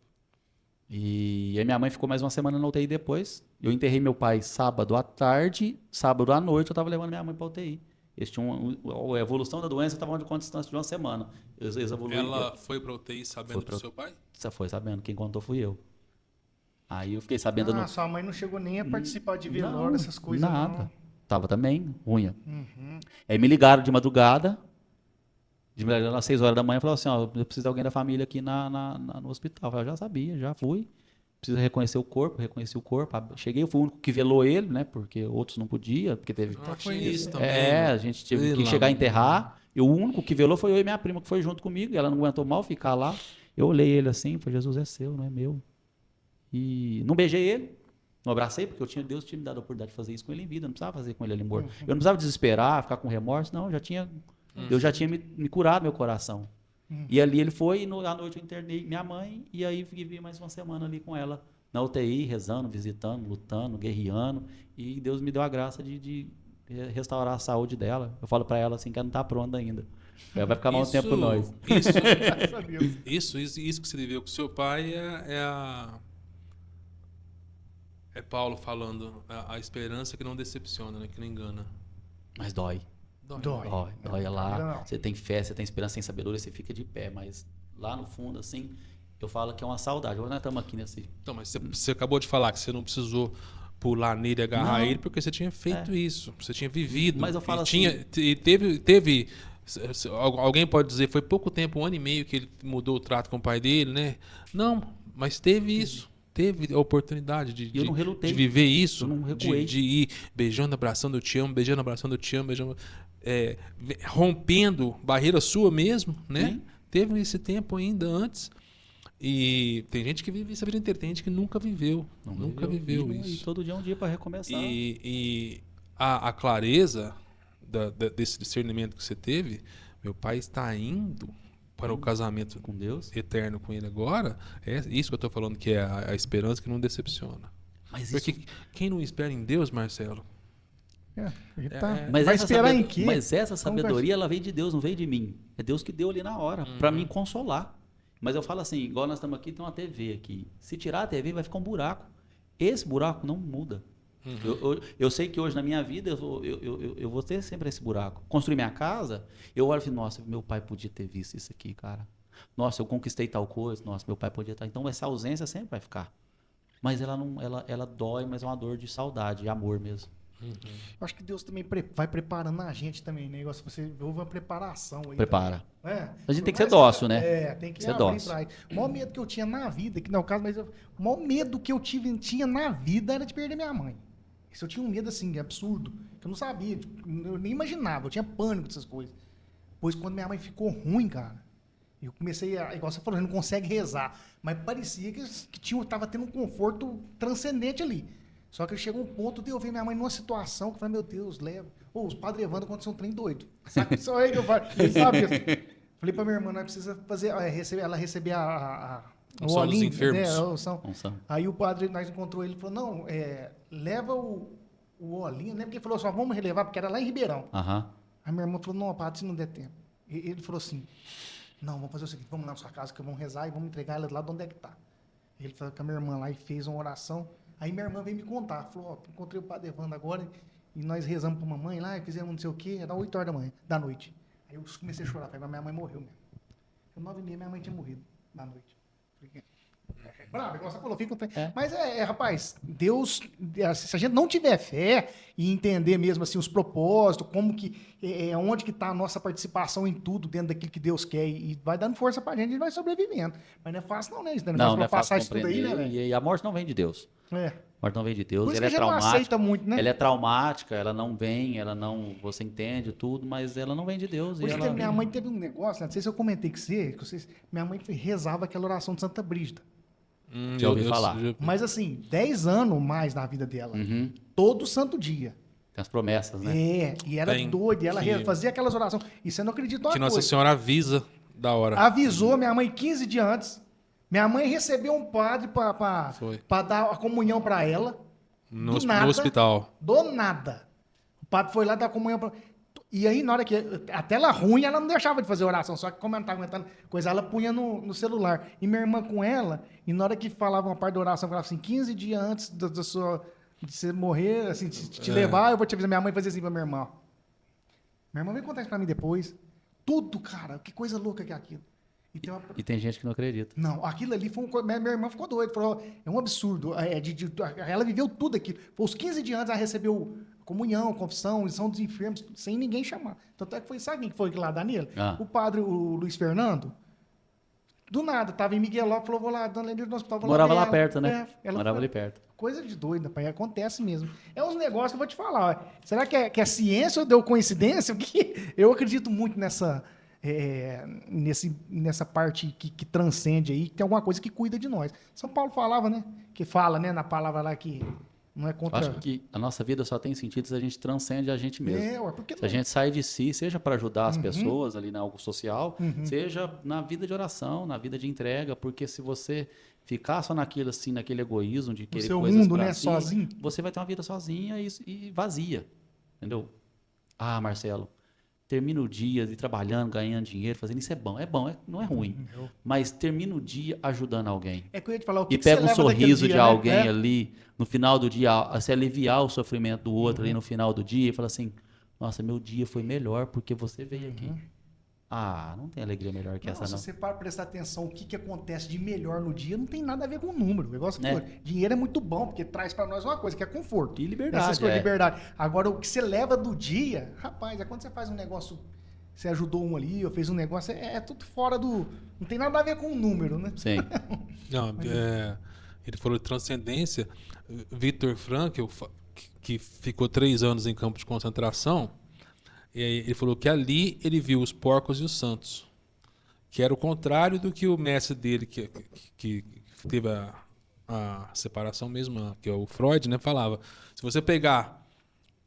Speaker 2: E aí minha mãe ficou mais uma semana na UTI depois. Eu enterrei meu pai sábado à tarde, sábado à noite eu tava levando minha mãe pra UTI. Eles tinham a evolução da doença estava com a distância de uma semana.
Speaker 3: Ela foi para UTI sabendo do seu pai?
Speaker 2: Você foi sabendo, quem contou fui eu. Aí eu fiquei sabendo...
Speaker 1: Sua mãe não chegou nem a participar de velório, essas coisas.
Speaker 2: Nada.
Speaker 1: Não.
Speaker 2: Tava também ruim. Aí me ligaram de madrugada, às 6 horas da manhã, falaram assim, ó, eu preciso de alguém da família aqui no hospital. Eu falei, já sabia, já fui. Preciso reconhecer o corpo, reconheci o corpo. Cheguei, eu fui o único que velou ele, né? Porque outros não podiam, porque teve...
Speaker 3: Foi isso também.
Speaker 2: A gente teve que chegar a enterrar. E o único que velou foi eu e minha prima, que foi junto comigo. E ela não aguentou mal ficar lá. Eu olhei ele assim, falei, Jesus é seu, não é meu. E não beijei ele, não abracei, porque Deus tinha me dado a oportunidade de fazer isso com ele em vida. Eu não precisava fazer com ele ali morto. Eu não precisava desesperar, ficar com remorso. Não, Deus já tinha me curado meu coração. E ali ele foi, e à noite eu internei minha mãe, e aí vivi mais uma semana ali com ela, na UTI, rezando, visitando, lutando, guerreando, e Deus me deu a graça de restaurar a saúde dela. Eu falo para ela assim, que ela não está pronta ainda. Ela vai ficar mais um tempo com nós.
Speaker 3: Isso que você viveu com seu pai é Paulo falando, a esperança que não decepciona, né, que não engana.
Speaker 2: Mas dói. Dói lá. Você tem fé, você tem esperança, tem sabedoria, você fica de pé. Mas lá no fundo, assim, Eu falo que é uma saudade. Hoje nós estamos aqui nesse...
Speaker 3: Então, mas você acabou de falar que você não precisou pular nele e agarrar
Speaker 2: Não.
Speaker 3: ele porque você tinha feito isso. Você tinha vivido.
Speaker 2: Mas eu falo
Speaker 3: e teve... Alguém pode dizer, foi pouco tempo, 1 ano e meio que ele mudou o trato com o pai dele, né? Não, mas teve isso. Teve a oportunidade
Speaker 2: eu não relutei.
Speaker 3: de viver isso.
Speaker 2: Eu não recuei.
Speaker 3: De ir beijando, abraçando, eu te amo, beijando, abraçando, eu te amo, beijando... rompendo barreira sua mesmo, né?
Speaker 2: Sim.
Speaker 3: Teve esse tempo ainda antes. E tem gente que vive essa vida inteira, tem gente que nunca viveu. Nunca viveu
Speaker 2: E
Speaker 3: isso.
Speaker 2: todo dia é um dia para recomeçar.
Speaker 3: E a clareza desse discernimento que você teve, meu pai está indo para o casamento
Speaker 2: Com Deus.
Speaker 3: eterno com ele agora, é isso que eu estou falando, que é a esperança que não decepciona.
Speaker 2: Mas
Speaker 3: Porque
Speaker 2: isso...
Speaker 3: quem não espera em Deus, Marcelo,
Speaker 1: Ele tá...
Speaker 2: Mas
Speaker 1: vai
Speaker 2: essa
Speaker 1: esperar em quê?
Speaker 2: Mas essa
Speaker 1: Como vai-
Speaker 2: sabedoria, ela veio de Deus, não veio de mim. É Deus que deu ali na hora, para me consolar. Mas eu falo assim, igual nós estamos aqui, tem uma TV aqui. Se tirar a TV, vai ficar um buraco. Esse buraco não muda. Eu sei que hoje na minha vida eu vou ter sempre esse buraco. Construir minha casa, eu olho e falo, nossa, meu pai podia ter visto isso aqui, cara. Nossa, eu conquistei tal coisa, nossa, meu pai podia estar. Então essa ausência sempre vai ficar. Mas ela não, ela dói, mas é uma dor de saudade, de amor mesmo.
Speaker 1: Eu acho que Deus também vai preparando a gente também, né? Igual se você houve uma preparação aí.
Speaker 2: Prepara.
Speaker 1: Também, né?
Speaker 2: A gente tem que ser
Speaker 1: Mas,
Speaker 2: dócil, né?
Speaker 1: tem que
Speaker 2: Ser
Speaker 1: abrir
Speaker 2: dócil.
Speaker 1: pra isso. O maior medo que eu tinha na vida, que não é o caso, mas o maior medo que eu tinha na vida era de perder minha mãe. Isso eu tinha um medo, assim, absurdo, que eu não sabia, eu nem imaginava, eu tinha pânico dessas coisas. Pois quando minha mãe ficou ruim, cara, eu comecei a, igual você falou, a gente não consegue rezar, mas parecia que tava tendo um conforto transcendente ali. Só que chegou um ponto de eu ver minha mãe numa situação que eu falei, meu Deus, leva. Ô, os padres Evandro aconteceu um trem doido. Sabe? Só aí que eu falo. Ele sabe isso. Falei pra minha irmã, nós precisa fazer, ela receber o
Speaker 3: Unção dos
Speaker 1: olhinho,
Speaker 3: enfermos.
Speaker 1: né, a unção.
Speaker 2: Unção.
Speaker 1: Aí o padre, nós encontrou ele e falou, não, leva o olhinho, né? Porque ele falou, só vamos relevar, porque era lá em Ribeirão.
Speaker 2: Aham.
Speaker 1: Aí minha irmã falou, não, padre, se não der tempo. E ele falou assim, não, vamos fazer o seguinte, vamos lá na sua casa que vamos rezar e vamos entregar ela lá de onde é que tá. Ele falou com a minha irmã lá e fez uma oração. Aí minha irmã veio me contar, falou, ó, encontrei o padre Evandro agora e nós rezamos pra mamãe lá e fizemos não sei o quê, era 8 horas da noite. Aí eu comecei a chorar, falei, mas minha mãe morreu mesmo. Foi 9h30, minha mãe tinha morrido na noite. Falei, bravo, igual você falou, fica... Mas rapaz, Deus, se a gente não tiver fé e entender mesmo assim os propósitos, como que, onde que está a nossa participação em tudo dentro daquilo que Deus quer e vai dando força pra gente, a gente vai sobrevivendo. Mas não é fácil não, né? Isso
Speaker 2: Não é
Speaker 1: pra passar
Speaker 2: fácil
Speaker 1: isso tudo aí, né,
Speaker 2: compreender.
Speaker 1: velho?
Speaker 2: E a morte não vem de Deus.
Speaker 1: É.
Speaker 2: A morte não vem de Deus.
Speaker 1: Por isso
Speaker 2: Ela
Speaker 1: que
Speaker 2: é
Speaker 1: a gente não
Speaker 2: traumática.
Speaker 1: aceita muito, né?
Speaker 2: Ela é traumática, ela não vem, ela não... Você entende tudo, mas ela não vem de Deus.
Speaker 1: Por
Speaker 2: E
Speaker 1: isso que
Speaker 2: ela...
Speaker 1: minha mãe teve um negócio, né? Não sei se eu comentei com você, minha mãe rezava aquela oração de Santa Brígida.
Speaker 2: Já ouvi falar.
Speaker 1: Mas assim, 10 anos mais na vida dela.
Speaker 2: Uhum.
Speaker 1: Todo santo dia.
Speaker 2: Tem as promessas, né?
Speaker 1: E era
Speaker 3: Tem
Speaker 1: doida, e ela
Speaker 3: que-
Speaker 1: fazia aquelas orações. E você não acredita uma
Speaker 3: Que Nossa
Speaker 1: coisa.
Speaker 3: Senhora avisa da hora.
Speaker 1: Avisou minha mãe 15 dias antes. Minha mãe recebeu um padre
Speaker 3: Foi.
Speaker 1: para dar a comunhão para ela.
Speaker 3: No
Speaker 1: do nada.
Speaker 3: hospital.
Speaker 1: Do nada. O padre foi lá dar a comunhão para... E aí, na hora que... Até ela ruim, ela não deixava de fazer oração. Só que como ela não estava aguentando coisa, ela punha no celular. E minha irmã com ela, e na hora que falava uma parte da oração, falava assim, 15 dias antes de você morrer, assim, de te levar, eu vou te avisar. Minha mãe fazia assim pra minha irmã. Ó. Minha irmã veio contar isso pra mim depois. Tudo, cara. Que coisa louca que é aquilo. E tem uma...
Speaker 2: E tem gente que não acredita.
Speaker 1: Não, aquilo ali foi minha irmã ficou doida, falou, é um absurdo. Ela viveu tudo aquilo. Foi os 15 dias antes, ela recebeu comunhão, confissão, lição dos enfermos, sem ninguém chamar. Tanto é que foi, sabe quem que foi lá, Danilo? O padre, o Luiz Fernando, do nada, tava em Migueló, falou, vou lá, Dona Lenir no hospital, vou
Speaker 2: Morava
Speaker 1: ver
Speaker 2: lá
Speaker 1: ela.
Speaker 2: perto, né?
Speaker 1: Ela
Speaker 2: Morava
Speaker 1: foi-
Speaker 2: ali perto.
Speaker 1: Coisa de doida, pai, acontece mesmo. É uns negócios que eu vou te falar. Ó. Será que é ciência ou deu coincidência? Porque eu acredito muito nessa parte que transcende aí, que tem alguma coisa que cuida de nós. São Paulo falava, né? Que fala, né, na palavra lá que não é
Speaker 2: Eu
Speaker 1: contra...
Speaker 2: acho que a nossa vida só tem sentido se a gente transcende a gente mesmo.
Speaker 1: ué, por que
Speaker 2: Se a
Speaker 1: não?
Speaker 2: gente sai de si, seja para ajudar as pessoas ali em algo social, seja na vida de oração, na vida de entrega, porque se você ficar só naquilo assim, naquele egoísmo de querer
Speaker 1: seu
Speaker 2: coisas
Speaker 1: mundo,
Speaker 2: pra
Speaker 1: né,
Speaker 2: si,
Speaker 1: sozinho.
Speaker 2: você vai ter uma vida sozinha e vazia, entendeu? Ah, Marcelo, termina o dia de trabalhando, ganhando dinheiro, fazendo isso é bom, não é ruim, mas termina o dia ajudando alguém.
Speaker 1: É que eu ia te falar o que
Speaker 2: E
Speaker 1: que você
Speaker 2: pega um
Speaker 1: leva daquele
Speaker 2: sorriso
Speaker 1: dia,
Speaker 2: de
Speaker 1: né?
Speaker 2: alguém ali, no final do dia, se aliviar o sofrimento do outro ali no final do dia, e fala assim, nossa, meu dia foi melhor porque você veio aqui. Ah, não tem alegria melhor que essa,
Speaker 1: Se
Speaker 2: não.
Speaker 1: você para prestar atenção o que acontece de melhor no dia, não tem nada a ver com o número. O negócio
Speaker 2: É.
Speaker 1: dinheiro é muito bom, porque traz pra nós uma coisa, que é conforto.
Speaker 2: E liberdade,
Speaker 1: Essas coisas,
Speaker 2: é.
Speaker 1: liberdade. Agora, o que você leva do dia, rapaz, é quando você faz um negócio, você ajudou um ali, ou fez um negócio, é tudo fora do... Não tem nada a ver com o número, né?
Speaker 2: Sim.
Speaker 3: Não, ele falou de transcendência. Viktor Frankl, que ficou 3 anos em campo de concentração, ele falou que ali ele viu os porcos e os santos, que era o contrário do que o mestre dele, que teve a separação mesmo, que é o Freud, né, falava. Se você pegar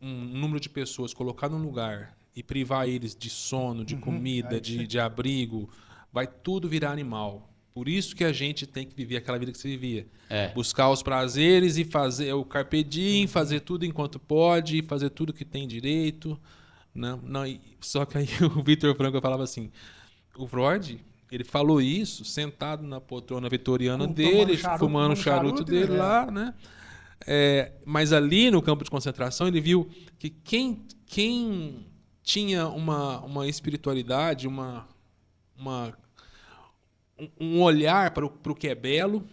Speaker 3: um número de pessoas, colocar num lugar e privar eles de sono, de comida, de abrigo, vai tudo virar animal. Por isso que a gente tem que viver aquela vida que você vivia. Buscar os prazeres e fazer o carpe diem, fazer tudo enquanto pode, fazer tudo que tem direito. Não, só que aí o Viktor Frankl falava assim, o Freud, ele falou isso sentado na poltrona vitoriana dele, fumando o charuto dele lá, né? Mas ali no campo de concentração ele viu que quem tinha uma espiritualidade, um olhar para o que é belo,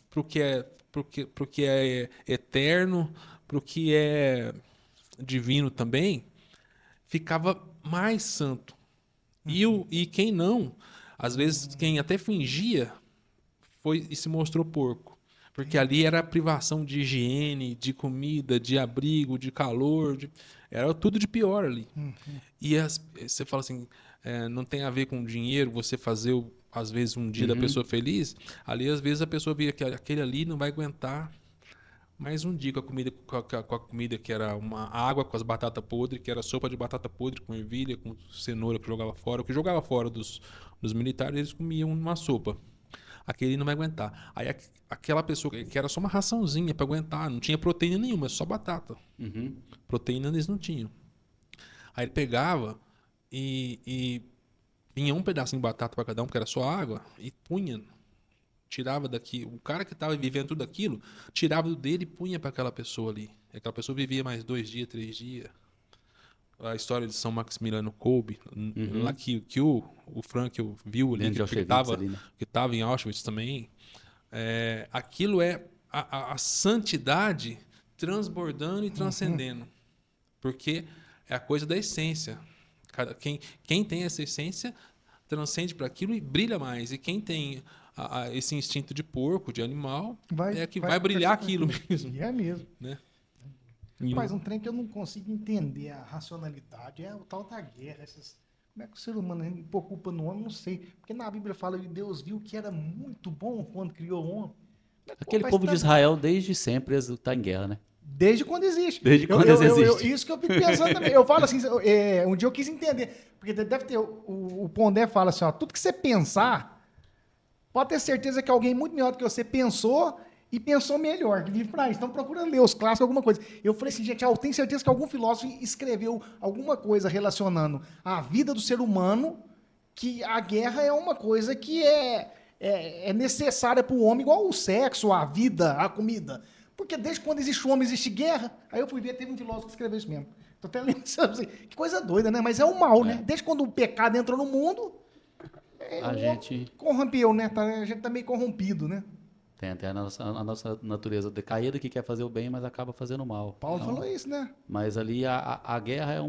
Speaker 3: para o que é eterno, para o que é divino também, ficava mais santo. E quem não, às vezes quem até fingia, foi e se mostrou porco. Porque ali era privação de higiene, de comida, de abrigo, de calor, era tudo de pior ali. E você fala assim, não tem a ver com dinheiro, você fazer, às vezes, um dia da pessoa feliz. Ali, às vezes, a pessoa via que aquele ali não vai aguentar mais um dia com a comida que era uma água com as batatas podres, que era sopa de batata podre com ervilha, com cenoura que jogava fora. O que jogava fora dos militares, eles comiam uma sopa. Aquele não vai aguentar. Aí aquela pessoa que era só uma raçãozinha para aguentar, não tinha proteína nenhuma, só batata. Proteína eles não tinham. Aí ele pegava e vinha um pedacinho de batata para cada um, que era só água, e punha, tirava daqui. O cara que estava vivendo tudo aquilo, tirava do dele e punha para aquela pessoa ali. E aquela pessoa vivia mais 2 dias, 3 dias. A história de São Maximiliano Kolbe, lá que o Frankl viu ali, que estava em Auschwitz também. Aquilo é a santidade transbordando e transcendendo. Porque é a coisa da essência. Quem tem essa essência transcende para aquilo e brilha mais. E quem tem esse instinto de porco, de animal, vai brilhar aquilo mesmo.
Speaker 1: E é mesmo.
Speaker 3: Né?
Speaker 1: Mas um trem que eu não consigo entender a racionalidade é o tal da guerra. Como é que o ser humano ocupa no homem? Não sei. Porque na Bíblia fala que Deus viu que era muito bom quando criou o homem.
Speaker 2: Aquele povo de Israel, desde sempre, está em guerra, né?
Speaker 1: Desde quando existe.
Speaker 2: Desde quando existe.
Speaker 1: Isso que eu fico pensando também. Eu falo assim, um dia eu quis entender. Porque deve ter, o Pondé fala assim, ó, tudo que você pensar, pode ter certeza que alguém muito melhor do que você pensou e pensou melhor, que vive pra isso. Então procura ler os clássicos, alguma coisa. Eu falei assim, gente, eu tenho certeza que algum filósofo escreveu alguma coisa relacionando a vida do ser humano, que a guerra é uma coisa que é necessária para o homem, igual o sexo, a vida, a comida. Porque desde quando existe o homem, existe guerra. Aí eu fui ver, teve um filósofo que escreveu isso mesmo. Tô até lembrando, assim, que coisa doida, né? Mas é o mal, né? Desde quando o pecado entrou no mundo,
Speaker 2: a gente
Speaker 1: corrompeu, né? A gente tá meio corrompido, né?
Speaker 2: Tem até a nossa natureza decaída que quer fazer o bem, mas acaba fazendo o mal.
Speaker 1: Paulo falou isso, né?
Speaker 2: Mas ali a guerra é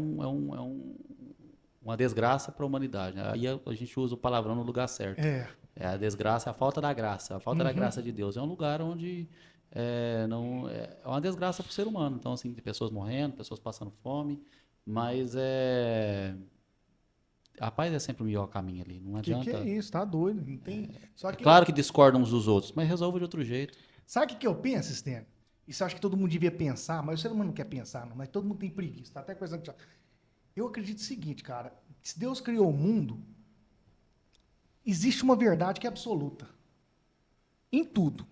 Speaker 2: uma desgraça para a humanidade. Aí a gente usa o palavrão no lugar certo. É a desgraça, a falta da graça. A falta da graça de Deus. É um lugar onde é uma desgraça para o ser humano. Então, assim, tem pessoas morrendo, pessoas passando fome, mas a paz é sempre o melhor caminho ali. Não adianta.
Speaker 1: Que é isso? Tá doido. Não tem... Só que
Speaker 2: claro que discordam uns dos outros, mas resolve de outro jeito.
Speaker 1: Sabe o que eu penso, Stênio? Isso eu acho que todo mundo devia pensar, mas o ser humano não quer pensar, não. Mas todo mundo tem preguiça. Tá até coisa que... Eu acredito o seguinte, cara. Se Deus criou o mundo, existe uma verdade que é absoluta. Em tudo.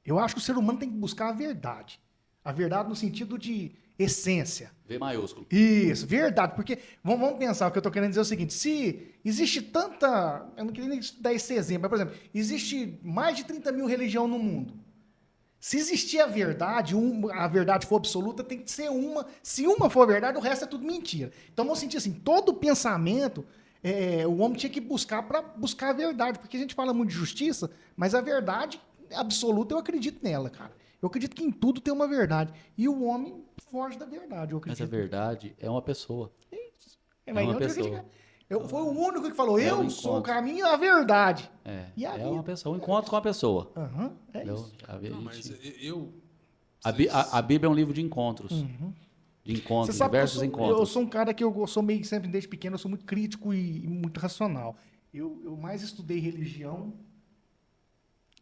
Speaker 1: Eu acho que o ser humano tem que buscar a verdade. A verdade no sentido de essência.
Speaker 2: V maiúsculo.
Speaker 1: Isso, verdade. Porque, vamos pensar, o que eu estou querendo dizer é o seguinte, se existe tanta... Eu não queria nem dar esse exemplo, mas, por exemplo, existe mais de 30 mil religiões no mundo. Se existir a verdade for absoluta, tem que ser uma. Se uma for verdade, o resto é tudo mentira. Então, vamos sentir assim, todo pensamento o homem tinha que buscar para buscar a verdade, porque a gente fala muito de justiça, mas a verdade absoluta eu acredito nela, cara. Eu acredito que em tudo tem uma verdade. E o homem foge da verdade, eu acredito.
Speaker 2: Mas a verdade é uma pessoa.
Speaker 1: É
Speaker 2: uma pessoa.
Speaker 1: Foi o único que falou,
Speaker 2: É
Speaker 1: eu
Speaker 2: um
Speaker 1: sou o
Speaker 2: encontro.
Speaker 1: caminho e a verdade. E a
Speaker 2: É
Speaker 1: vida.
Speaker 2: uma pessoa, um encontro com a pessoa.
Speaker 1: Aham, é
Speaker 2: Entendeu?
Speaker 1: isso.
Speaker 3: Não, mas eu...
Speaker 2: A Bíblia é um livro de encontros. De encontros,
Speaker 1: Você sabe que
Speaker 2: diversos
Speaker 1: eu
Speaker 2: encontros.
Speaker 1: sou um cara que eu sou meio sempre, desde pequeno, eu sou muito crítico e muito racional. Eu mais estudei religião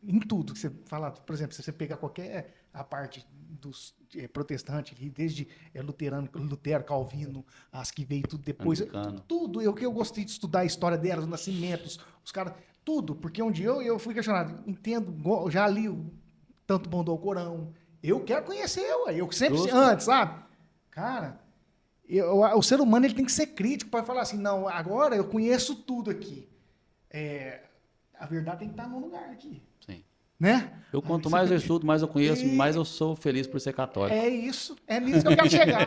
Speaker 1: em tudo que você fala. Por exemplo, se você pegar qualquer a parte dos protestantes, desde Lutero, Calvino, as que veio tudo depois.
Speaker 2: Anglicano.
Speaker 1: Tudo. Eu gostei de estudar a história delas, os nascimentos, os caras. Tudo. Porque um dia eu fui questionado. Entendo, já li tanto bom do Alcorão. Eu quero conhecer, eu sempre,
Speaker 2: Justo.
Speaker 1: antes, sabe? Cara, o ser humano ele tem que ser crítico para falar assim, não, agora eu conheço tudo aqui. A verdade tem que estar no lugar aqui,
Speaker 2: Sim.
Speaker 1: né?
Speaker 2: Quanto mais eu estudo, mais eu conheço, mais eu sou feliz por ser católico.
Speaker 1: É isso, é nisso que eu quero chegar.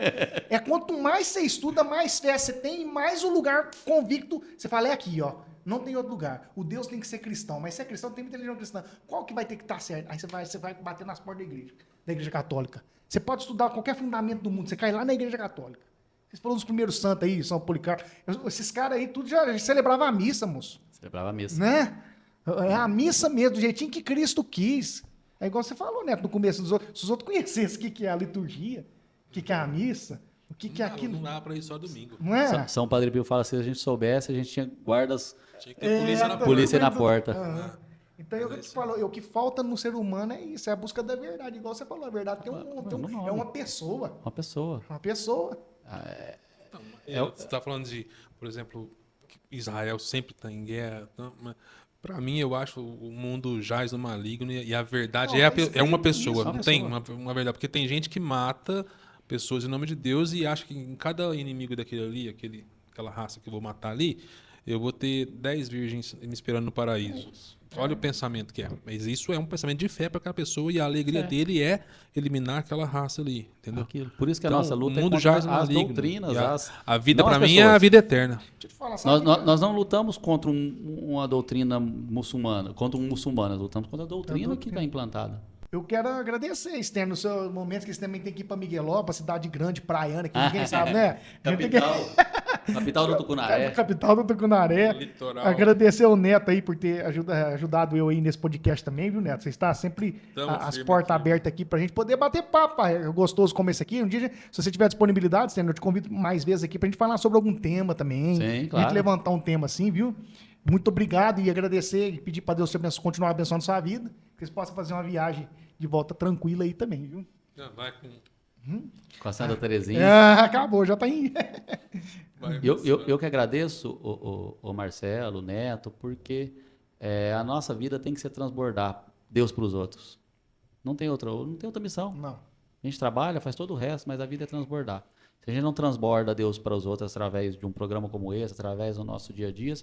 Speaker 1: Quanto mais você estuda, mais fé você tem, mais o lugar convicto, você fala, é aqui, ó. Não tem outro lugar. O Deus tem que ser cristão, mas se é cristão, tem muita religião cristã. Qual que vai ter que estar certo? Aí você vai bater nas portas da igreja católica. Você pode estudar qualquer fundamento do mundo, você cai lá na igreja católica. Vocês falaram dos primeiros santos aí, São Policarpo. Esses caras aí, tudo já celebrava a missa, moço.
Speaker 2: Celebrava a missa.
Speaker 1: Né? É a missa mesmo, do jeitinho que Cristo quis. É igual você falou, Neto, no começo dos outros. Se os outros conhecessem o que é a liturgia, o que é a missa, o que é aquilo.
Speaker 3: Não dá pra ir só domingo.
Speaker 1: Não é?
Speaker 2: São Padre Pio fala, se a gente soubesse, a gente tinha guardas,
Speaker 3: Tinha que ter polícia na porta.
Speaker 2: polícia na porta.
Speaker 1: Aham. Então, eu te falo, o que falta no ser humano é isso, é a busca da verdade. Igual você falou, a verdade é uma pessoa.
Speaker 2: Uma pessoa.
Speaker 1: Uma pessoa.
Speaker 3: Você está falando de, por exemplo, que Israel sempre está em guerra. Para mim, eu acho o mundo jaz no maligno e a verdade é uma pessoa.
Speaker 1: isso,
Speaker 3: Não
Speaker 1: uma
Speaker 3: tem
Speaker 1: pessoa.
Speaker 3: uma verdade. Porque tem gente que mata pessoas em nome de Deus e acha que em cada inimigo daquele ali, aquela raça que eu vou matar ali, eu vou ter 10 virgens me esperando no paraíso. Olha o pensamento que é. Mas isso é um pensamento de fé para aquela pessoa e a alegria dele é eliminar aquela raça ali, entendeu?
Speaker 2: Aquilo. Por isso que a
Speaker 3: Então,
Speaker 2: nossa luta
Speaker 3: o mundo
Speaker 2: é
Speaker 3: jaz
Speaker 2: contra
Speaker 3: no
Speaker 2: as
Speaker 3: maligno.
Speaker 2: doutrinas.
Speaker 3: E
Speaker 2: as,
Speaker 3: a vida
Speaker 2: não as
Speaker 3: para mim é a
Speaker 2: pessoas.
Speaker 3: vida eterna.
Speaker 1: Deixa eu te falar, sabe?
Speaker 2: Nós não lutamos contra uma doutrina muçulmana, contra um muçulmano, nós lutamos contra a doutrina que está implantada.
Speaker 1: Eu quero agradecer, Esther, nos seus momentos que você também tem que ir para Miguelópolis, cidade grande, praiana, que ninguém sabe, né? A gente tem que-
Speaker 2: Capital do Tucunaré.
Speaker 1: Capital do Tucunaré.
Speaker 3: Litoral.
Speaker 1: Agradecer ao Neto aí por ter ajudado eu aí nesse podcast também, viu, Neto? Você está sempre
Speaker 3: Tamo
Speaker 1: as
Speaker 3: firme
Speaker 1: portas
Speaker 3: aqui.
Speaker 1: abertas aqui pra gente poder bater papo. É gostoso como esse aqui. Um dia, se você tiver disponibilidade, Esther, eu te convido mais vezes aqui pra gente falar sobre algum tema também.
Speaker 2: Sim,
Speaker 1: A gente
Speaker 2: claro.
Speaker 1: levantar um tema assim, viu? Muito obrigado e agradecer e pedir para Deus te continuar abençoando a sua vida, que você possa fazer uma viagem de volta tranquila aí também, viu?
Speaker 3: Vai com...
Speaker 2: Com a Santa Terezinha.
Speaker 1: Acabou, já tá em...
Speaker 3: vai
Speaker 2: Eu que agradeço o Marcelo, o Neto, porque a nossa vida tem que ser transbordar Deus para os outros. Não tem outra missão.
Speaker 1: Não.
Speaker 2: A gente trabalha, faz todo o resto, mas a vida é transbordar. Se a gente não transborda Deus para os outros através de um programa como esse, através do nosso dia a dia,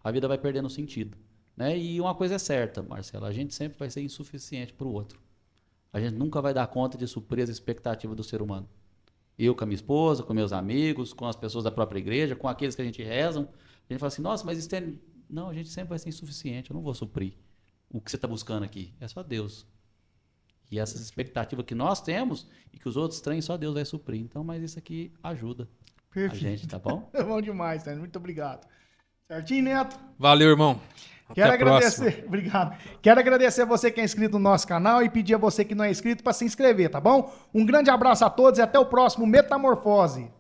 Speaker 2: a vida vai perdendo sentido. Né? E uma coisa é certa, Marcelo, a gente sempre vai ser insuficiente para o outro. A gente nunca vai dar conta de suprir as expectativas do ser humano. Eu com a minha esposa, com meus amigos, com as pessoas da própria igreja, com aqueles que a gente reza, a gente fala assim, nossa, mas isso tem... Não, a gente sempre vai ser insuficiente, eu não vou suprir o que você está buscando aqui. É só Deus. E essas expectativas que nós temos e que os outros têm, só Deus vai suprir. Então, mas isso aqui ajuda a gente, tá bom?
Speaker 1: É bom demais, Neto. Muito obrigado. Certinho, Neto?
Speaker 3: Valeu, irmão. Até
Speaker 1: Quero
Speaker 3: a próxima.
Speaker 1: agradecer, obrigado. Quero agradecer a você que é inscrito no nosso canal e pedir a você que não é inscrito para se inscrever, tá bom? Um grande abraço a todos e até o próximo Metamorfose.